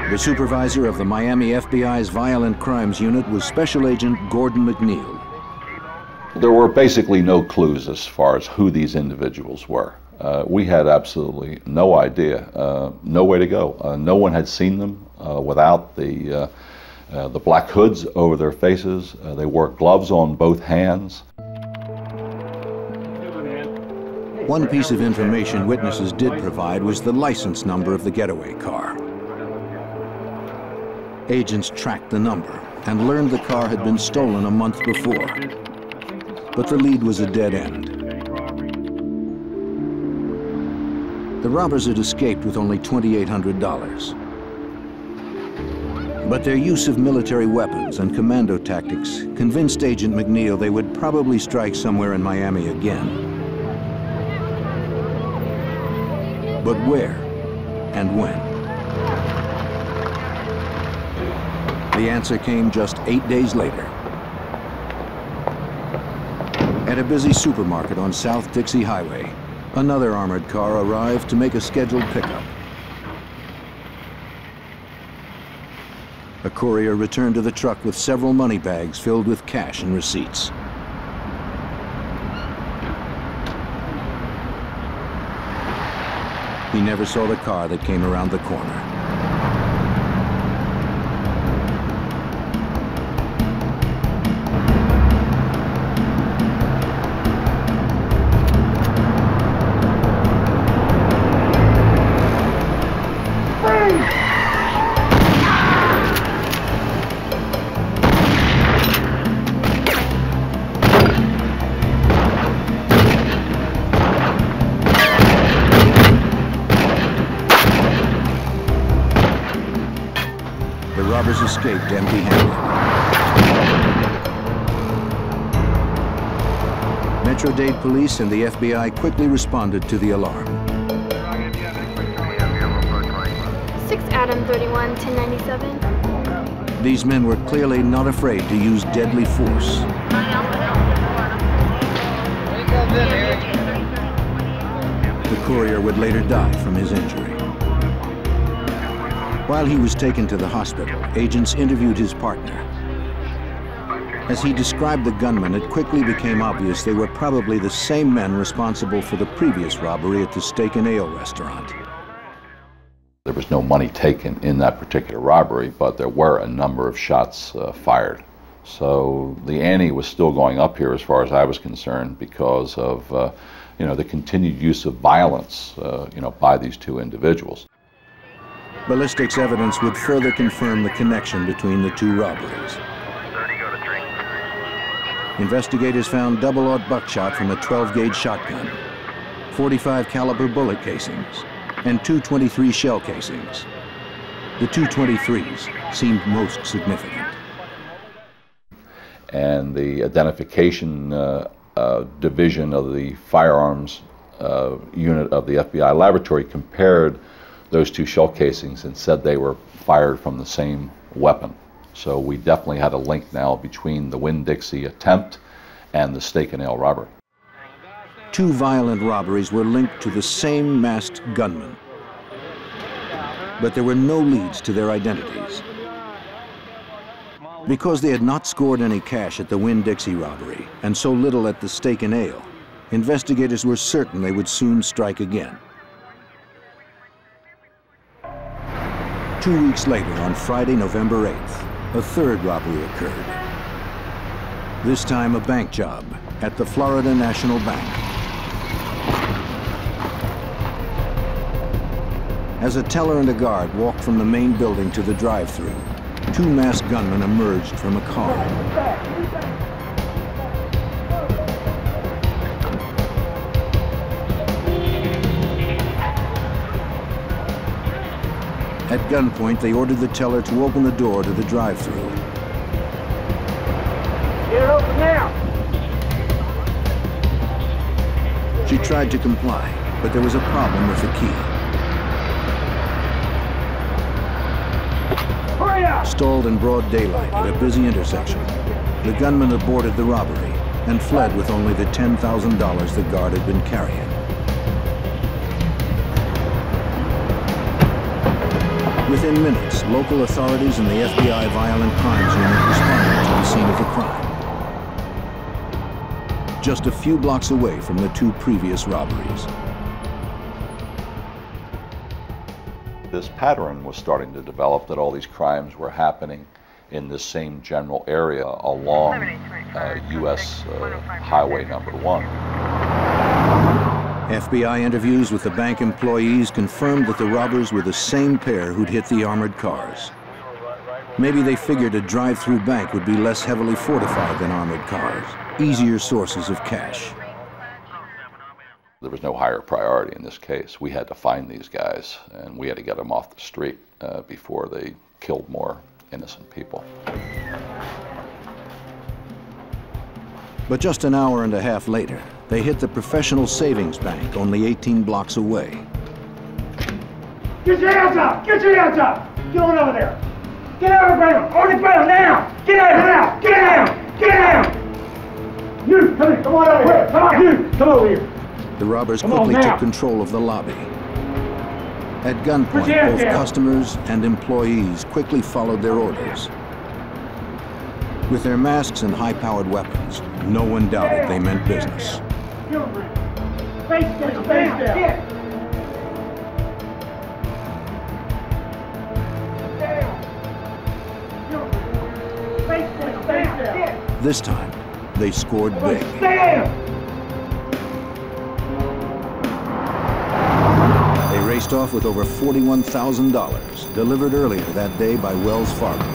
The supervisor of the Miami FBI's Violent Crimes Unit was Special Agent Gordon McNeil. There were basically no clues as far as who these individuals were. We had absolutely no idea, no way to go. No one had seen them without the black hoods over their faces. They wore gloves on both hands. One piece of information witnesses did provide was the license number of the getaway car. Agents tracked the number and learned the car had been stolen a month before. But the lead was a dead end. The robbers had escaped with only $2,800. But their use of military weapons and commando tactics convinced Agent McNeil they would probably strike somewhere in Miami again. But where and when? The answer came just 8 days later. At a busy supermarket on South Dixie Highway, another armored car arrived to make a scheduled pickup. A courier returned to the truck with several money bags filled with cash and receipts. He never saw the car that came around the corner. The robbers escaped empty-handed. Metro-Dade police and the FBI quickly responded to the alarm. 6 Adam 31 1097. These men were clearly not afraid to use deadly force. The courier would later die from his injury. While he was taken to the hospital, agents interviewed his partner. As he described the gunmen, it quickly became obvious they were probably the same men responsible for the previous robbery at the Steak and Ale restaurant. There was no money taken in that particular robbery, but there were a number of shots fired. So the ante was still going up here as far as I was concerned because of the continued use of violence by these two individuals. Ballistics evidence would further confirm the connection between the two robberies. Investigators found double-aught buckshot from a 12-gauge shotgun, 45 caliber bullet casings, and 223 shell casings. The 223s seemed most significant. And the identification division of the firearms unit of the FBI laboratory compared those two shell casings and said they were fired from the same weapon. So we definitely had a link now between the Winn-Dixie attempt and the Steak and Ale robbery. Two violent robberies were linked to the same masked gunman, but there were no leads to their identities. Because they had not scored any cash at the Winn-Dixie robbery and so little at the Steak and Ale, investigators were certain they would soon strike again. 2 weeks later, on Friday, November 8th, a third robbery occurred. This time a bank job at the Florida National Bank. As a teller and a guard walked from the main building to the drive-thru, two masked gunmen emerged from a car. At gunpoint, they ordered the teller to open the door to the drive-thru. Get it open now! She tried to comply, but there was a problem with the key. Hurry up! Stalled in broad daylight at a busy intersection, the gunman aborted the robbery and fled with only the $10,000 the guard had been carrying. Within minutes, local authorities and the FBI Violent Crimes Unit responded to the scene of the crime. Just a few blocks away from the two previous robberies. This pattern was starting to develop that all these crimes were happening in this same general area along U.S. Highway number 1. FBI interviews with the bank employees confirmed that the robbers were the same pair who'd hit the armored cars. Maybe they figured a drive-through bank would be less heavily fortified than armored cars, easier sources of cash. There was no higher priority in this case. We had to find these guys, and we had to get them off the street before they killed more innocent people. But just an hour and a half later, they hit the Professional Savings Bank only 18 blocks away. Get your hands up! Get your hands up! Get on over there! Get out of the ground! On the ground now! Get out! Get out! Get out! You, come here! Come on over here! Come on, you! Come over here! The robbers quickly took control of the lobby. At gunpoint, both customers and employees quickly followed their orders. With their masks and high-powered weapons, no one doubted they meant business. Face down! Face down! This time, they scored big. They raced off with over $41,000, delivered earlier that day by Wells Fargo.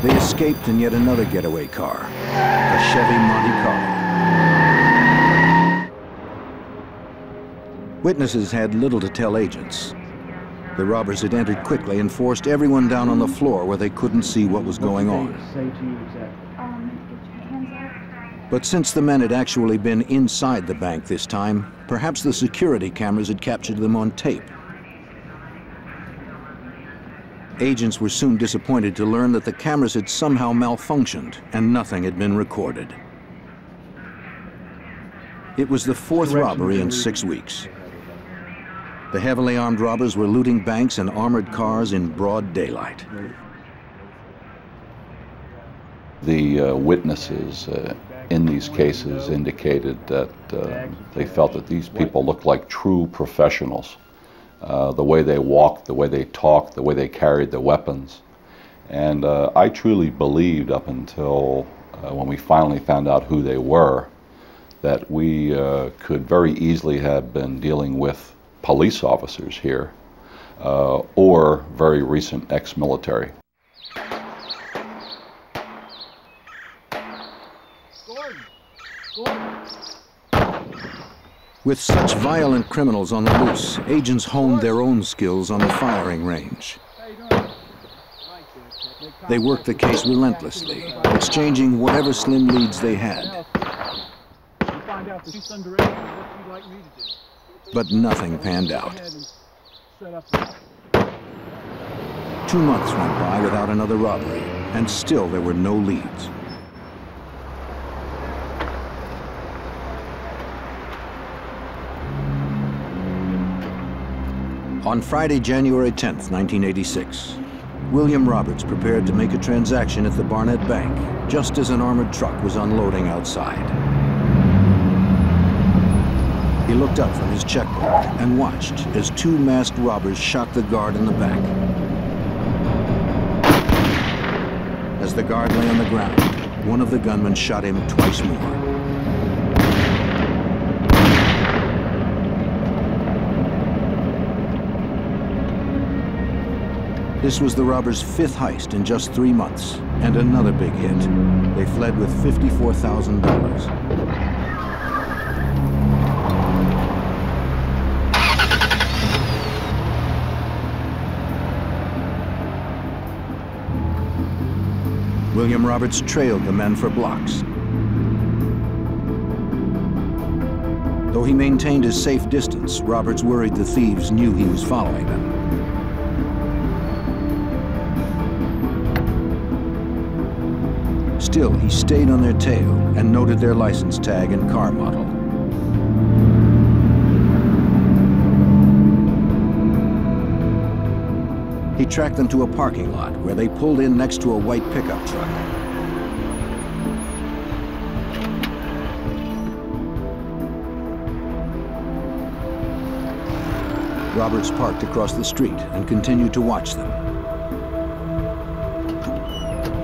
They escaped in yet another getaway car, a Chevy Monte Carlo. Witnesses had little to tell agents. The robbers had entered quickly and forced everyone down on the floor where they couldn't see what was going on. But since the men had actually been inside the bank this time, perhaps the security cameras had captured them on tape. Agents were soon disappointed to learn that the cameras had somehow malfunctioned and nothing had been recorded. It was the fourth robbery in 6 weeks. The heavily armed robbers were looting banks and armored cars in broad daylight. The witnesses in these cases indicated that they felt that these people looked like true professionals. The way they walked, the way they talked, the way they carried their weapons. And I truly believed up until when we finally found out who they were, that we could very easily have been dealing with police officers here, or very recent ex-military. With such violent criminals on the loose, agents honed their own skills on the firing range. They worked the case relentlessly, exchanging whatever slim leads they had. But nothing panned out. 2 months went by without another robbery, and still there were no leads. On Friday, January 10th, 1986, William Roberts prepared to make a transaction at the Barnett Bank, just as an armored truck was unloading outside. He looked up from his checkbook and watched as 2 masked robbers shot the guard in the back. As the guard lay on the ground, one of the gunmen shot him twice more. This was the robbers' 5th heist in just 3 months, and another big hit. They fled with $54,000. William Roberts trailed the men for blocks. Though he maintained a safe distance, Roberts worried the thieves knew he was following them. Still, he stayed on their tail and noted their license tag and car model. He tracked them to a parking lot where they pulled in next to a white pickup truck. Roberts parked across the street and continued to watch them.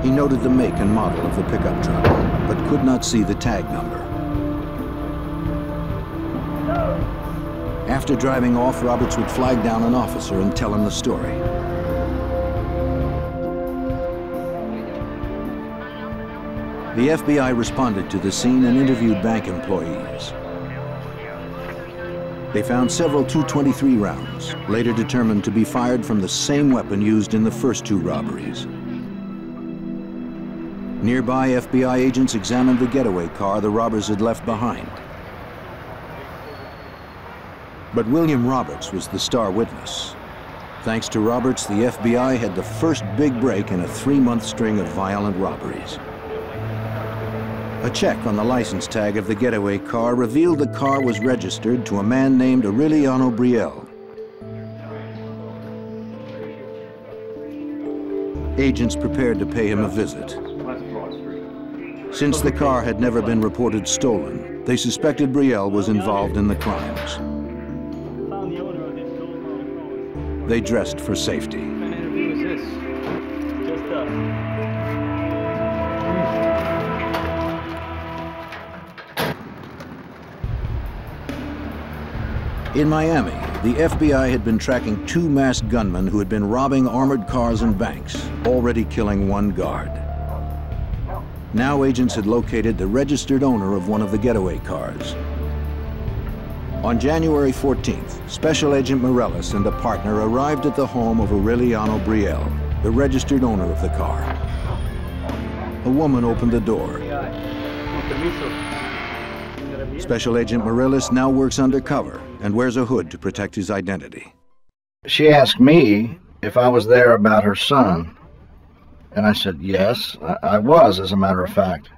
He noted the make and model of the pickup truck, but could not see the tag number. After driving off, Roberts would flag down an officer and tell him the story. The FBI responded to the scene and interviewed bank employees. They found several .223 rounds, later determined to be fired from the same weapon used in the first 2 robberies. Nearby FBI agents examined the getaway car the robbers had left behind. But William Roberts was the star witness. Thanks to Roberts, the FBI had the first big break in a 3-month string of violent robberies. A check on the license tag of the getaway car revealed the car was registered to a man named Aureliano Brielle. Agents prepared to pay him a visit. Since the car had never been reported stolen, they suspected Brielle was involved in the crimes. They dressed for safety. In Miami, the FBI had been tracking 2 masked gunmen who had been robbing armored cars and banks, already killing 1 guard. Now agents had located the registered owner of one of the getaway cars. On January 14th, Special Agent Morellis and a partner arrived at the home of Aureliano Brielle, the registered owner of the car. A woman opened the door. Special Agent Morellis now works undercover and wears a hood to protect his identity. She asked me if I was there about her son, and I said yes, I was, as a matter of fact.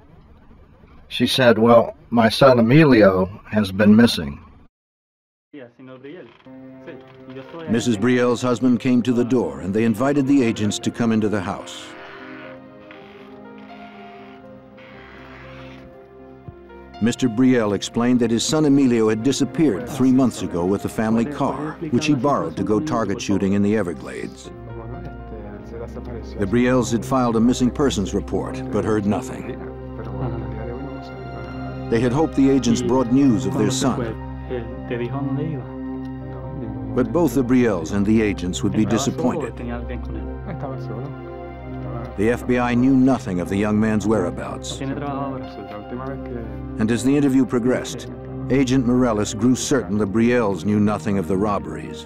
She said, well, my son Emilio has been missing. Mrs. Brielle's husband came to the door and they invited the agents to come into the house. Mr. Brielle explained that his son Emilio had disappeared 3 months ago with the family car, which he borrowed to go target shooting in the Everglades. The Brielles had filed a missing persons report, but heard nothing. They had hoped the agents brought news of their son. But both the Brielles and the agents would be disappointed. The FBI knew nothing of the young man's whereabouts. And as the interview progressed, Agent Morellis grew certain the Brielles knew nothing of the robberies.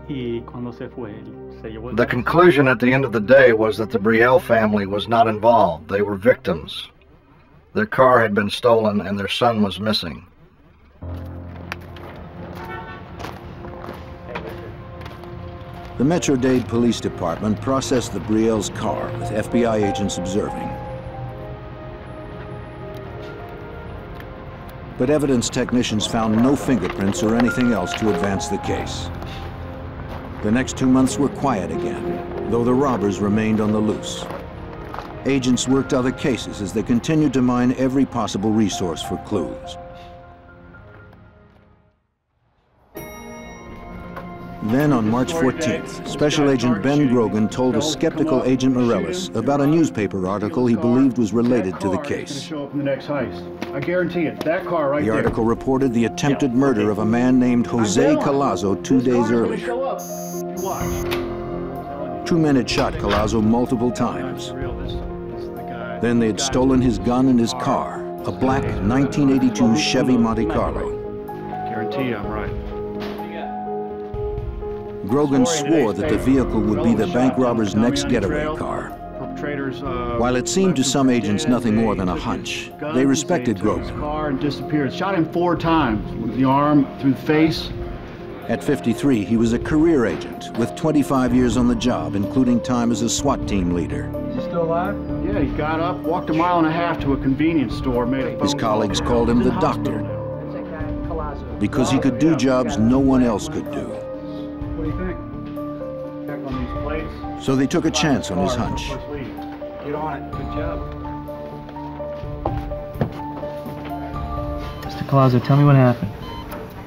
The conclusion at the end of the day was that the Brielle family was not involved. They were victims. Their car had been stolen and their son was missing. The Metro-Dade Police Department processed the Brielle's car with FBI agents observing. But evidence technicians found no fingerprints or anything else to advance the case. The next 2 months were quiet again, though the robbers remained on the loose. Agents worked other cases as they continued to mine every possible resource for clues. Then on March 14th, Special Agent Ben Grogan told a skeptical Agent Morellis about a newspaper article he believed was related to the case. Show up in the next heist. I guarantee it. That car right The there. article reported the attempted murder of a man named Jose Collazo 2 days earlier. Two men had shot Collazo multiple times. Then they had stolen his gun and his car, a black 1982 Chevy Monte Carlo. Guarantee you I'm right. Grogan swore that the vehicle would be the bank robber's next getaway car. While it seemed to some agents nothing more than a hunch, they respected Grogan. Car and disappeared. Shot him 4 times with the arm, through the face. At 53, he was a career agent with 25 years on the job, including time as a SWAT team leader. Is he still alive? Yeah, he got up, walked 1.5 miles to a convenience store, made a phone His colleagues called him the doctor because he could do jobs no one else could do. What do you think? Check on these plates. So they took a chance on his hunch. Get on it. Good job. Mr. Collazo, tell me what happened.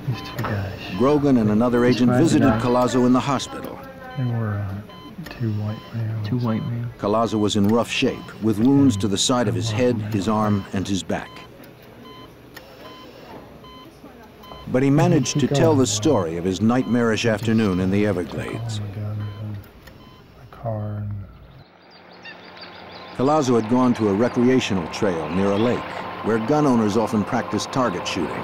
These 2 guys. Grogan and another agent visited Collazo in the hospital. They were 2 white males. 2 white males. Collazo was in rough shape, with wounds to the side of his head, his arm, and his back. But he managed to tell the story of his nightmarish afternoon in the Everglades. Collazo had gone to a recreational trail near a lake, where gun owners often practice target shooting.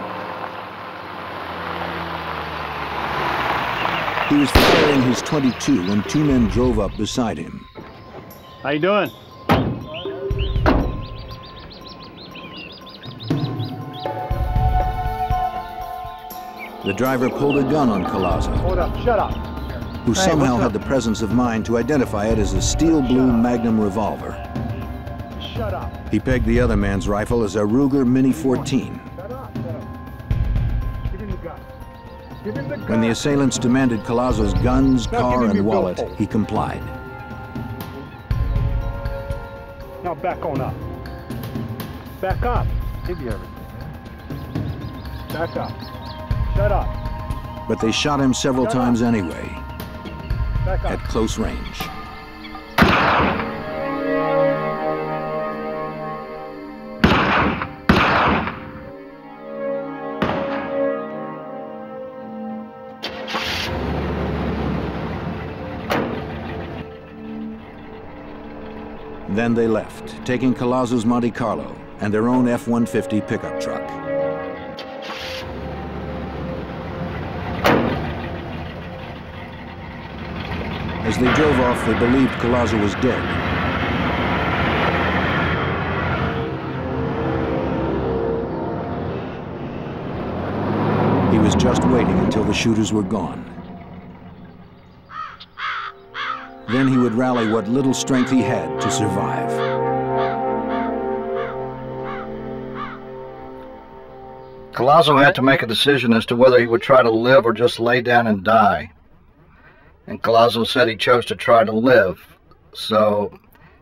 He was firing his .22 when 2 men drove up beside him. How you doing? The driver pulled a gun on Collazo, Hold up, shut up. who somehow had the presence of mind to identify it as a steel blue Magnum revolver. Shut up. He pegged the other man's rifle as a Ruger Mini 14. Shut up. Give him the gun. Give him the gun. When the assailants demanded Collazo's guns, car, and wallet, he complied. Now back on up. Back up. Give you everything. Back up. Shut up. But they shot him several times anyway, Back up. at close range. Then they left, taking Collazo's Monte Carlo and their own F-150 pickup truck. As they drove off, they believed Collazo was dead. He was just waiting until the shooters were gone. Then he would rally what little strength he had to survive. Collazo had to make a decision as to whether he would try to live or just lay down and die. And Collazo said he chose to try to live. So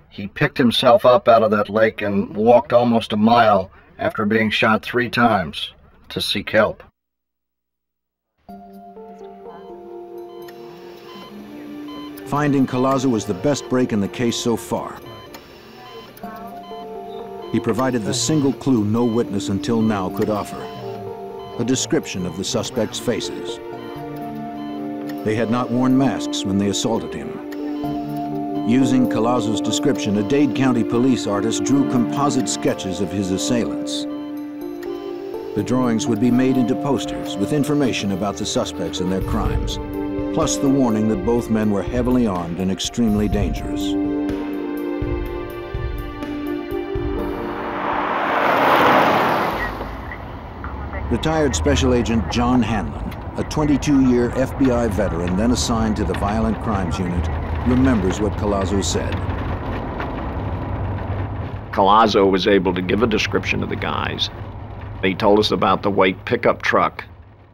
he picked himself up out of that lake and walked almost a mile after being shot 3 times to seek help. Finding Collazo was the best break in the case so far. He provided the single clue no witness until now could offer: a description of the suspects' faces. They had not worn masks when they assaulted him. Using Collazo's description, a Dade County police artist drew composite sketches of his assailants. The drawings would be made into posters with information about the suspects and their crimes, plus the warning that both men were heavily armed and extremely dangerous. Retired Special Agent John Hanlon, a 22-year FBI veteran then assigned to the Violent Crimes Unit, remembers what Collazo said. Collazo was able to give a description of the guys. He told us about the white pickup truck.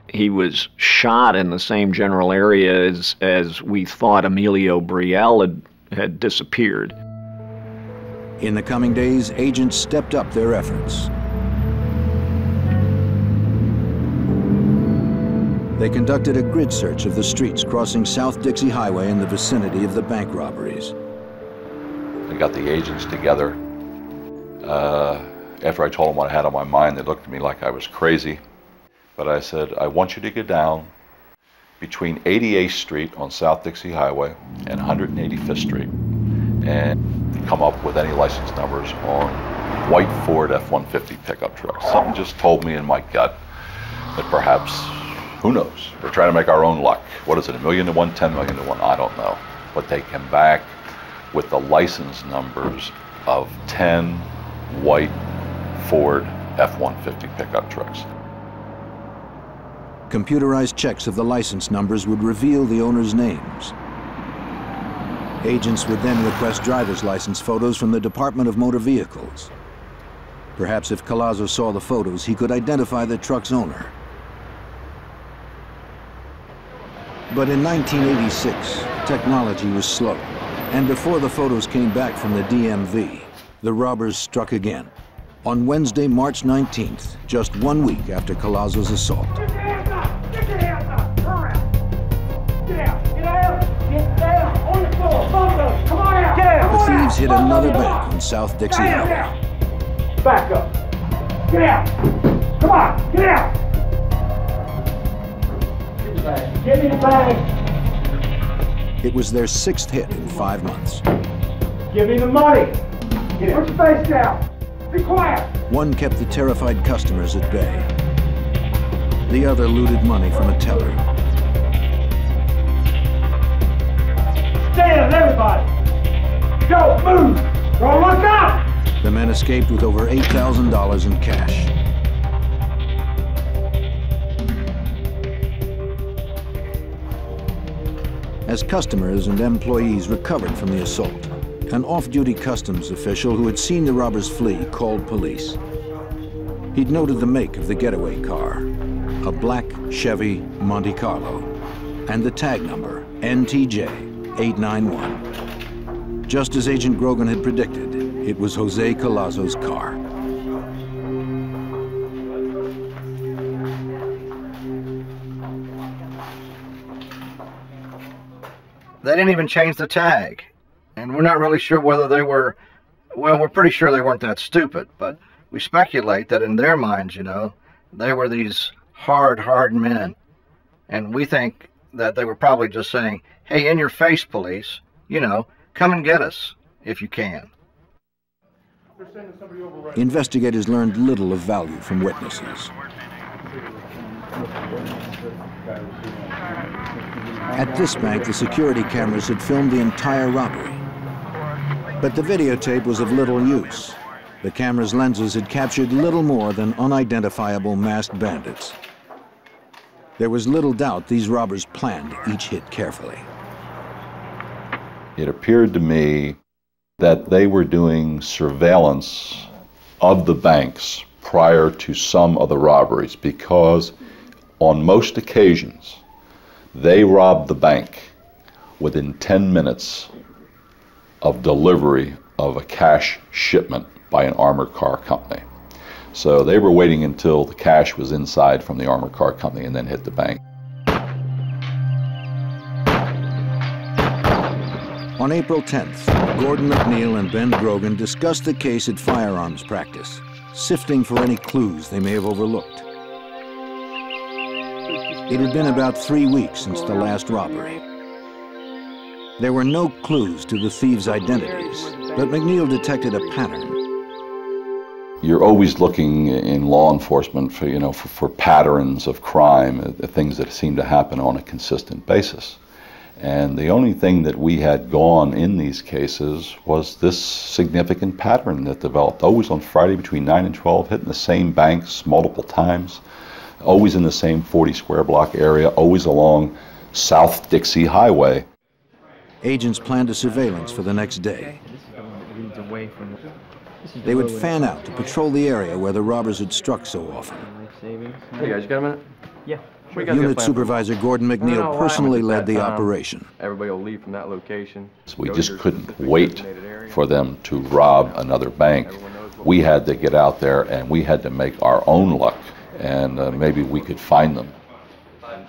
He was shot in the same general area as we thought Emilio Brielle had disappeared. In the coming days, agents stepped up their efforts. They conducted a grid search of the streets crossing South Dixie Highway in the vicinity of the bank robberies. I got the agents together. After I told them what I had on my mind, they looked at me like I was crazy. But I said, I want you to go down between 88th Street on South Dixie Highway and 185th Street and come up with any license numbers on white Ford F-150 pickup trucks. Something just told me in my gut that perhaps, who knows, we're trying to make our own luck. What is it, $1 million to 1, 10 million to 1? I don't know. But they came back with the license numbers of 10 white Ford F-150 pickup trucks. Computerized checks of the license numbers would reveal the owners' names. Agents would then request driver's license photos from the Department of Motor Vehicles. Perhaps if Collazo saw the photos, he could identify the truck's owner. But in 1986, technology was slow, and before the photos came back from the DMV, the robbers struck again. On Wednesday, March 19th, just 1 week after Collazo's assault. Get your hands up! Get your hands up! Turn around! Get out! Get out! Get down! On the floor! Both of them! Come on out! Get out! The thieves hit another bank on South Dixie Highway. Back up! Get out! Come on! Get out! Give me the bag! Give me the bag! It was their 6th hit in 5 months. Give me the money! Get out! Put your face down! Be quiet! One kept the terrified customers at bay. The other looted money from a teller. Stand, everybody! Go, move! Don't look up! The men escaped with over $8,000 in cash. As customers and employees recovered from the assault, an off-duty customs official who had seen the robbers flee called police. He'd noted the make of the getaway car, a black Chevy Monte Carlo, and the tag number, NTJ 891. Just as Agent Grogan had predicted, it was Jose Collazo's car. They didn't even change the tag. And we're not really sure whether they were, well, we're pretty sure they weren't that stupid, but we speculate that in their minds, you know, they were these hard men. And we think that they were probably just saying, hey, in your face, police, you know, come and get us if you can. Investigators learned little of value from witnesses. At this bank, the security cameras had filmed the entire robbery. But the videotape was of little use. The camera's lenses had captured little more than unidentifiable masked bandits. There was little doubt these robbers planned each hit carefully. It appeared to me that they were doing surveillance of the banks prior to some of the robberies, because on most occasions they robbed the bank within 10 minutes of delivery of a cash shipment by an armored car company. So they were waiting until the cash was inside from the armored car company and then hit the bank. On April 10th, Gordon McNeil and Ben Grogan discussed the case at firearms practice, sifting for any clues they may have overlooked. It had been about 3 weeks since the last robbery. There were no clues to the thieves' identities, but McNeil detected a pattern. You're always looking in law enforcement for, for patterns of crime, things that seem to happen on a consistent basis. And the only thing that we had gone in these cases was this significant pattern that developed, always on Friday between 9 and 12, hitting the same banks multiple times, always in the same 40 square block area, always along South Dixie Highway. Agents planned a surveillance for the next day. They would fan out to patrol the area where the robbers had struck so often. Hey guys, you got a minute? Yeah. Unit Supervisor Gordon McNeil personally led the operation. Everybody will leave from that location. We just couldn't wait for them to rob another bank. We had to get out there and we had to make our own luck, and maybe we could find them.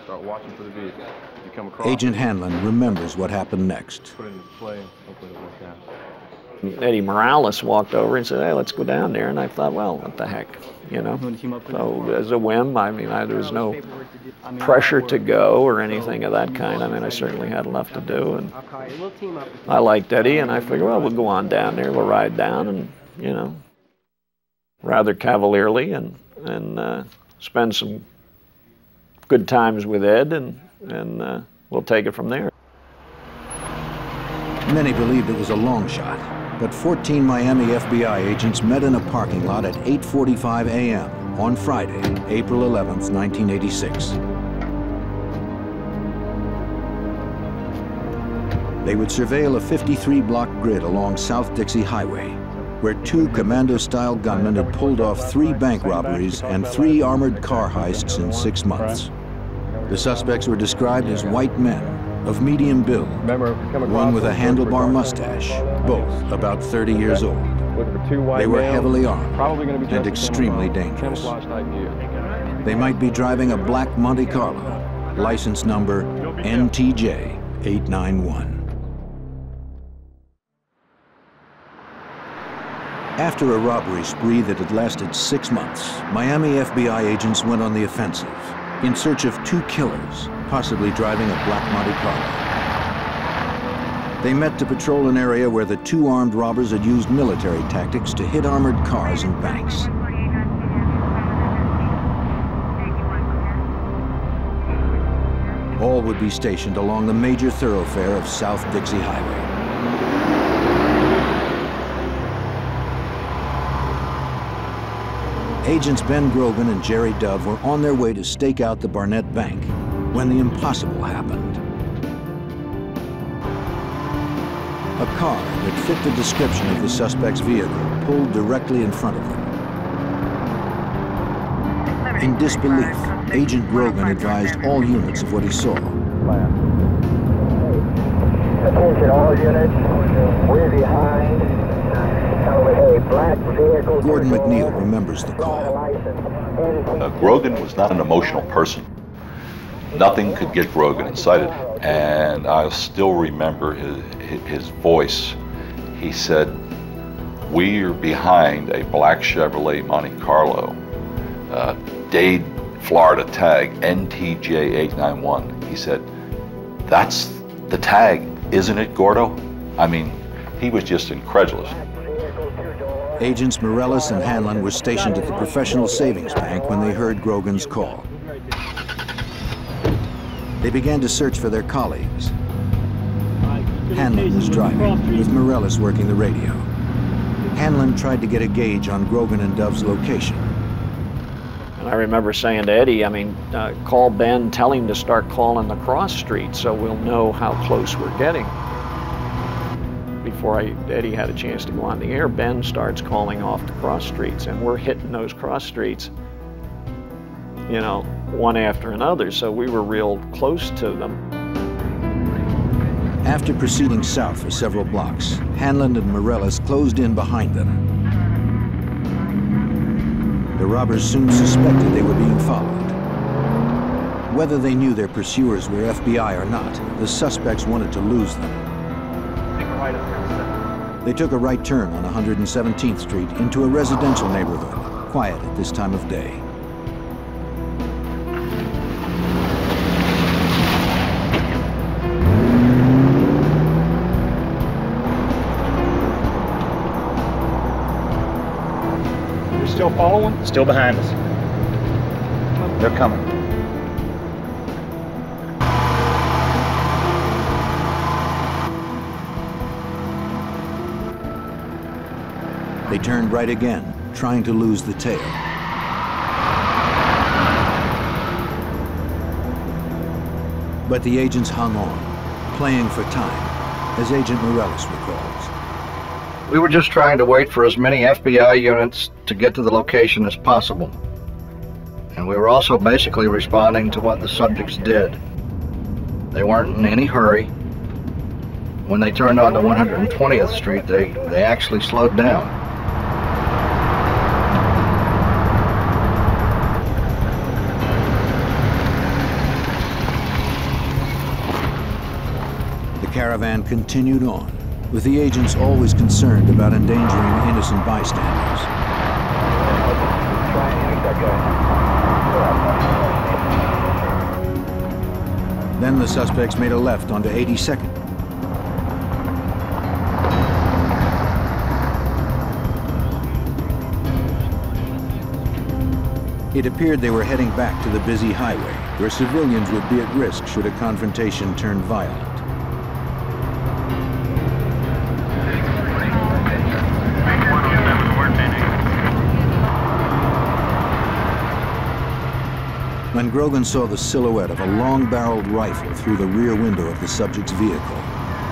Start watching for the vehicle. If you come across Agent Hanlon remembers what happened next. Put it into play. Hopefully it'll work out. Eddie Morales walked over and said, "Hey, let's go down there." And I thought, well, what the heck, So as a whim, I mean, there was no pressure to go or anything of that kind. I mean, I certainly had enough to do, and I liked Eddie, and I figured, well, we'll go on down there, we'll ride down, and rather cavalierly, and spend some good times with Ed, and we'll take it from there. Many believed it was a long shot, but 14 Miami FBI agents met in a parking lot at 8:45 a.m. on Friday, April 11th, 1986. They would surveil a 53-block grid along South Dixie Highway, where 2 commando-style gunmen had pulled off 3 bank robberies and 3 armored car heists in 6 months. The suspects were described as white men, of medium build, one with a handlebar mustache, both about 30 years old. They were heavily armed and extremely dangerous. They might be driving a black Monte Carlo, license number NTJ 891. After a robbery spree that had lasted 6 months, Miami FBI agents went on the offensive in search of 2 killers, possibly driving a black Monte Carlo. They met to patrol an area where the 2 armed robbers had used military tactics to hit armored cars and banks. All would be stationed along the major thoroughfare of South Dixie Highway. Agents Ben Grogan and Jerry Dove were on their way to stake out the Barnett Bank when the impossible happened. A car that fit the description of the suspect's vehicle pulled directly in front of them. In disbelief, Agent Grogan advised all units of what he saw. Attention all units, we're behind. Gordon McNeil remembers the call. Grogan was not an emotional person. Nothing could get Grogan excited, and I still remember his voice. He said, "We are behind a black Chevrolet Monte Carlo, Dade, Florida tag, NTJ 891. He said, "That's the tag, isn't it, Gordo?" I mean, he was just incredulous. Agents Morales and Hanlon were stationed at the Professional Savings Bank when they heard Grogan's call. They began to search for their colleagues. Hanlon was driving, with Morales working the radio. Hanlon tried to get a gauge on Grogan and Dove's location. And I remember saying to Eddie, call Ben, tell him to start calling the cross streets so we'll know how close we're getting. Before Eddie had a chance to go on the air, Ben starts calling off the cross streets, and we're hitting those cross streets, you know, one after another, so we were real close to them. After proceeding south for several blocks, Hanlon and Morales closed in behind them. The robbers soon suspected they were being followed. Whether they knew their pursuers were FBI or not, the suspects wanted to lose them. They took a right turn on 117th Street into a residential neighborhood, quiet at this time of day. You're still following? Still behind us. They're coming. They turned right again, trying to lose the tail. But the agents hung on, playing for time, as Agent Morales recalls. We were just trying to wait for as many FBI units to get to the location as possible. And we were also basically responding to what the subjects did. They weren't in any hurry. When they turned onto 120th Street, they actually slowed down. The caravan continued on, with the agents always concerned about endangering innocent bystanders. Then the suspects made a left onto 82nd. It appeared they were heading back to the busy highway, where civilians would be at risk should a confrontation turn violent. When Grogan saw the silhouette of a long-barreled rifle through the rear window of the subject's vehicle,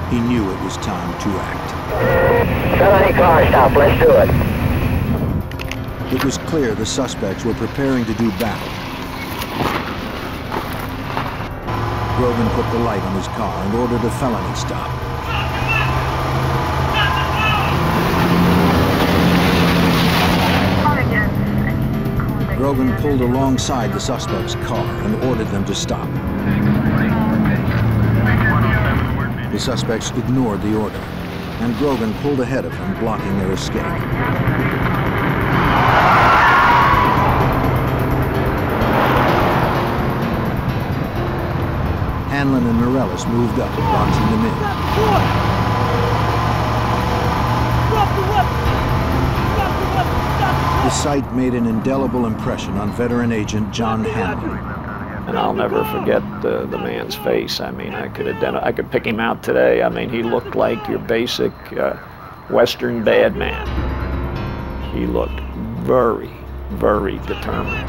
he knew it was time to act. Shut any car stop, let's do it. It was clear the suspects were preparing to do battle. Grogan put the light on his car and ordered a felony stop. Grogan pulled alongside the suspect's car and ordered them to stop. The suspects ignored the order, and Grogan pulled ahead of them, blocking their escape. Hanlon and Morales moved up, boxing them in. The sight made an indelible impression on veteran agent John Hanlon. And I'll never forget the man's face. I mean, I could pick him out today. I mean, he looked like your basic Western bad man. He looked very, very determined.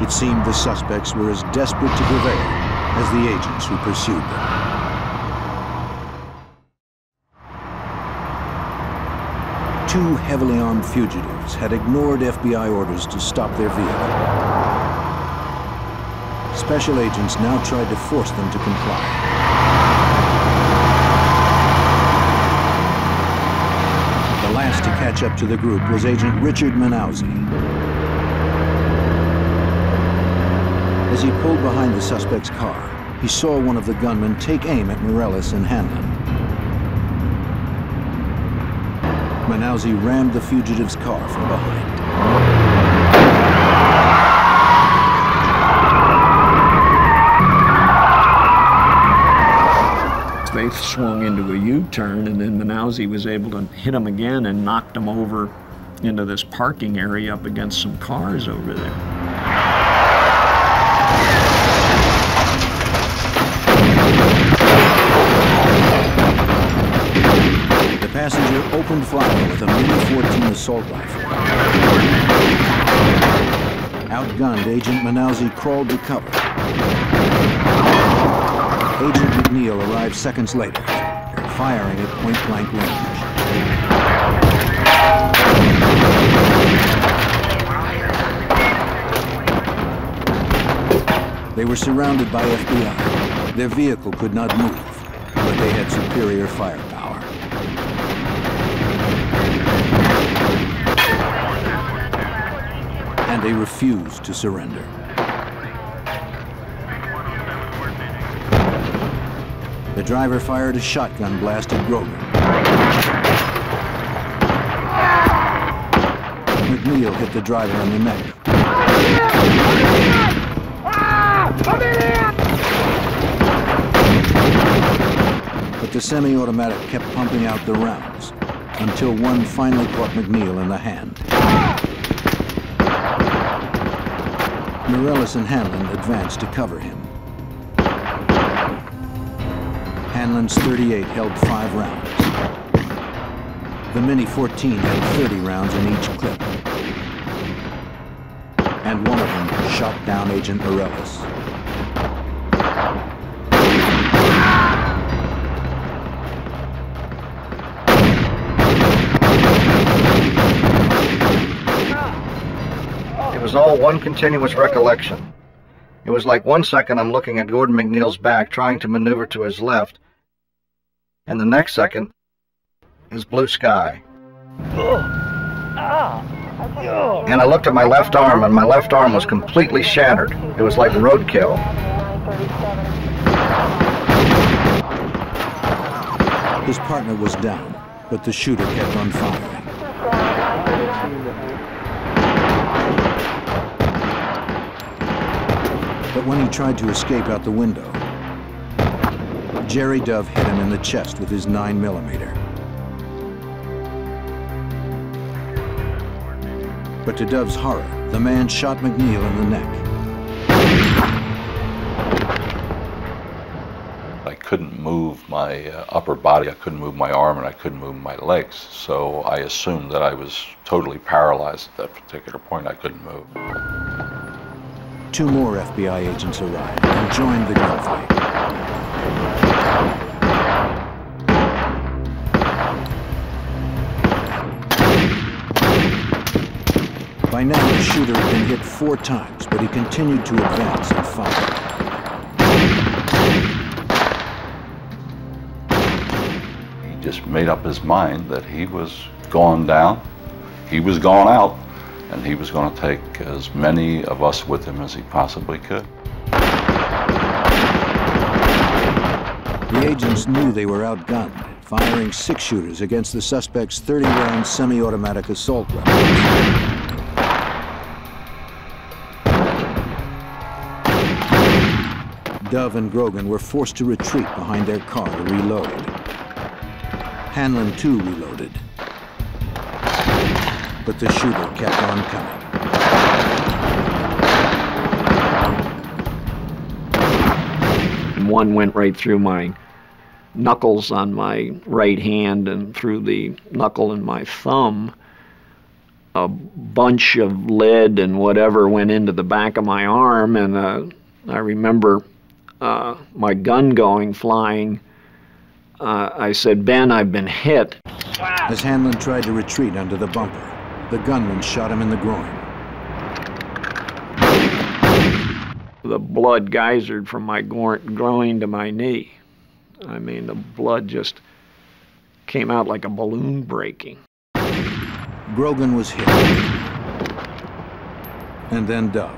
It seemed the suspects were as desperate to prevail as the agents who pursued them. Two heavily armed fugitives had ignored FBI orders to stop their vehicle. Special agents now tried to force them to comply. The last to catch up to the group was Agent Richard Manauzi. As he pulled behind the suspect's car, he saw one of the gunmen take aim at Morales and Hanlon. Manauzi rammed the fugitive's car from behind. They swung into a U-turn, and then Manaussi was able to hit him again and knocked him over into this parking area up against some cars over there. The passenger opened fire with a Mini-14 assault rifle. Outgunned, Agent Manaussi crawled to cover. Agent McNeil arrived seconds later, firing at point-blank range. They were surrounded by FBI. Their vehicle could not move, but they had superior firepower. And they refused to surrender. The driver fired a shotgun blast at Grogan. McNeil hit the driver in the neck. But the semi-automatic kept pumping out the rounds until one finally caught McNeil in the hand. Morellis and Hanlon advanced to cover him. Hanlon's .38 held 5 rounds. The Mini-14 had 30 rounds in each clip. And one of them shot down Agent Morellis. It was all one continuous recollection. It was like 1 second I'm looking at Gordon McNeil's back, trying to maneuver to his left, and the next second is blue sky. And I looked at my left arm, and my left arm was completely shattered. It was like roadkill. His partner was down, but the shooter kept on firing. But when he tried to escape out the window, Jerry Dove hit him in the chest with his 9mm. But to Dove's horror, the man shot McNeil in the neck. I couldn't move my upper body, I couldn't move my arm, and I couldn't move my legs. So I assumed that I was totally paralyzed at that particular point. I couldn't move. 2 more FBI agents arrived and joined the gunfight. By now, the shooter had been hit 4 times, but he continued to advance and fire. He just made up his mind that he was going down, he was going out, and he was going to take as many of us with him as he possibly could. The agents knew they were outgunned, firing 6 shooters against the suspect's 30-round semi-automatic assault weapons. Dove and Grogan were forced to retreat behind their car to reload. Hanlon, too, reloaded. But the shooter kept on coming. And one went right through my knuckles on my right hand and through the knuckle in my thumb. A bunch of lead and whatever went into the back of my arm, and I remember my gun flying. I said, "Ben, I've been hit." As Hanlon tried to retreat under the bumper, the gunman shot him in the groin. The blood geysered from my groin to my knee. I mean, the blood just came out like a balloon breaking. Grogan was hit. And then Dove.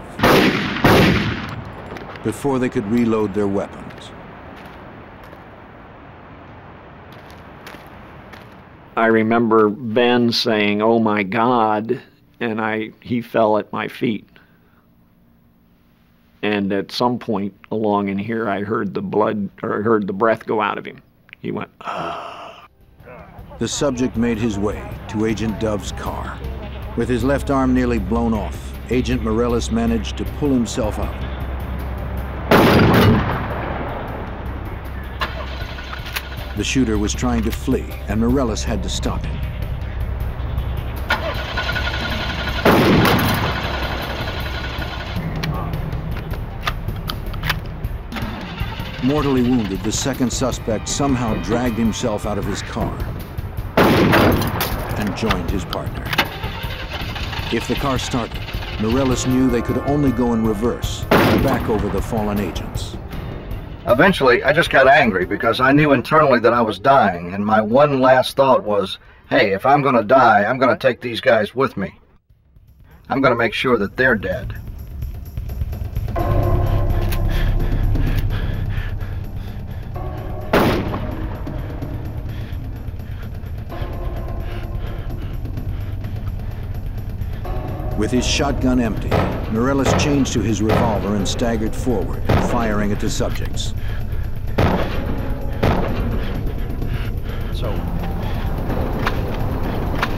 Before they could reload their weapons. I remember Ben saying, "Oh my God," and he fell at my feet. And at some point along in here, I heard the blood, or I heard the breath go out of him. He went, The subject made his way to Agent Dove's car. With his left arm nearly blown off, Agent Morellis managed to pull himself up. The shooter was trying to flee, and Morellis had to stop him. Mortally wounded, the second suspect somehow dragged himself out of his car and joined his partner. If the car started, Morellis knew they could only go in reverse and back over the fallen agents. Eventually, I just got angry because I knew internally that I was dying, and my one last thought was, hey, if I'm going to die, I'm going to take these guys with me. I'm going to make sure that they're dead. With his shotgun empty, Morellis changed to his revolver and staggered forward, firing at the subjects.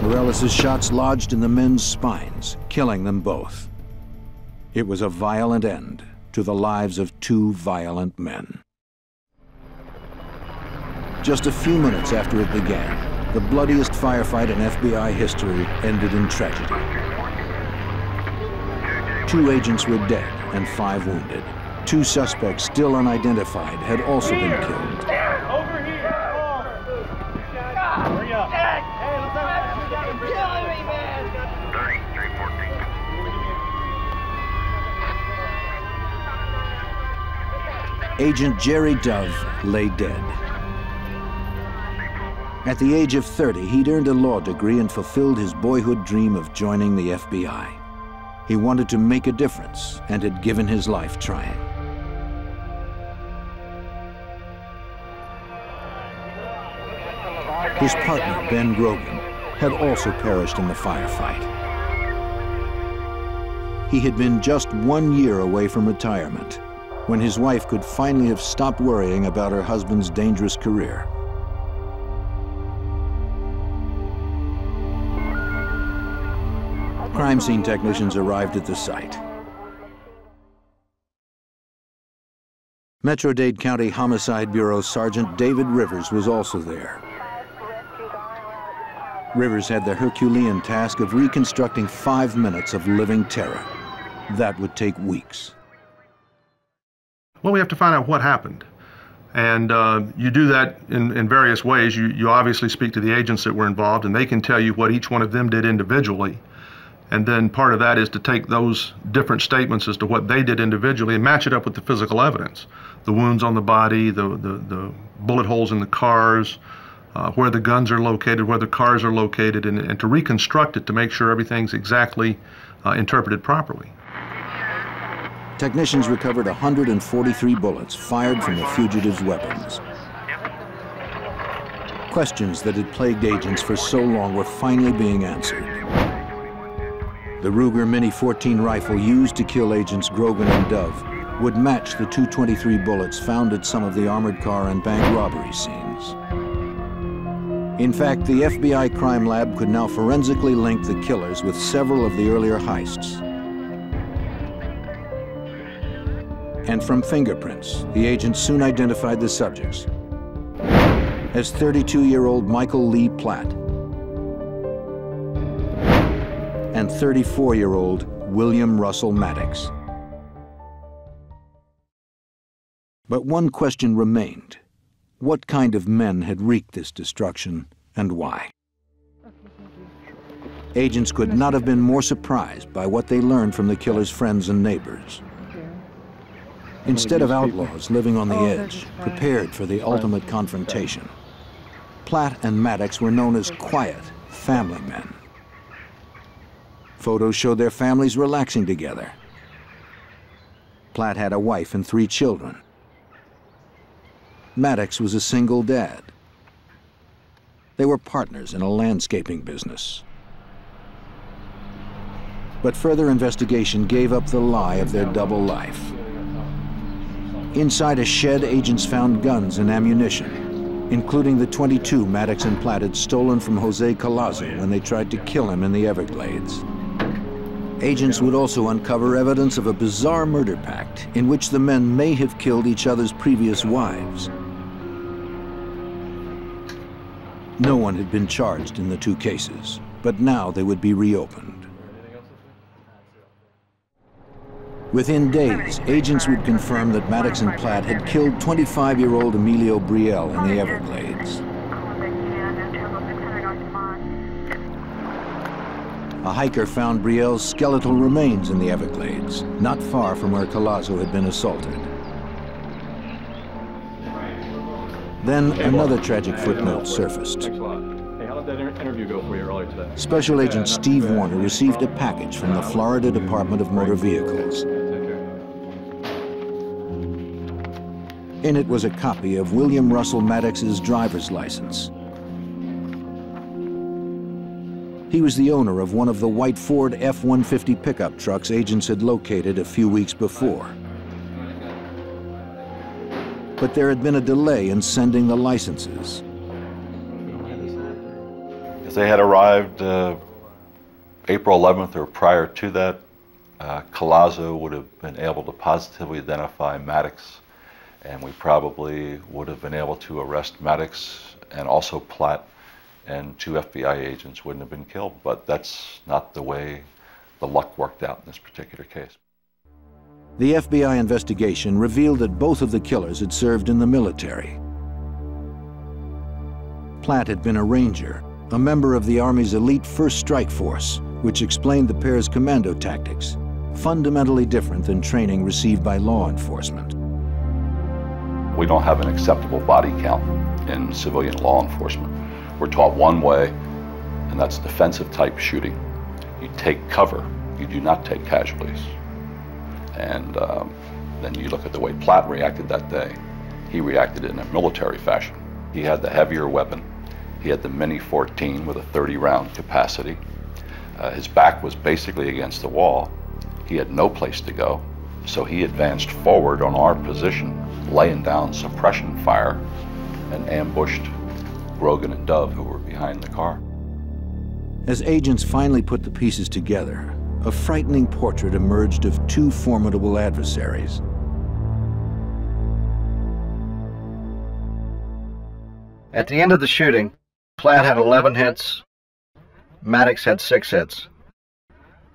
Morellis' shots lodged in the men's spines, killing them both. It was a violent end to the lives of two violent men. Just a few minutes after it began, the bloodiest firefight in FBI history ended in tragedy. 2 agents were dead and 5 wounded. 2 suspects still unidentified had also been killed. Over here! Hurry up! Hey, let's have a killing me, man! 3314. Agent Jerry Dove lay dead. At the age of 30, he'd earned a law degree and fulfilled his boyhood dream of joining the FBI. He wanted to make a difference and had given his life trying. His partner, Ben Grogan, had also perished in the firefight. He had been just 1 year away from retirement when his wife could finally have stopped worrying about her husband's dangerous career. Crime scene technicians arrived at the site. Metro-Dade County Homicide Bureau Sergeant David Rivers was also there. Rivers had the Herculean task of reconstructing 5 minutes of living terror. That would take weeks. Well, we have to find out what happened. And you do that in various ways. You obviously speak to the agents that were involved, and they can tell you what each one of them did individually. And then part of that is to take those different statements as to what they did individually and match it up with the physical evidence. The wounds on the body, the bullet holes in the cars, where the guns are located, where the cars are located, and to reconstruct it to make sure everything's exactly interpreted properly. Technicians recovered 143 bullets fired from the fugitives' weapons. Questions that had plagued agents for so long were finally being answered. The Ruger Mini 14 rifle used to kill agents Grogan and Dove would match the .223 bullets found at some of the armored car and bank robbery scenes. In fact, the FBI crime lab could now forensically link the killers with several of the earlier heists. And from fingerprints, the agents soon identified the subjects as 32-year-old Michael Lee Platt and 34-year-old William Russell Maddox. But one question remained. What kind of men had wreaked this destruction, and why? Agents could not have been more surprised by what they learned from the killer's friends and neighbors. Instead of outlaws living on the edge, prepared for the ultimate confrontation, Platt and Maddox were known as quiet, family men. Photos showed their families relaxing together. Platt had a wife and 3 children. Maddox was a single dad. They were partners in a landscaping business. But further investigation gave up the lie of their double life. Inside a shed, agents found guns and ammunition. including the 22 Maddox and Platt had stolen from Jose Collazo when they tried to kill him in the Everglades. Agents would also uncover evidence of a bizarre murder pact in which the men may have killed each other's previous wives. No one had been charged in the two cases, but now they would be reopened. Within days, agents would confirm that Maddox and Platt had killed 25-year-old Emilio Brielle in the Everglades. A hiker found Brielle's skeletal remains in the Everglades, not far from where Collazo had been assaulted. Then another tragic footnote surfaced. Hey, how did that interview go for you earlier today? Special Agent Steve Warner received a package from the Florida Department of Motor Vehicles. In it was a copy of William Russell Maddox's driver's license. He was the owner of one of the white Ford F-150 pickup trucks agents had located a few weeks before. But there had been a delay in sending the licenses. If they had arrived April 11th or prior to that, Collazo would have been able to positively identify Maddox, and we probably would have been able to arrest Maddox, and also Platt, and 2 FBI agents wouldn't have been killed. But that's not the way the luck worked out in this particular case. The FBI investigation revealed that both of the killers had served in the military. Platt had been a Ranger, a member of the Army's elite 1st Strike Force, which explained the pair's commando tactics, fundamentally different than training received by law enforcement. We don't have an acceptable body count in civilian law enforcement. We're taught one way, and that's defensive type shooting. You take cover, you do not take casualties. And then you look at the way Platt reacted that day. He reacted in a military fashion. He had the heavier weapon. He had the Mini 14 with a 30-round capacity. His back was basically against the wall. He had no place to go, so he advanced forward on our position, laying down suppression fire, and ambushed Grogan and Dove, who were behind the car. As agents finally put the pieces together, a frightening portrait emerged of 2 formidable adversaries. At the end of the shooting, Platt had 11 hits, Maddox had 6 hits.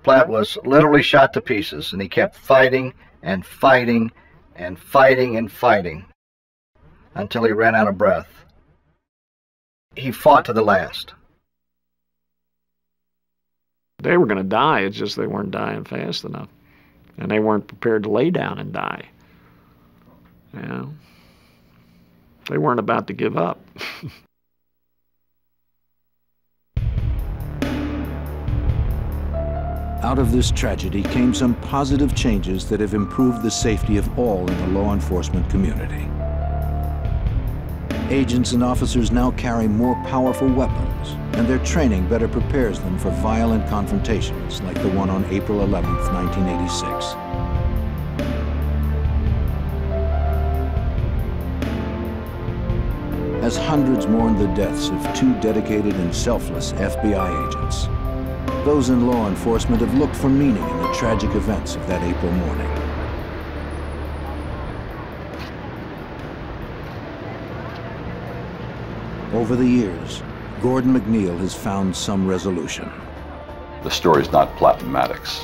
Platt was literally shot to pieces, and he kept fighting and fighting and fighting and fighting until he ran out of breath. He fought to the last. They were going to die, it's just they weren't dying fast enough. And they weren't prepared to lay down and die. You know? They weren't about to give up. Out of this tragedy came some positive changes that have improved the safety of all in the law enforcement community. Agents and officers now carry more powerful weapons, and their training better prepares them for violent confrontations like the one on April 11th, 1986. As hundreds mourn the deaths of 2 dedicated and selfless FBI agents, those in law enforcement have looked for meaning in the tragic events of that April morning. Over the years, Gordon McNeil has found some resolution. The story's not Platt and Maddox.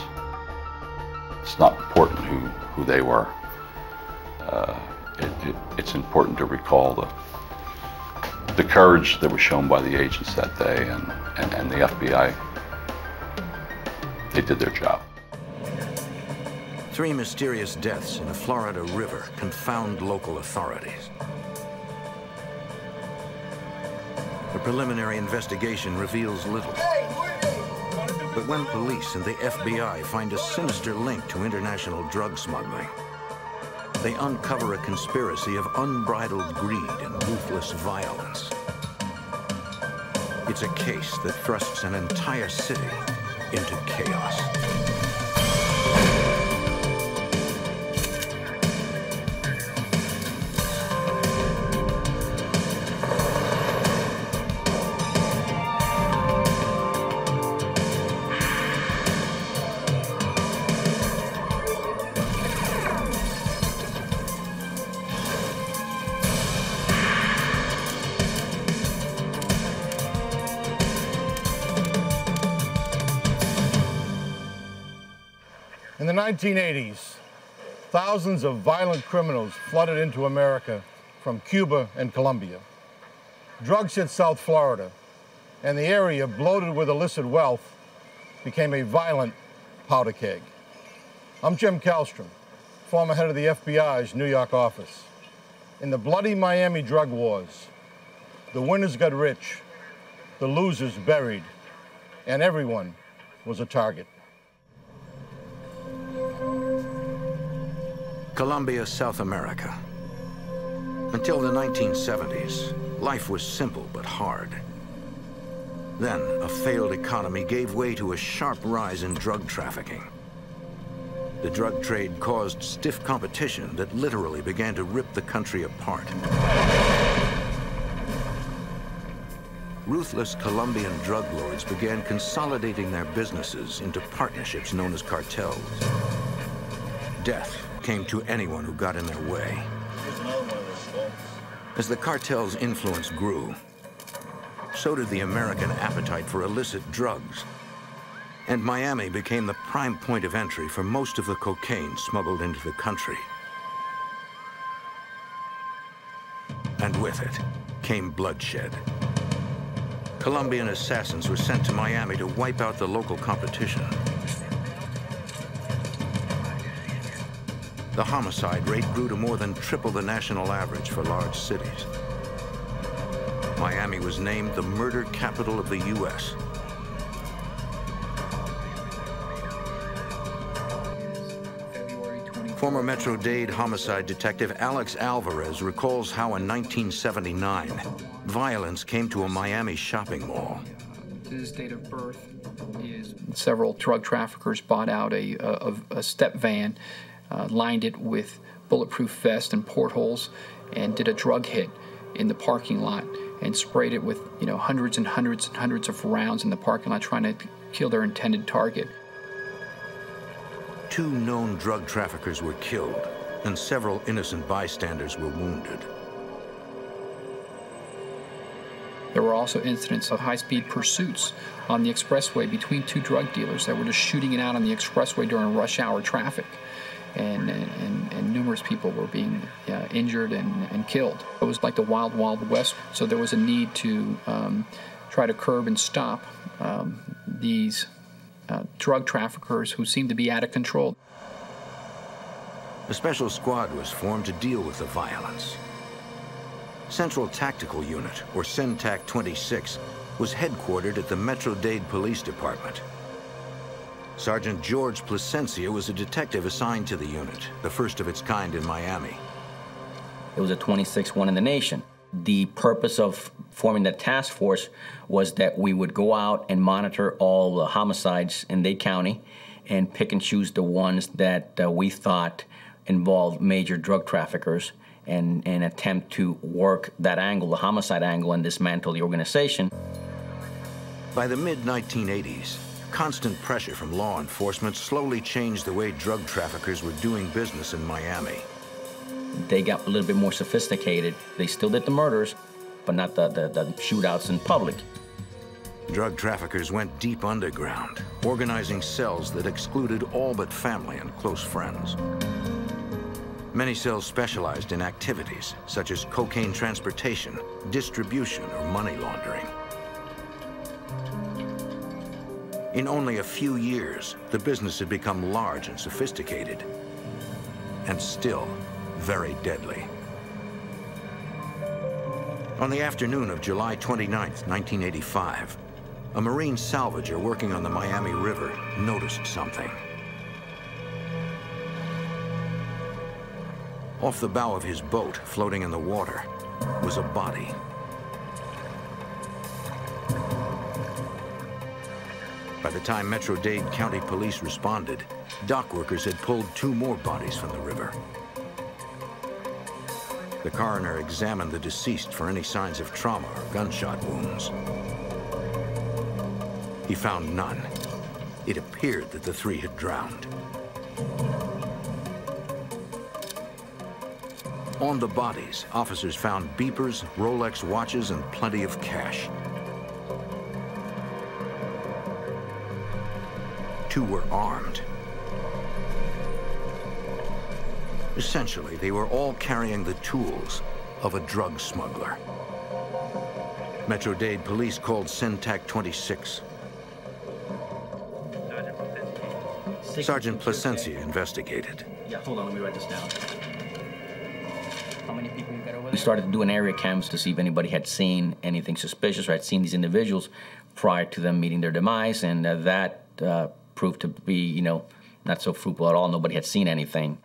It's not important who they were. It's important to recall the courage that was shown by the agents that day and the FBI. They did their job. 3 mysterious deaths in a Florida river confound local authorities. The preliminary investigation reveals little. But when police and the FBI find a sinister link to international drug smuggling, they uncover a conspiracy of unbridled greed and ruthless violence. It's a case that thrusts an entire city into chaos. the 1980s, thousands of violent criminals flooded into America from Cuba and Colombia. Drugs hit South Florida, and the area, bloated with illicit wealth, became a violent powder keg. I'm Jim Kallstrom, former head of the FBI's New York office. In the bloody Miami drug wars, the winners got rich, the losers buried, and everyone was a target. Colombia, South America. Until the 1970s, life was simple but hard. Then, a failed economy gave way to a sharp rise in drug trafficking. The drug trade caused stiff competition that literally began to rip the country apart. Ruthless Colombian drug lords began consolidating their businesses into partnerships known as cartels. Death came to anyone who got in their way. As the cartel's influence grew, so did the American appetite for illicit drugs. And Miami became the prime point of entry for most of the cocaine smuggled into the country. And with it came bloodshed. Colombian assassins were sent to Miami to wipe out the local competition. The homicide rate grew to more than triple the national average for large cities. Miami was named the murder capital of the U.S. Former Metro-Dade homicide detective Alex Alvarez recalls how in 1979, violence came to a Miami shopping mall. His date of birth is several drug traffickers bought out a step van, lined it with bulletproof vests and portholes, and did a drug hit in the parking lot and sprayed it with, hundreds and hundreds and hundreds of rounds in the parking lot, trying to kill their intended target. 2 known drug traffickers were killed, and several innocent bystanders were wounded. There were also incidents of high-speed pursuits on the expressway between 2 drug dealers that were just shooting it out on the expressway during rush hour traffic. And numerous people were being injured and killed. It was like the wild, wild west, so there was a need to try to curb and stop these drug traffickers who seemed to be out of control. A special squad was formed to deal with the violence. Central Tactical Unit, or CENTAC 26, was headquartered at the Metro-Dade Police Department. Sergeant George Placencia was a detective assigned to the unit, the first of its kind in Miami. It was a 26th one in the nation. The purpose of forming that task force was that we would go out and monitor all the homicides in Dade County and pick and choose the ones that we thought involved major drug traffickers and attempt to work that angle, the homicide angle, and dismantle the organization. By the mid-1980s, constant pressure from law enforcement slowly changed the way drug traffickers were doing business in Miami. They got a little bit more sophisticated. They still did the murders, but not the shootouts in public. Drug traffickers went deep underground, organizing cells that excluded all but family and close friends. Many cells specialized in activities such as cocaine transportation, distribution, or money laundering. In only a few years, the business had become large and sophisticated, and still very deadly. On the afternoon of July 29th, 1985, a marine salvager working on the Miami River noticed something. Off the bow of his boat, floating in the water, was a body. By the time Metro-Dade County Police responded, dock workers had pulled 2 more bodies from the river. The coroner examined the deceased for any signs of trauma or gunshot wounds. He found none. It appeared that the 3 had drowned. On the bodies, officers found beepers, Rolex watches, and plenty of cash. 2 were armed. Essentially, they were all carrying the tools of a drug smuggler. Metro-Dade police called Syntac 26. Sergeant Placencia investigated. Yeah, hold on, let me write this down. How many people you got over there? We started doing area cams to see if anybody had seen anything suspicious or had seen these individuals prior to them meeting their demise, and that proved to be, you know, not so fruitful at all. Nobody had seen anything.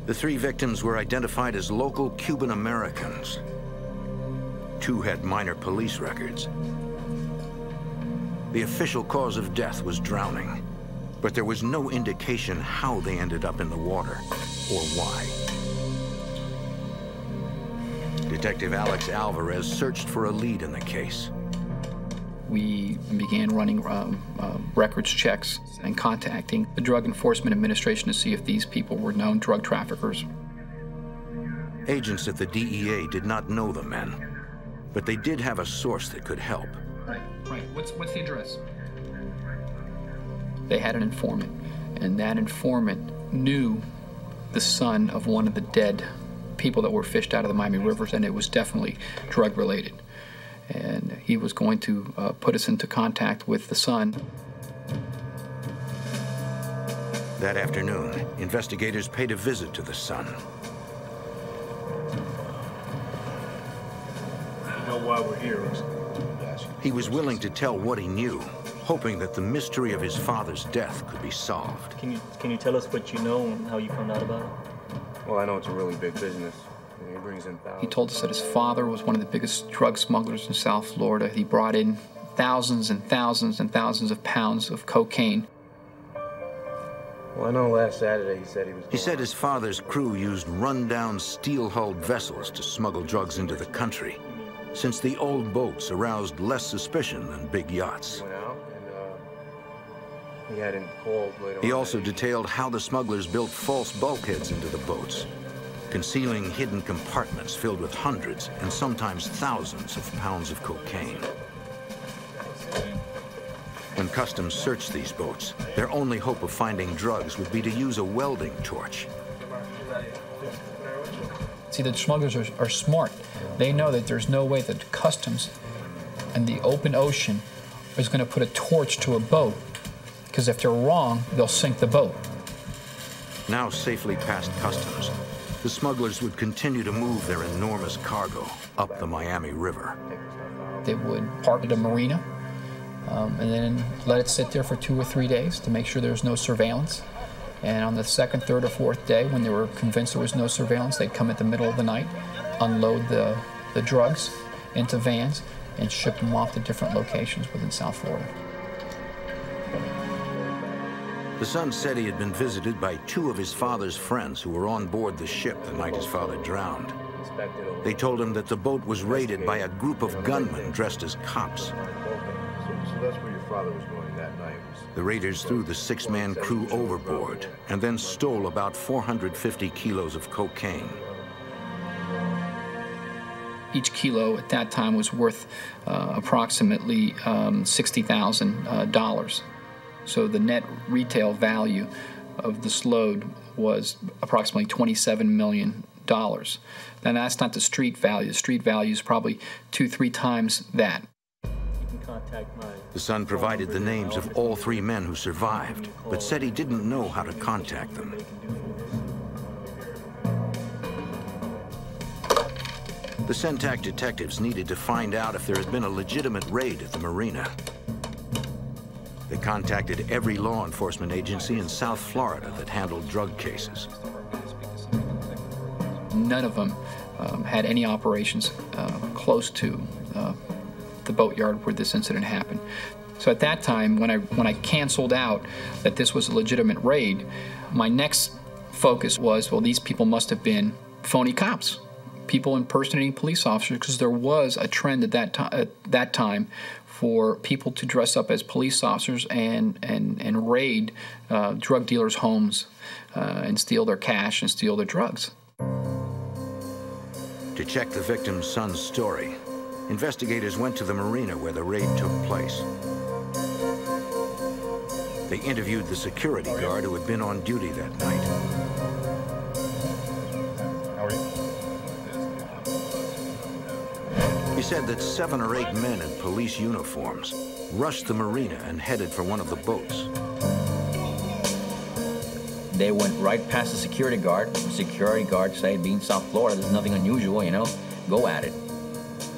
The 3 victims were identified as local Cuban Americans. 2 had minor police records. The official cause of death was drowning, but there was no indication how they ended up in the water or why. Detective Alex Alvarez searched for a lead in the case. We began running records checks and contacting the Drug Enforcement Administration to see if these people were known drug traffickers. Agents at the DEA did not know the men, but they did have a source that could help. Right. What's the address? They had an informant, and that informant knew the son of one of the dead people that were fished out of the Miami rivers, and it was definitely drug-related. And he was going to put us into contact with the son. That afternoon, investigators paid a visit to the son. You know why we're here. He was willing to tell what he knew, hoping that the mystery of his father's death could be solved. Can you tell us what you know and how you found out about it? Well, I know it's a really big business. It brings in thousands. He told us that his father was one of the biggest drug smugglers in South Florida. He brought in thousands and thousands and thousands of pounds of cocaine. Well, I know last Saturday he said his father's crew used run-down steel-hulled vessels to smuggle drugs into the country, since the old boats aroused less suspicion than big yachts. He also detailed how the smugglers built false bulkheads into the boats, concealing hidden compartments filled with hundreds and sometimes thousands of pounds of cocaine. When Customs searched these boats, their only hope of finding drugs would be to use a welding torch. See, the smugglers are smart. They know that there's no way that Customs and the open ocean is going to put a torch to a boat, because if they're wrong, they'll sink the boat. Now safely past Customs, the smugglers would continue to move their enormous cargo up the Miami River. They would park at a marina and then let it sit there for 2 or 3 days to make sure there's no surveillance. And on the 2nd, 3rd, or 4th day, when they were convinced there was no surveillance, they'd come at the middle of the night, unload the drugs into vans, and ship them off to different locations within South Florida. The son said he had been visited by 2 of his father's friends who were on board the ship the night his father drowned. They told him that the boat was raided by a group of gunmen dressed as cops. So that's where your father was going that night. The raiders threw the 6-man crew overboard and then stole about 450 kilos of cocaine. Each kilo at that time was worth approximately $60,000. So the net retail value of this load was approximately $27 million. Now that's not the street value. The street value is probably 2-3 times that. The son provided the names of all 3 men who survived, but said he didn't know how to contact them. The Syntac detectives needed to find out if there had been a legitimate raid at the marina. They contacted every law enforcement agency in South Florida that handled drug cases. None of them had any operations close to the boatyard where this incident happened. So at that time, when I canceled out that this was a legitimate raid, my next focus was, well, these people must have been phony cops, people impersonating police officers, because there was a trend at that time for people to dress up as police officers and raid drug dealers' homes and steal their cash and steal their drugs. To check the victim's son's story, investigators went to the marina where the raid took place. They interviewed the security guard who had been on duty that night. He said that 7 or 8 men in police uniforms rushed the marina and headed for one of the boats. They went right past the security guard. The security guard said, being South Florida, there's nothing unusual, you know, go at it.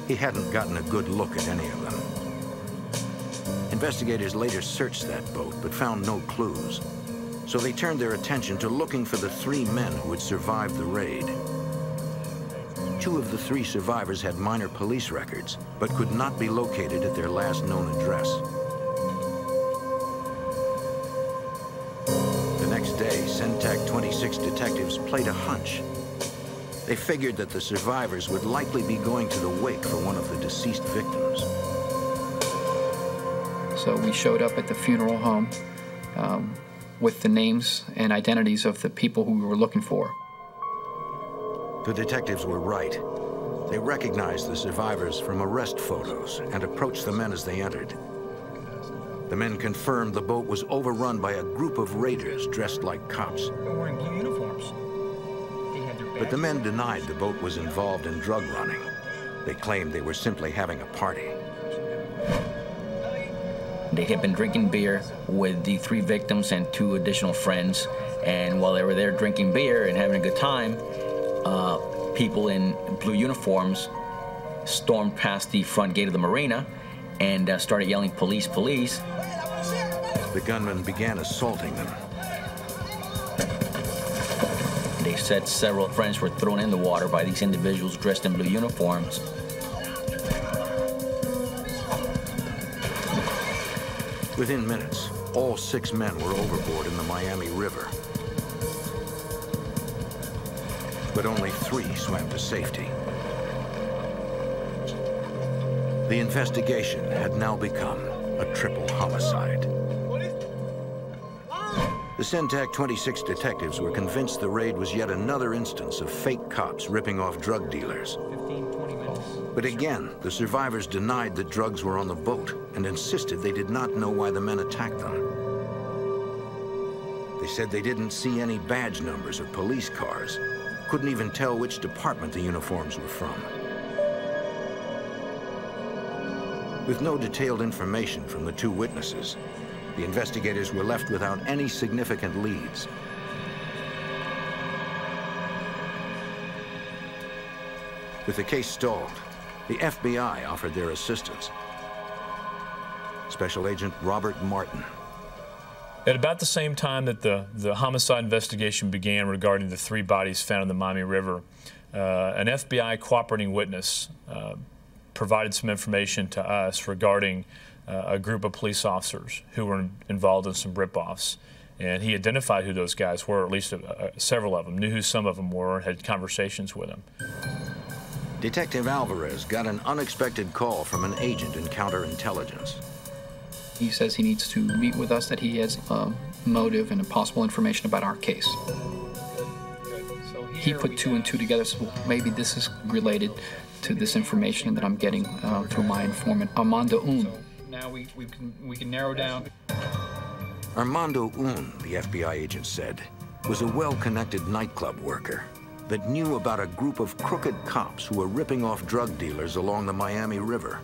He hadn't gotten a good look at any of them. Investigators later searched that boat, but found no clues. So they turned their attention to looking for the 3 men who had survived the raid. 2 of the 3 survivors had minor police records, but could not be located at their last known address. The next day, CENTAC 26 detectives played a hunch. They figured that the survivors would likely be going to the wake for one of the deceased victims. So we showed up at the funeral home with the names and identities of the people who we were looking for. The detectives were right. They recognized the survivors from arrest photos and approached the men as they entered. The men confirmed the boat was overrun by a group of raiders dressed like cops. They're wearing blue uniforms. But the men denied the boat was involved in drug running. They claimed they were simply having a party. They had been drinking beer with the 3 victims and 2 additional friends. And while they were there drinking beer and having a good time, people in blue uniforms stormed past the front gate of the marina and started yelling, "Police, police." The gunmen began assaulting them. They said several friends were thrown in the water by these individuals dressed in blue uniforms. Within minutes, all 6 men were overboard in the Miami River. But only 3 swam to safety. The investigation had now become a triple homicide. The CENTAC 26 detectives were convinced the raid was yet another instance of fake cops ripping off drug dealers. But again, the survivors denied that drugs were on the boat and insisted they did not know why the men attacked them. They said they didn't see any badge numbers or police cars, couldn't even tell which department the uniforms were from. With no detailed information from the 2 witnesses, the investigators were left without any significant leads. With the case stalled, the FBI offered their assistance. Special Agent Robert Martin. At about the same time that the homicide investigation began regarding the 3 bodies found in the Miami River, an FBI cooperating witness provided some information to us regarding a group of police officers who were involved in some rip-offs. And he identified who those guys were, at least several of them, knew who some of them were, and had conversations with them. Detective Alvarez got an unexpected call from an agent in counterintelligence. He says he needs to meet with us, that he has motive and possible information about our case. He put 2 and 2 together, so maybe this is related to this information that I'm getting through my informant, Armando Un. Now we can narrow down. Armando Un, the FBI agent said, was a well-connected nightclub worker that knew about a group of crooked cops who were ripping off drug dealers along the Miami River.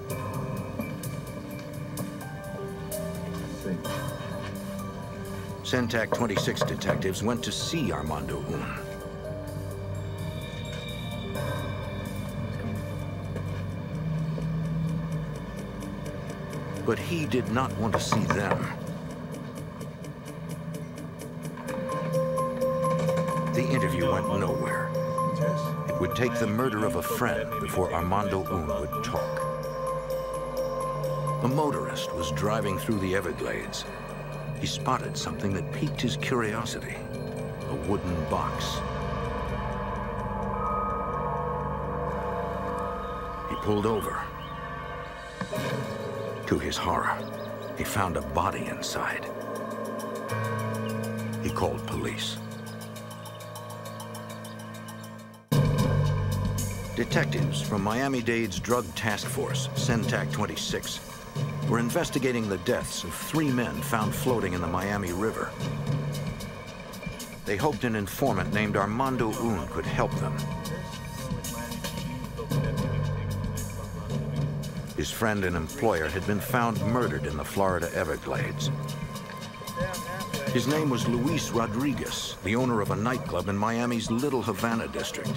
CENTAC 26 detectives went to see Armando Un. But he did not want to see them. The interview went nowhere. It would take the murder of a friend before Armando Un would talk. A motorist was driving through the Everglades. He spotted something that piqued his curiosity, a wooden box. He pulled over. To his horror, he found a body inside. He called police. Detectives from Miami-Dade's Drug Task Force, CENTAC 26, were investigating the deaths of 3 men found floating in the Miami River. They hoped an informant named Armando Un could help them. His friend and employer had been found murdered in the Florida Everglades. His name was Luis Rodriguez, the owner of a nightclub in Miami's Little Havana district.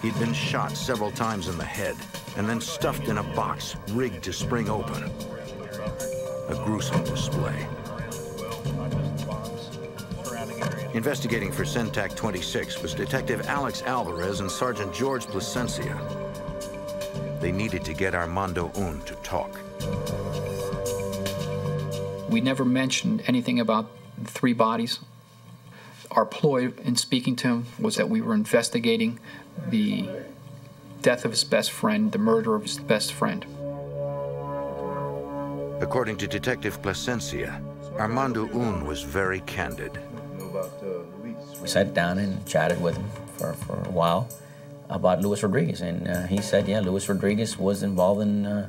He'd been shot several times in the head and then stuffed in a box rigged to spring open. A gruesome display. Investigating for Centac 26 was Detective Alex Alvarez and Sergeant George Plasencia. They needed to get Armando Un to talk. We never mentioned anything about the 3 bodies. Our ploy in speaking to him was that we were investigating the death of his best friend, the murder of his best friend. According to Detective Plasencia, Armando Un was very candid. We sat down and chatted with him for a while about Luis Rodriguez, and he said, yeah, Luis Rodriguez was involved in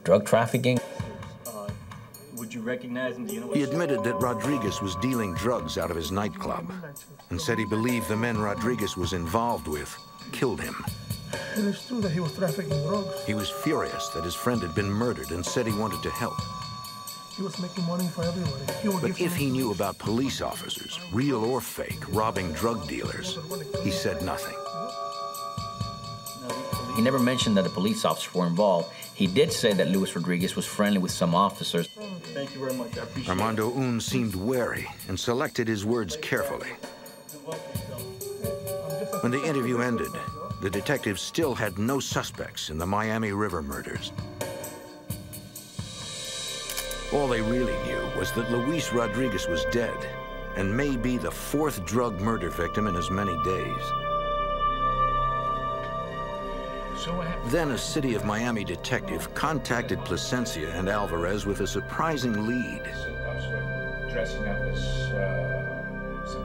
drug trafficking. Would you recognize him? Do you know what He admitted that Rodriguez was dealing drugs out of his nightclub and said he believed the men Rodriguez was involved with killed him. It is true that he was trafficking drugs. He was furious that his friend had been murdered and said he wanted to help. He was making money for everybody. But if he knew about police officers, real or fake, robbing drug dealers, he said nothing. He never mentioned that the police officers were involved. He did say that Luis Rodriguez was friendly with some officers. Thank you very much. I appreciate Armando Un seemed wary and selected his words carefully. When the interview ended, the detectives still had no suspects in the Miami River murders. All they really knew was that Luis Rodriguez was dead and may be the 4th drug murder victim in as many days. Then a City of Miami detective contacted Plasencia and Alvarez with a surprising lead.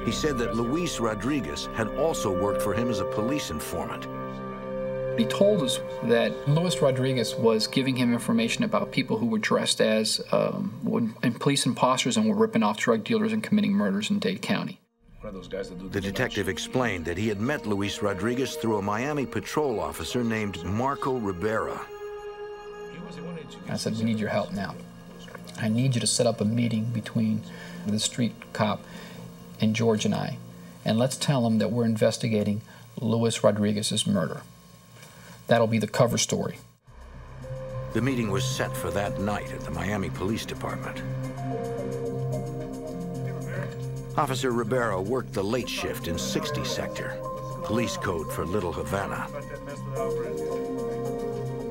He said that Luis Rodriguez had also worked for him as a police informant. He told us that Luis Rodriguez was giving him information about people who were dressed as police imposters and were ripping off drug dealers and committing murders in Dade County. The detective explained that he had met Luis Rodriguez through a Miami patrol officer named Marco Rivera. I said, we need your help now. I need you to set up a meeting between the street cop and George and I, and let's tell him that we're investigating Luis Rodriguez's murder. That'll be the cover story. The meeting was set for that night at the Miami Police Department. Officer Rivera worked the late shift in 60 Sector, police code for Little Havana.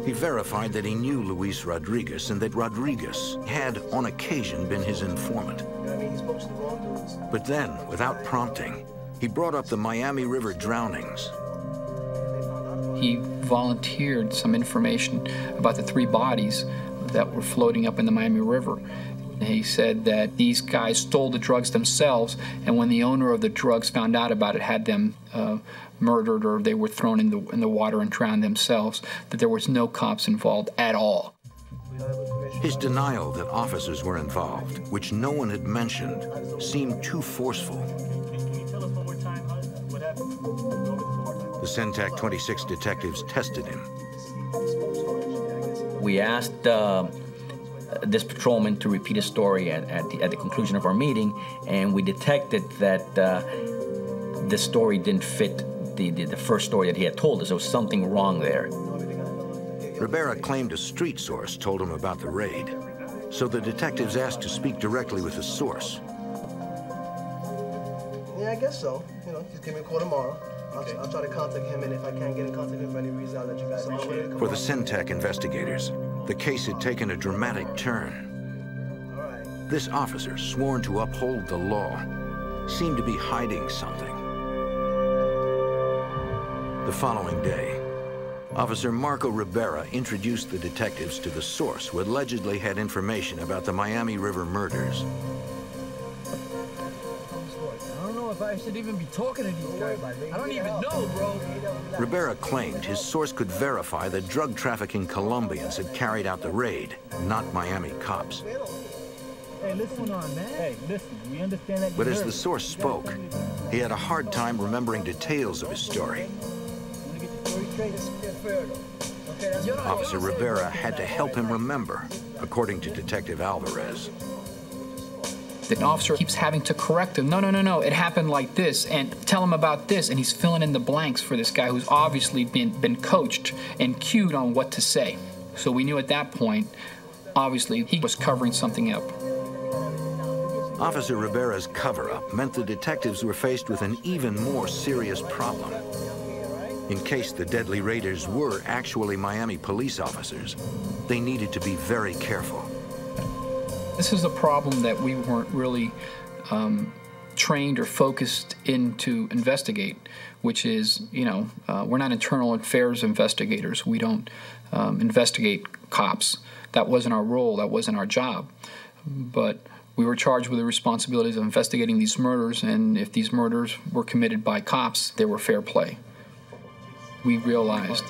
He verified that he knew Luis Rodriguez and that Rodriguez had, on occasion, been his informant. But then, without prompting, he brought up the Miami River drownings. He volunteered some information about the 3 bodies that were floating up in the Miami River. He said that these guys stole the drugs themselves, and when the owner of the drugs found out about it, had them murdered, or they were thrown in the water and drowned themselves, that there was no cops involved at all. His denial that officers were involved, which no one had mentioned, seemed too forceful. The Centac 26 detectives tested him. We asked this patrolman to repeat his story at the conclusion of our meeting, and we detected that the story didn't fit the first story that he had told us. There was something wrong there. Rivera claimed a street source told him about the raid, so the detectives asked to speak directly with the source. Yeah, I guess so. You know, just give me a call tomorrow. I'll try to contact him, and if I can't get in contact with him for any reason, I'll let you guys know. For the Centac investigators, the case had taken a dramatic turn. This officer, sworn to uphold the law, seemed to be hiding something. The following day, Officer Marco Rivera introduced the detectives to the source who allegedly had information about the Miami River murders. I don't know if I should even be talking to these guys. I don't even know, bro. Rivera claimed his source could verify that drug trafficking Colombians had carried out the raid, not Miami cops. Hey, listen on, man. Hey, listen, we understand that. But as the source spoke, he had a hard time remembering details of his story. Officer Rivera had to help him remember, according to Detective Alvarez. The officer keeps having to correct him. No, it happened like this, and tell him about this, and he's filling in the blanks for this guy who's obviously been coached and cued on what to say. So we knew at that point, obviously, he was covering something up. Officer Rivera's cover-up meant the detectives were faced with an even more serious problem. In case the deadly raiders were actually Miami police officers, they needed to be very careful. This is a problem that we weren't really trained or focused in to investigate, which is, we're not internal affairs investigators. We don't investigate cops. That wasn't our role. That wasn't our job. But we were charged with the responsibilities of investigating these murders, and if these murders were committed by cops, they were fair play. We realized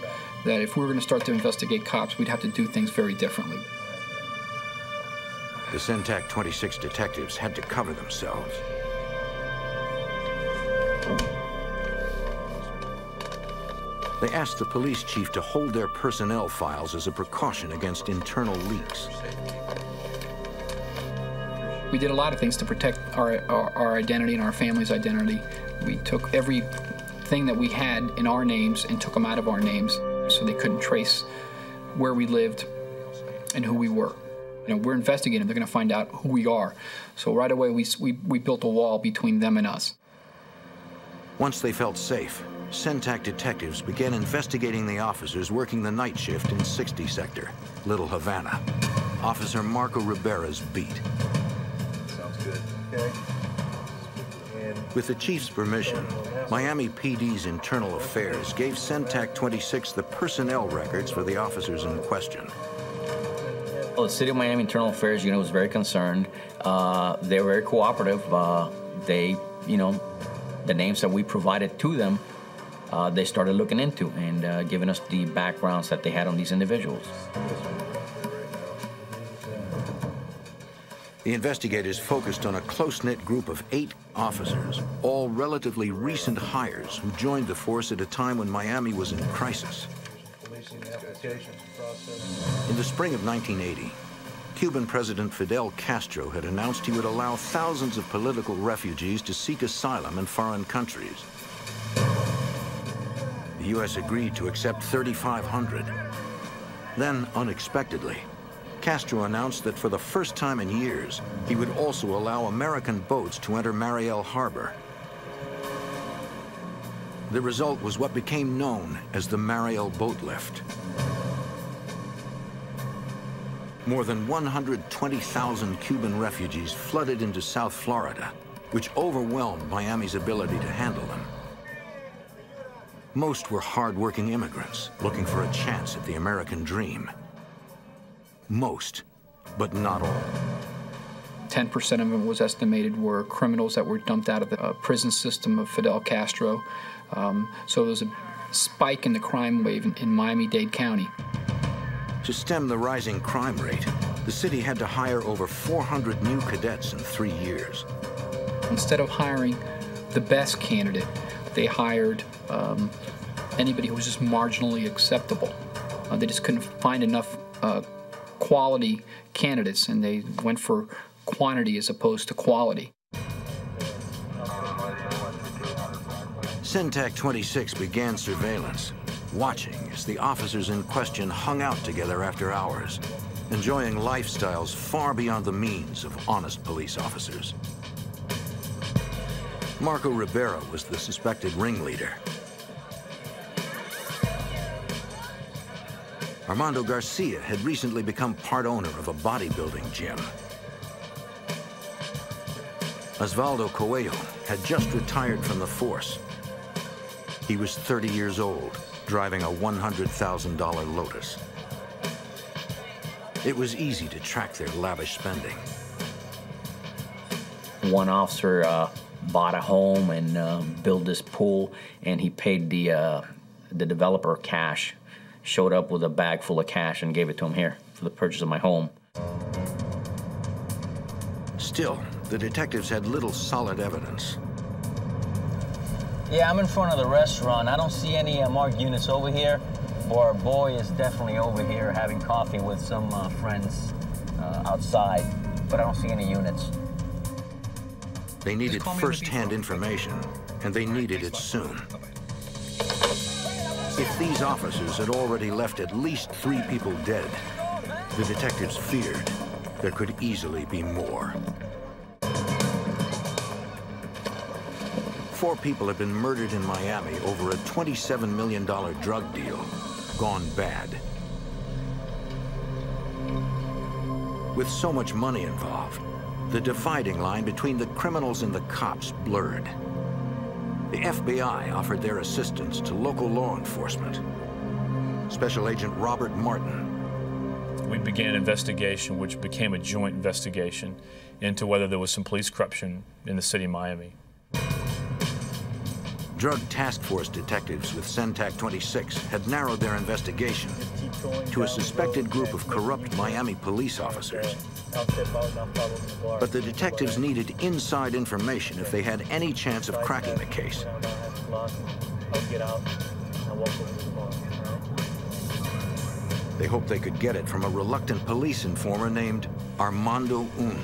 that if we were going to start to investigate cops, we'd have to do things very differently. The Centac 26 detectives had to cover themselves. They asked the police chief to hold their personnel files as a precaution against internal leaks. We did a lot of things to protect our identity and our family's identity. We took everything that we had in our names and took them out of our names so they couldn't trace where we lived and who we were. We're investigating. They're going to find out who we are. So right away, we built a wall between them and us. Once they felt safe, Centac detectives began investigating the officers working the night shift in 60 Sector, Little Havana, Officer Marco Rivera's beat. Sounds good. Okay. With the chief's permission, Miami PD's internal affairs gave Centac 26 the personnel records for the officers in question. Well, the City of Miami Internal Affairs Unit was very concerned. They were very cooperative. The names that we provided to them, they started looking into and giving us the backgrounds that they had on these individuals. The investigators focused on a close-knit group of 8 officers, all relatively recent hires who joined the force at a time when Miami was in crisis. In the spring of 1980, Cuban President Fidel Castro had announced he would allow thousands of political refugees to seek asylum in foreign countries. The U.S. agreed to accept 3,500. Then, unexpectedly, Castro announced that for the first time in years, he would also allow American boats to enter Mariel Harbor. The result was what became known as the Mariel Boat Lift. More than 120,000 Cuban refugees flooded into South Florida, which overwhelmed Miami's ability to handle them. Most were hard-working immigrants looking for a chance at the American dream. Most, but not all. 10% of them was estimated were criminals that were dumped out of the prison system of Fidel Castro. So there was a spike in the crime wave in Miami-Dade County. To stem the rising crime rate, the city had to hire over 400 new cadets in 3 years. Instead of hiring the best candidate, they hired anybody who was just marginally acceptable. They just couldn't find enough quality candidates, and they went for quantity as opposed to quality. Centac 26 began surveillance, watching as the officers in question hung out together after hours, enjoying lifestyles far beyond the means of honest police officers. Marco Rivera was the suspected ringleader. Armando Garcia had recently become part owner of a bodybuilding gym. Osvaldo Coelho had just retired from the force. He was 30 years old, driving a $100,000 Lotus. It was easy to track their lavish spending. One officer bought a home and built this pool, and he paid the developer cash. Showed up with a bag full of cash and gave it to him here for the purchase of my home. Still, the detectives had little solid evidence. Yeah, I'm in front of the restaurant. I don't see any marked units over here. Well, our boy is definitely over here having coffee with some friends outside, but I don't see any units. They needed first-hand information, and they needed it soon. If these officers had already left at least 3 people dead, the detectives feared there could easily be more. 4 people had been murdered in Miami over a $27 million drug deal gone bad. With so much money involved, the dividing line between the criminals and the cops blurred. The FBI offered their assistance to local law enforcement. Special Agent Robert Martin. We began an investigation which became a joint investigation into whether there was some police corruption in the city of Miami. Drug Task Force detectives with CENTAC 26 had narrowed their investigation to a suspected group of corrupt Miami police officers. But the detectives needed inside information if they had any chance of cracking the case. They hoped they could get it from a reluctant police informer named Armando Un.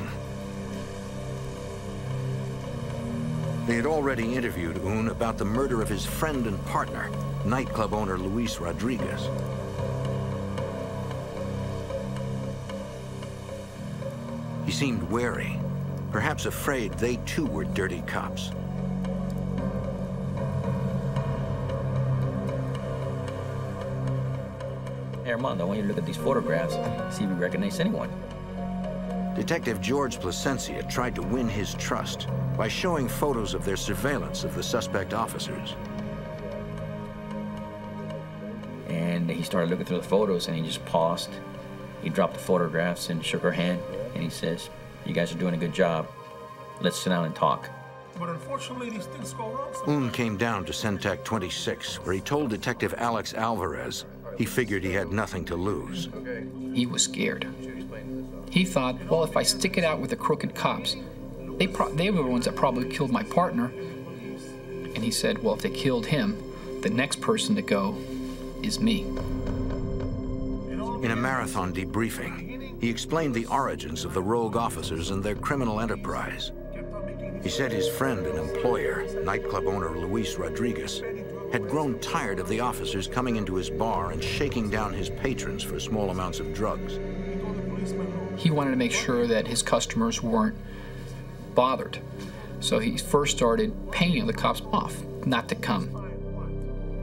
They had already interviewed Un about the murder of his friend and partner, nightclub owner Luis Rodriguez. He seemed wary, perhaps afraid they too were dirty cops. Hey, Armando, I want you to look at these photographs, see if you recognize anyone. Detective George Placencia tried to win his trust by showing photos of their surveillance of the suspect officers. And he started looking through the photos, and he just paused. He dropped the photographs and shook her hand, and he says, "You guys are doing a good job. Let's sit down and talk." But unfortunately, these things go wrong. Un came down to CENTAC 26, where he told Detective Alex Alvarez he figured he had nothing to lose. He was scared. He thought, well, if I stick it out with the crooked cops, they were the ones that probably killed my partner. And he said, well, if they killed him, the next person to go is me. In a marathon debriefing, he explained the origins of the rogue officers and their criminal enterprise. He said his friend and employer, nightclub owner Luis Rodriguez, had grown tired of the officers coming into his bar and shaking down his patrons for small amounts of drugs. He wanted to make sure that his customers weren't bothered. So he first started paying the cops off not to come.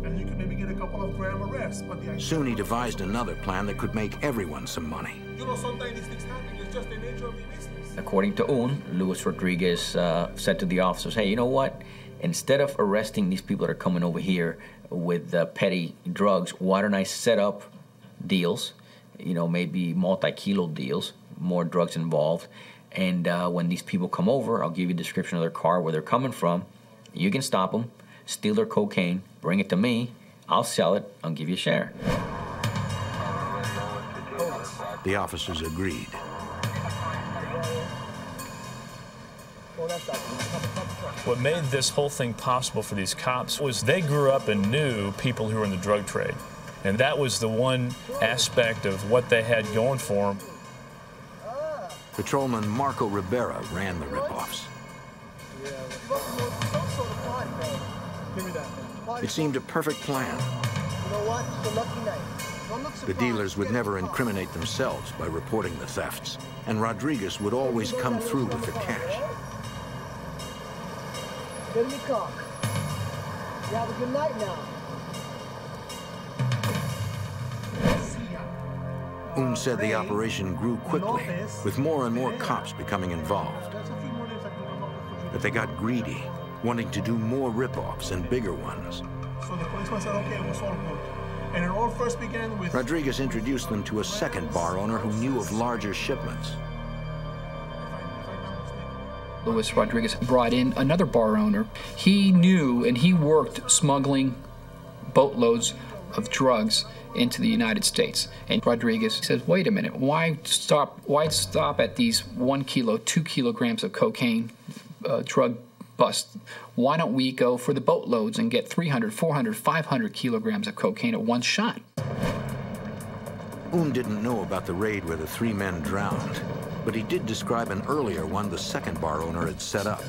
And you could maybe get a couple of gram arrests. But soon he devised another plan that could make everyone some money. You know, sometimes these things happen. It's just the nature of the business. According to Un, Luis Rodriguez said to the officers, hey, you know what? Instead of arresting these people that are coming over here with petty drugs, why don't I set up deals, you know, maybe multi-kilo deals, more drugs involved, and when these people come over, I'll give you a description of their car, where they're coming from. You can stop them, steal their cocaine, bring it to me, I'll sell it, I'll give you a share. The officers agreed. What made this whole thing possible for these cops was they grew up and knew people who were in the drug trade. And that was the one aspect of what they had going for them. Patrolman Marco Rivera ran the ripoffs. It seemed a perfect plan. The dealers would never incriminate themselves by reporting the thefts, and Rodriguez would always come through with the cash. Get in the car. You have a good night now. Un said the operation grew quickly, with more and more cops becoming involved. But they got greedy, wanting to do more rip-offs and bigger ones. So the policeman said, okay, it was all good. And it all first began with... Rodriguez introduced them to a second bar owner who knew of larger shipments. Luis Rodriguez brought in another bar owner. He knew and he worked smuggling boatloads of drugs into the United States. And Rodriguez says, wait a minute, why stop at these 1 kilo, 2 kilograms of cocaine drug bust? Why don't we go for the boatloads and get 300, 400, 500 kilograms of cocaine at one shot? Un didn't know about the raid where the 3 men drowned, but he did describe an earlier one the second bar owner had set up.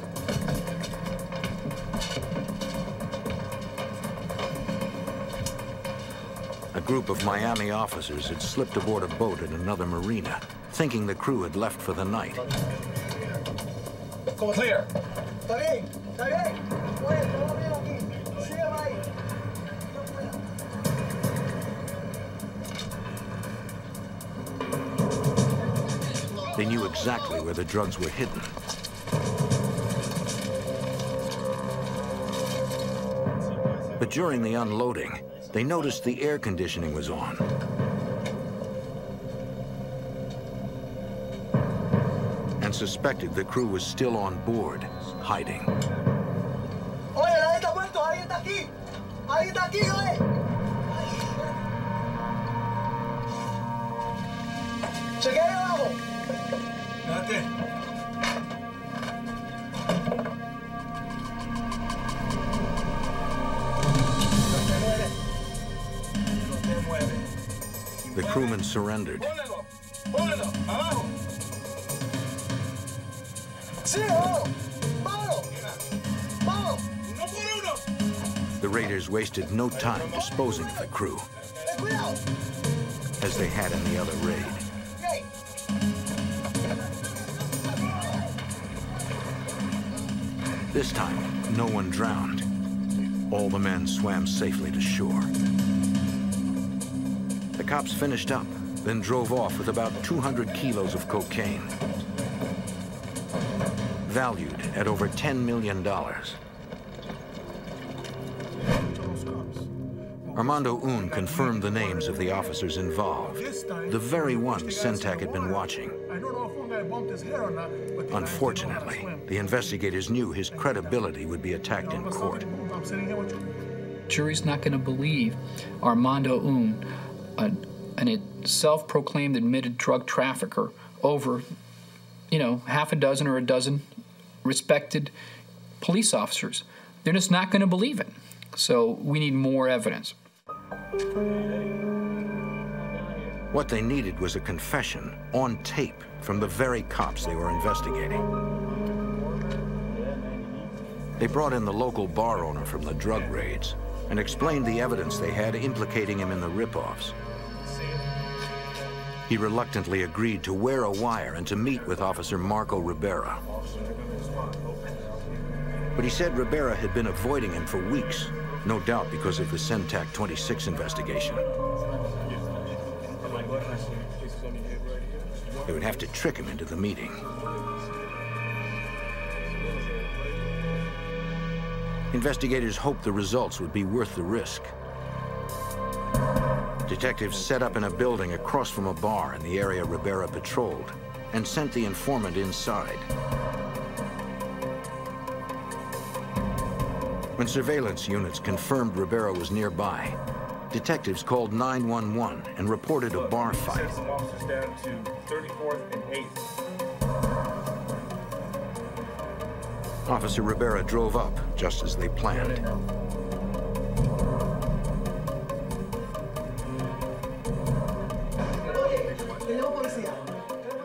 A group of Miami officers had slipped aboard a boat at another marina, thinking the crew had left for the night. Clear. They knew exactly where the drugs were hidden. But during the unloading, they noticed the air conditioning was on. And suspected the crew was still on board, hiding. The crewmen surrendered. The raiders wasted no time disposing of the crew, as they had in the other raid. This time, no one drowned. All the men swam safely to shore. The cops finished up, then drove off with about 200 kilos of cocaine, valued at over $10 million. Armando Un confirmed the names of the officers involved, the very ones Sentak had been watching. Unfortunately, the investigators knew his credibility would be attacked in court. Jury's not going to believe Armando Un, a self-proclaimed admitted drug trafficker, over, half a dozen or a dozen respected police officers. They're just not going to believe it. So we need more evidence. What they needed was a confession on tape from the very cops they were investigating. They brought in the local bar owner from the drug raids and explained the evidence they had implicating him in the rip-offs. He reluctantly agreed to wear a wire and to meet with Officer Marco Rivera. But he said Rivera had been avoiding him for weeks, no doubt because of the Sentak 26 investigation. They would have to trick him into the meeting. Investigators hoped the results would be worth the risk. Detectives set up in a building across from a bar in the area Rivera patrolled and sent the informant inside. When surveillance units confirmed Rivera was nearby, detectives called 911 and reported a bar fight. Some officers down to 34th and 8th. Officer Rivera drove up just as they planned.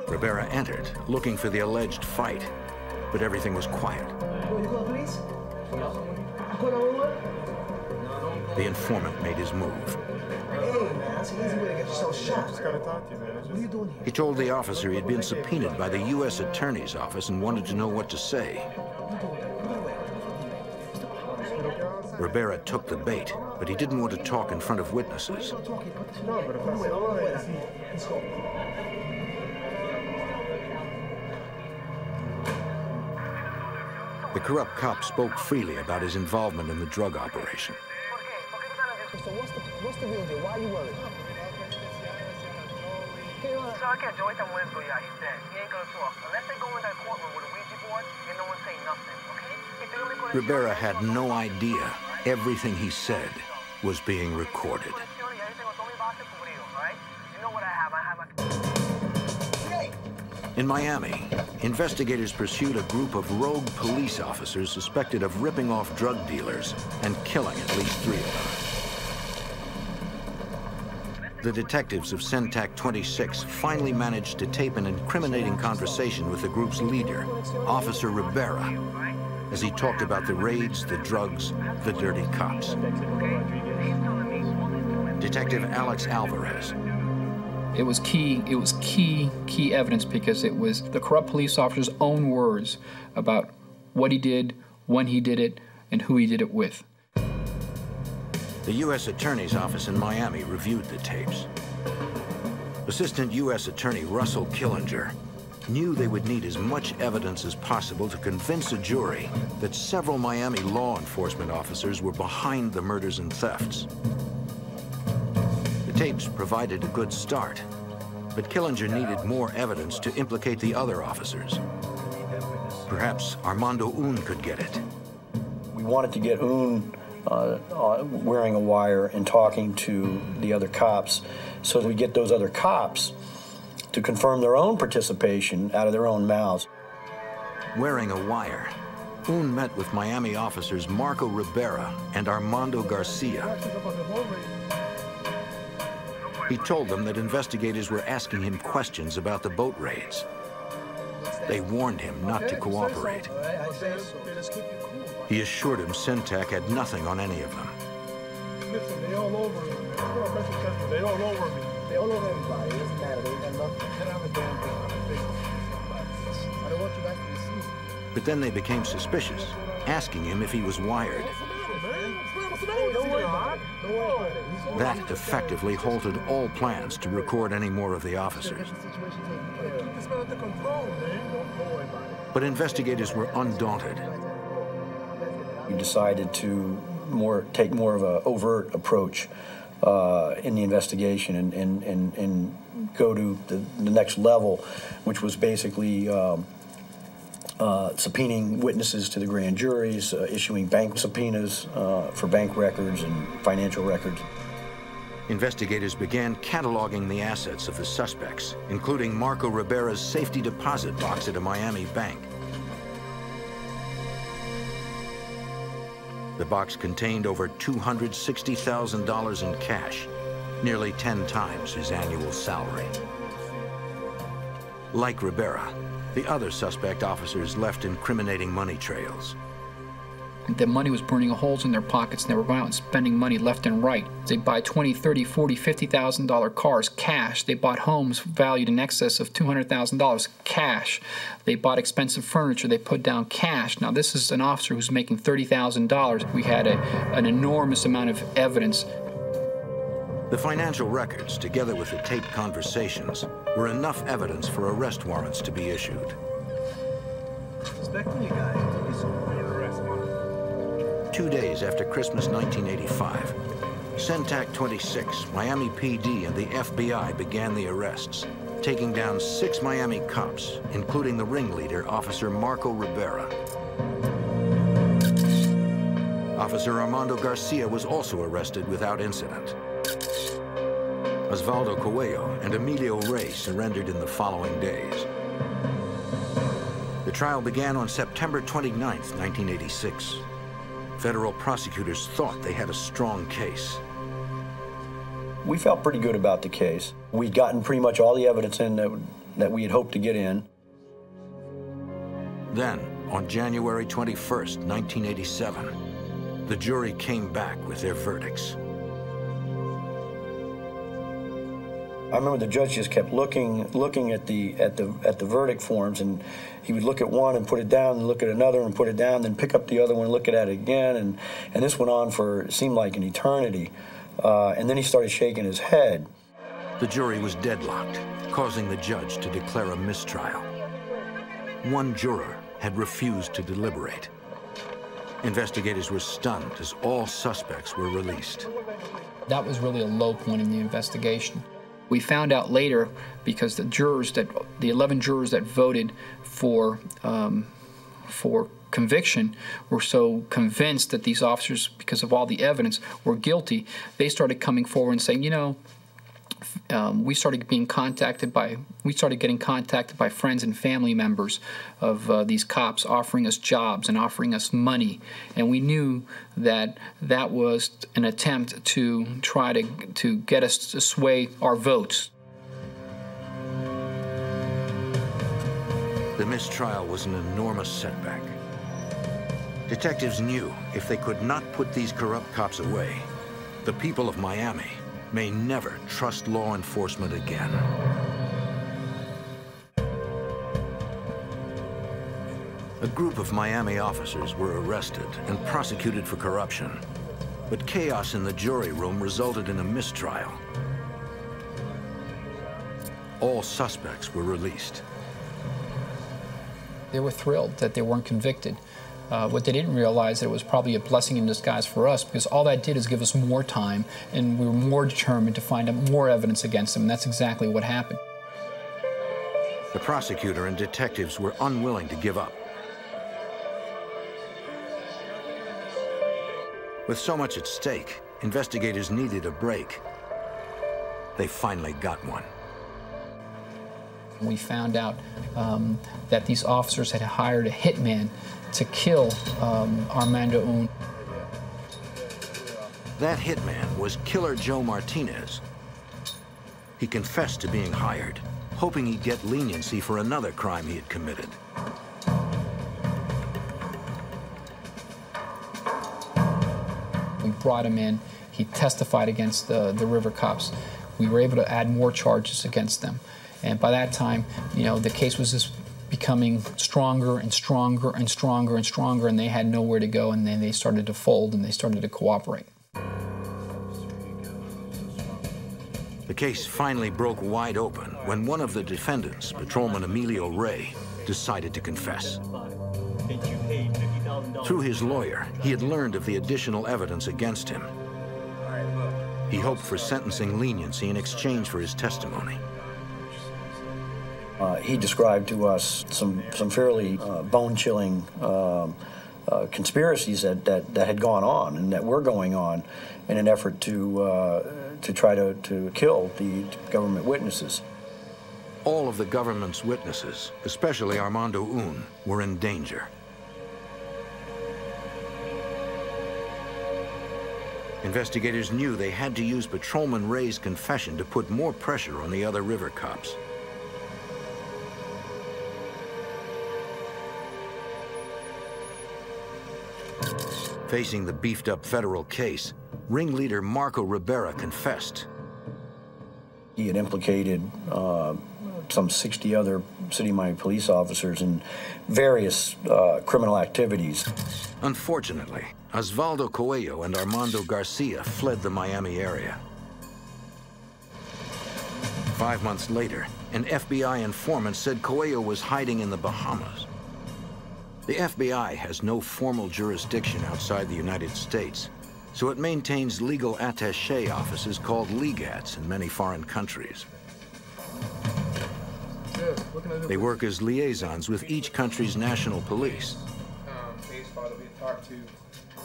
Rivera entered, looking for the alleged fight, but everything was quiet. The informant made his move. He told the officer he had been subpoenaed by the U.S. Attorney's Office and wanted to know what to say. Rivera took the bait, but he didn't want to talk in front of witnesses. The corrupt cop spoke freely about his involvement in the drug operation. So what's the real deal? Why are you worried? So I got Joey Tamuenzo, yeah, he's dead. He ain't gonna talk. Unless they go in that courtroom with a Ouija board and no one say nothing, okay? Rivera had no idea everything he said was being recorded. In Miami, investigators pursued a group of rogue police officers suspected of ripping off drug dealers and killing at least 3 of them. The detectives of CENTAC 26 finally managed to tape an incriminating conversation with the group's leader, Officer Rivera, as he talked about the raids, the drugs, the dirty cops. Detective Alex Alvarez. It was key evidence because it was the corrupt police officer's own words about what he did, when he did it, and who he did it with. The U.S. Attorney's Office in Miami reviewed the tapes. Assistant U.S. Attorney Russell Killinger knew they would need as much evidence as possible to convince a jury that several Miami law enforcement officers were behind the murders and thefts. The tapes provided a good start, but Killinger needed more evidence to implicate the other officers. Perhaps Armando Un could get it. We wanted to get Un wearing a wire and talking to the other cops so that we get those other cops to confirm their own participation out of their own mouths. Wearing a wire, Un met with Miami officers Marco Rivera and Armando Garcia. He told them that investigators were asking him questions about the boat raids. They warned him not to cooperate. He assured him CENTAC had nothing on any of them. Listen, they all over me. They all over me. They all over everybody. It doesn't matter. They ain't got nothing. They don't have a damn thing on their face. I don't want you guys to be seen. But then they became suspicious, asking him if he was wired. Don't worry about it. That effectively halted all plans to record any more of the officers. Keep this man under control, man. Don't worry about it. But investigators were undaunted. We decided to take more of an overt approach in the investigation and go to the next level, which was basically subpoenaing witnesses to the grand juries, issuing bank subpoenas for bank records and financial records. Investigators began cataloging the assets of the suspects, including Marco Rivera's safety deposit box at a Miami bank. The box contained over $260,000 in cash, nearly 10 times his annual salary. Like Rivera, the other suspect officers left incriminating money trails. The money was burning holes in their pockets, and they were going out and spending money left and right. They buy $20,000, $30,000, $40,000, $50,000 cars, cash. They bought homes valued in excess of $200,000, cash. They bought expensive furniture. They put down cash. Now, this is an officer who's making $30,000. We had an enormous amount of evidence. The financial records, together with the taped conversations, were enough evidence for arrest warrants to be issued. Suspecting you guys. 2 days after Christmas 1985, CENTAC 26, Miami PD, and the FBI began the arrests, taking down 6 Miami cops, including the ringleader, Officer Marco Rivera. Officer Armando Garcia was also arrested without incident. Osvaldo Coelho and Emilio Rey surrendered in the following days. The trial began on September 29, 1986. Federal prosecutors thought they had a strong case. We felt pretty good about the case. We'd gotten pretty much all the evidence in that we had hoped to get in. Then, on January 21st, 1987, the jury came back with their verdicts. I remember the judge just kept looking at the verdict forms, and he would look at one and put it down, and look at another and put it down, then pick up the other one and look at it again, and this went on for, it seemed like an eternity. And then he started shaking his head. The jury was deadlocked, causing the judge to declare a mistrial. One juror had refused to deliberate. Investigators were stunned as all suspects were released. That was really a low point in the investigation. We found out later, because the 11 jurors that voted for conviction were so convinced that these officers, because of all the evidence, were guilty, they started coming forward and saying, you know, we started getting contacted by friends and family members of these cops offering us jobs and offering us money, and we knew that that was an attempt to try to get us to sway our votes. The mistrial was an enormous setback. Detectives knew if they could not put these corrupt cops away, the people of Miami may never trust law enforcement again. A group of Miami officers were arrested and prosecuted for corruption, but chaos in the jury room resulted in a mistrial. All suspects were released. They were thrilled that they weren't convicted. What they didn't realize, that it was probably a blessing in disguise for us, because all that did is give us more time, and we were more determined to find out more evidence against them, and that's exactly what happened. The prosecutor and detectives were unwilling to give up. With so much at stake, investigators needed a break. They finally got one. We found out that these officers had hired a hitman to kill Armando Un. That hitman was Killer Joe Martinez. He confessed to being hired, hoping he'd get leniency for another crime he had committed. We brought him in. He testified against the river cops. We were able to add more charges against them. And by that time, you know, the case was just becoming stronger and stronger and stronger and stronger, and they had nowhere to go, and then they started to fold and they started to cooperate. The case finally broke wide open when one of the defendants, Patrolman Emilio Rey, decided to confess. Through his lawyer, he had learned of the additional evidence against him. He hoped for sentencing leniency in exchange for his testimony. He described to us some fairly bone-chilling conspiracies that had gone on and that were going on in an effort to try to kill the government witnesses. All of the government's witnesses, especially Armando Un, were in danger. Investigators knew they had to use Patrolman Rey's confession to put more pressure on the other river cops. Facing the beefed-up federal case, ringleader Marco Rivera confessed. He had implicated some 60 other City of Miami police officers in various criminal activities. Unfortunately, Osvaldo Coelho and Armando Garcia fled the Miami area. 5 months later, an FBI informant said Coelho was hiding in the Bahamas. The FBI has no formal jurisdiction outside the United States, so it maintains legal attaché offices called legats in many foreign countries. They work as liaisons with each country's national police.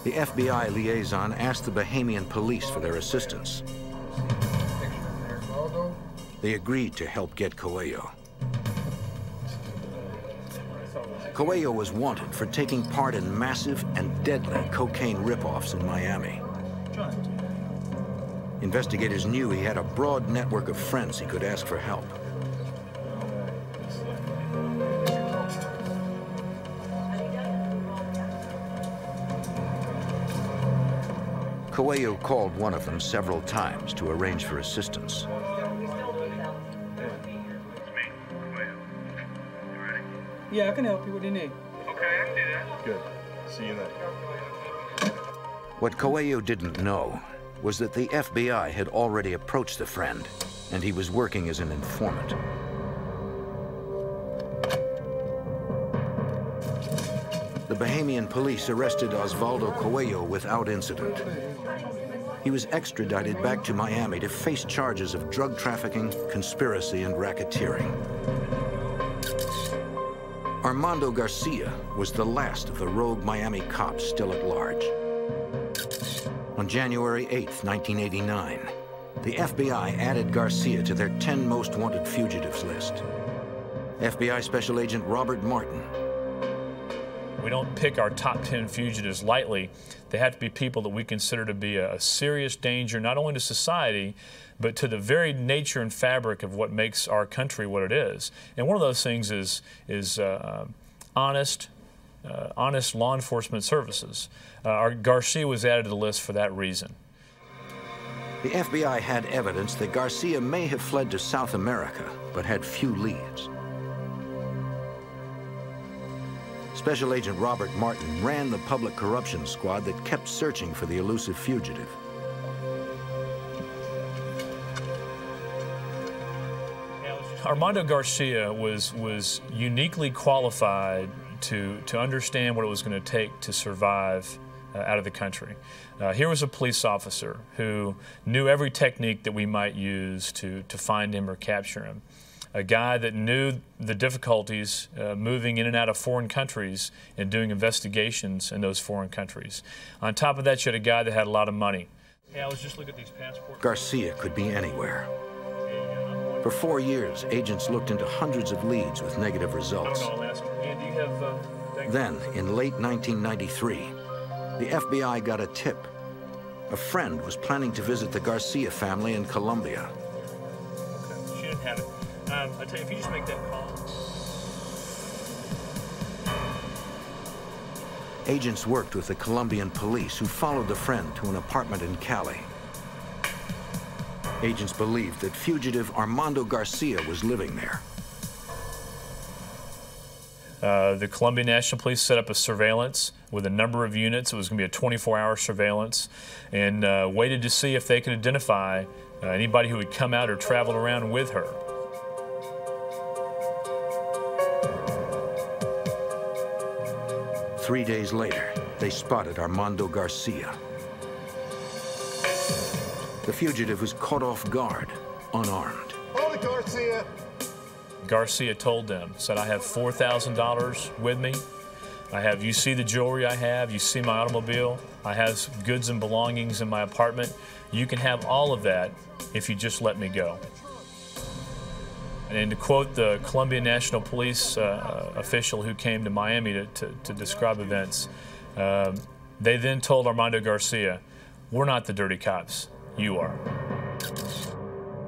The FBI liaison asked the Bahamian police for their assistance. They agreed to help get Coelho. Coelho was wanted for taking part in massive and deadly cocaine ripoffs in Miami. Investigators knew he had a broad network of friends he could ask for help. Coelho called one of them several times to arrange for assistance. Yeah, I can help you. What do you need? Okay, I can do that. Good. See you then. What Coelho didn't know was that the FBI had already approached the friend, and he was working as an informant. The Bahamian police arrested Osvaldo Coelho without incident. He was extradited back to Miami to face charges of drug trafficking, conspiracy, and racketeering. Armando Garcia was the last of the rogue Miami cops still at large. On January 8, 1989, the FBI added Garcia to their 10 most wanted fugitives list. FBI Special Agent Robert Martin. We don't pick our top 10 fugitives lightly. They have to be people that we consider to be a serious danger, not only to society, but to the very nature and fabric of what makes our country what it is. And one of those things is honest law enforcement services. Our Garcia was added to the list for that reason. The FBI had evidence that Garcia may have fled to South America, but had few leads. Special Agent Robert Martin ran the public corruption squad that kept searching for the elusive fugitive. Armando Garcia was uniquely qualified to understand what it was going to take to survive out of the country. Here was a police officer who knew every technique that we might use to find him or capture him. A guy that knew the difficulties moving in and out of foreign countries and doing investigations in those foreign countries. On top of that, you had a guy that had a lot of money. Hey, I was just looking at these passports. Garcia could be anywhere. For 4 years, agents looked into hundreds of leads with negative results. Then, in late 1993, the FBI got a tip. A friend was planning to visit the Garcia family in Colombia. Okay, she didn't have it. I tell you, if you just make that call. Agents worked with the Colombian police who followed the friend to an apartment in Cali. Agents believed that fugitive Armando Garcia was living there. The Colombian National Police set up a surveillance with a number of units. It was going to be a 24-hour surveillance, and waited to see if they could identify anybody who would come out or travel around with her. Three days later, they spotted Armando Garcia. The fugitive was caught off guard, unarmed. Hold it, Garcia. Garcia told them, said, I have $4,000 with me. You see the jewelry I have, you see my automobile, I have goods and belongings in my apartment. You can have all of that if you just let me go. And to quote the Colombian National Police official who came to Miami to describe events, they then told Armando Garcia, we're not the dirty cops, you are.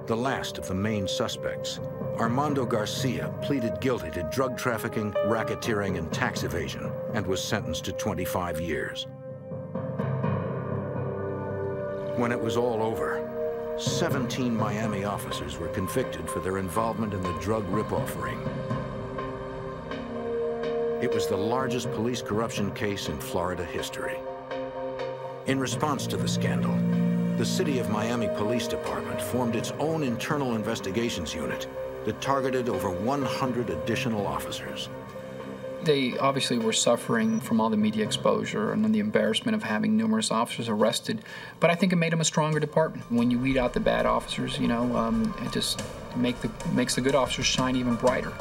The last of the main suspects, Armando Garcia pleaded guilty to drug trafficking, racketeering, and tax evasion, and was sentenced to 25 years. When it was all over, 17 Miami officers were convicted for their involvement in the drug rip-off ring. It was the largest police corruption case in Florida history. In response to the scandal, the City of Miami Police Department formed its own internal investigations unit that targeted over 100 additional officers. They obviously were suffering from all the media exposure and then the embarrassment of having numerous officers arrested, but I think it made them a stronger department. When you weed out the bad officers, you know, it just makes the good officers shine even brighter.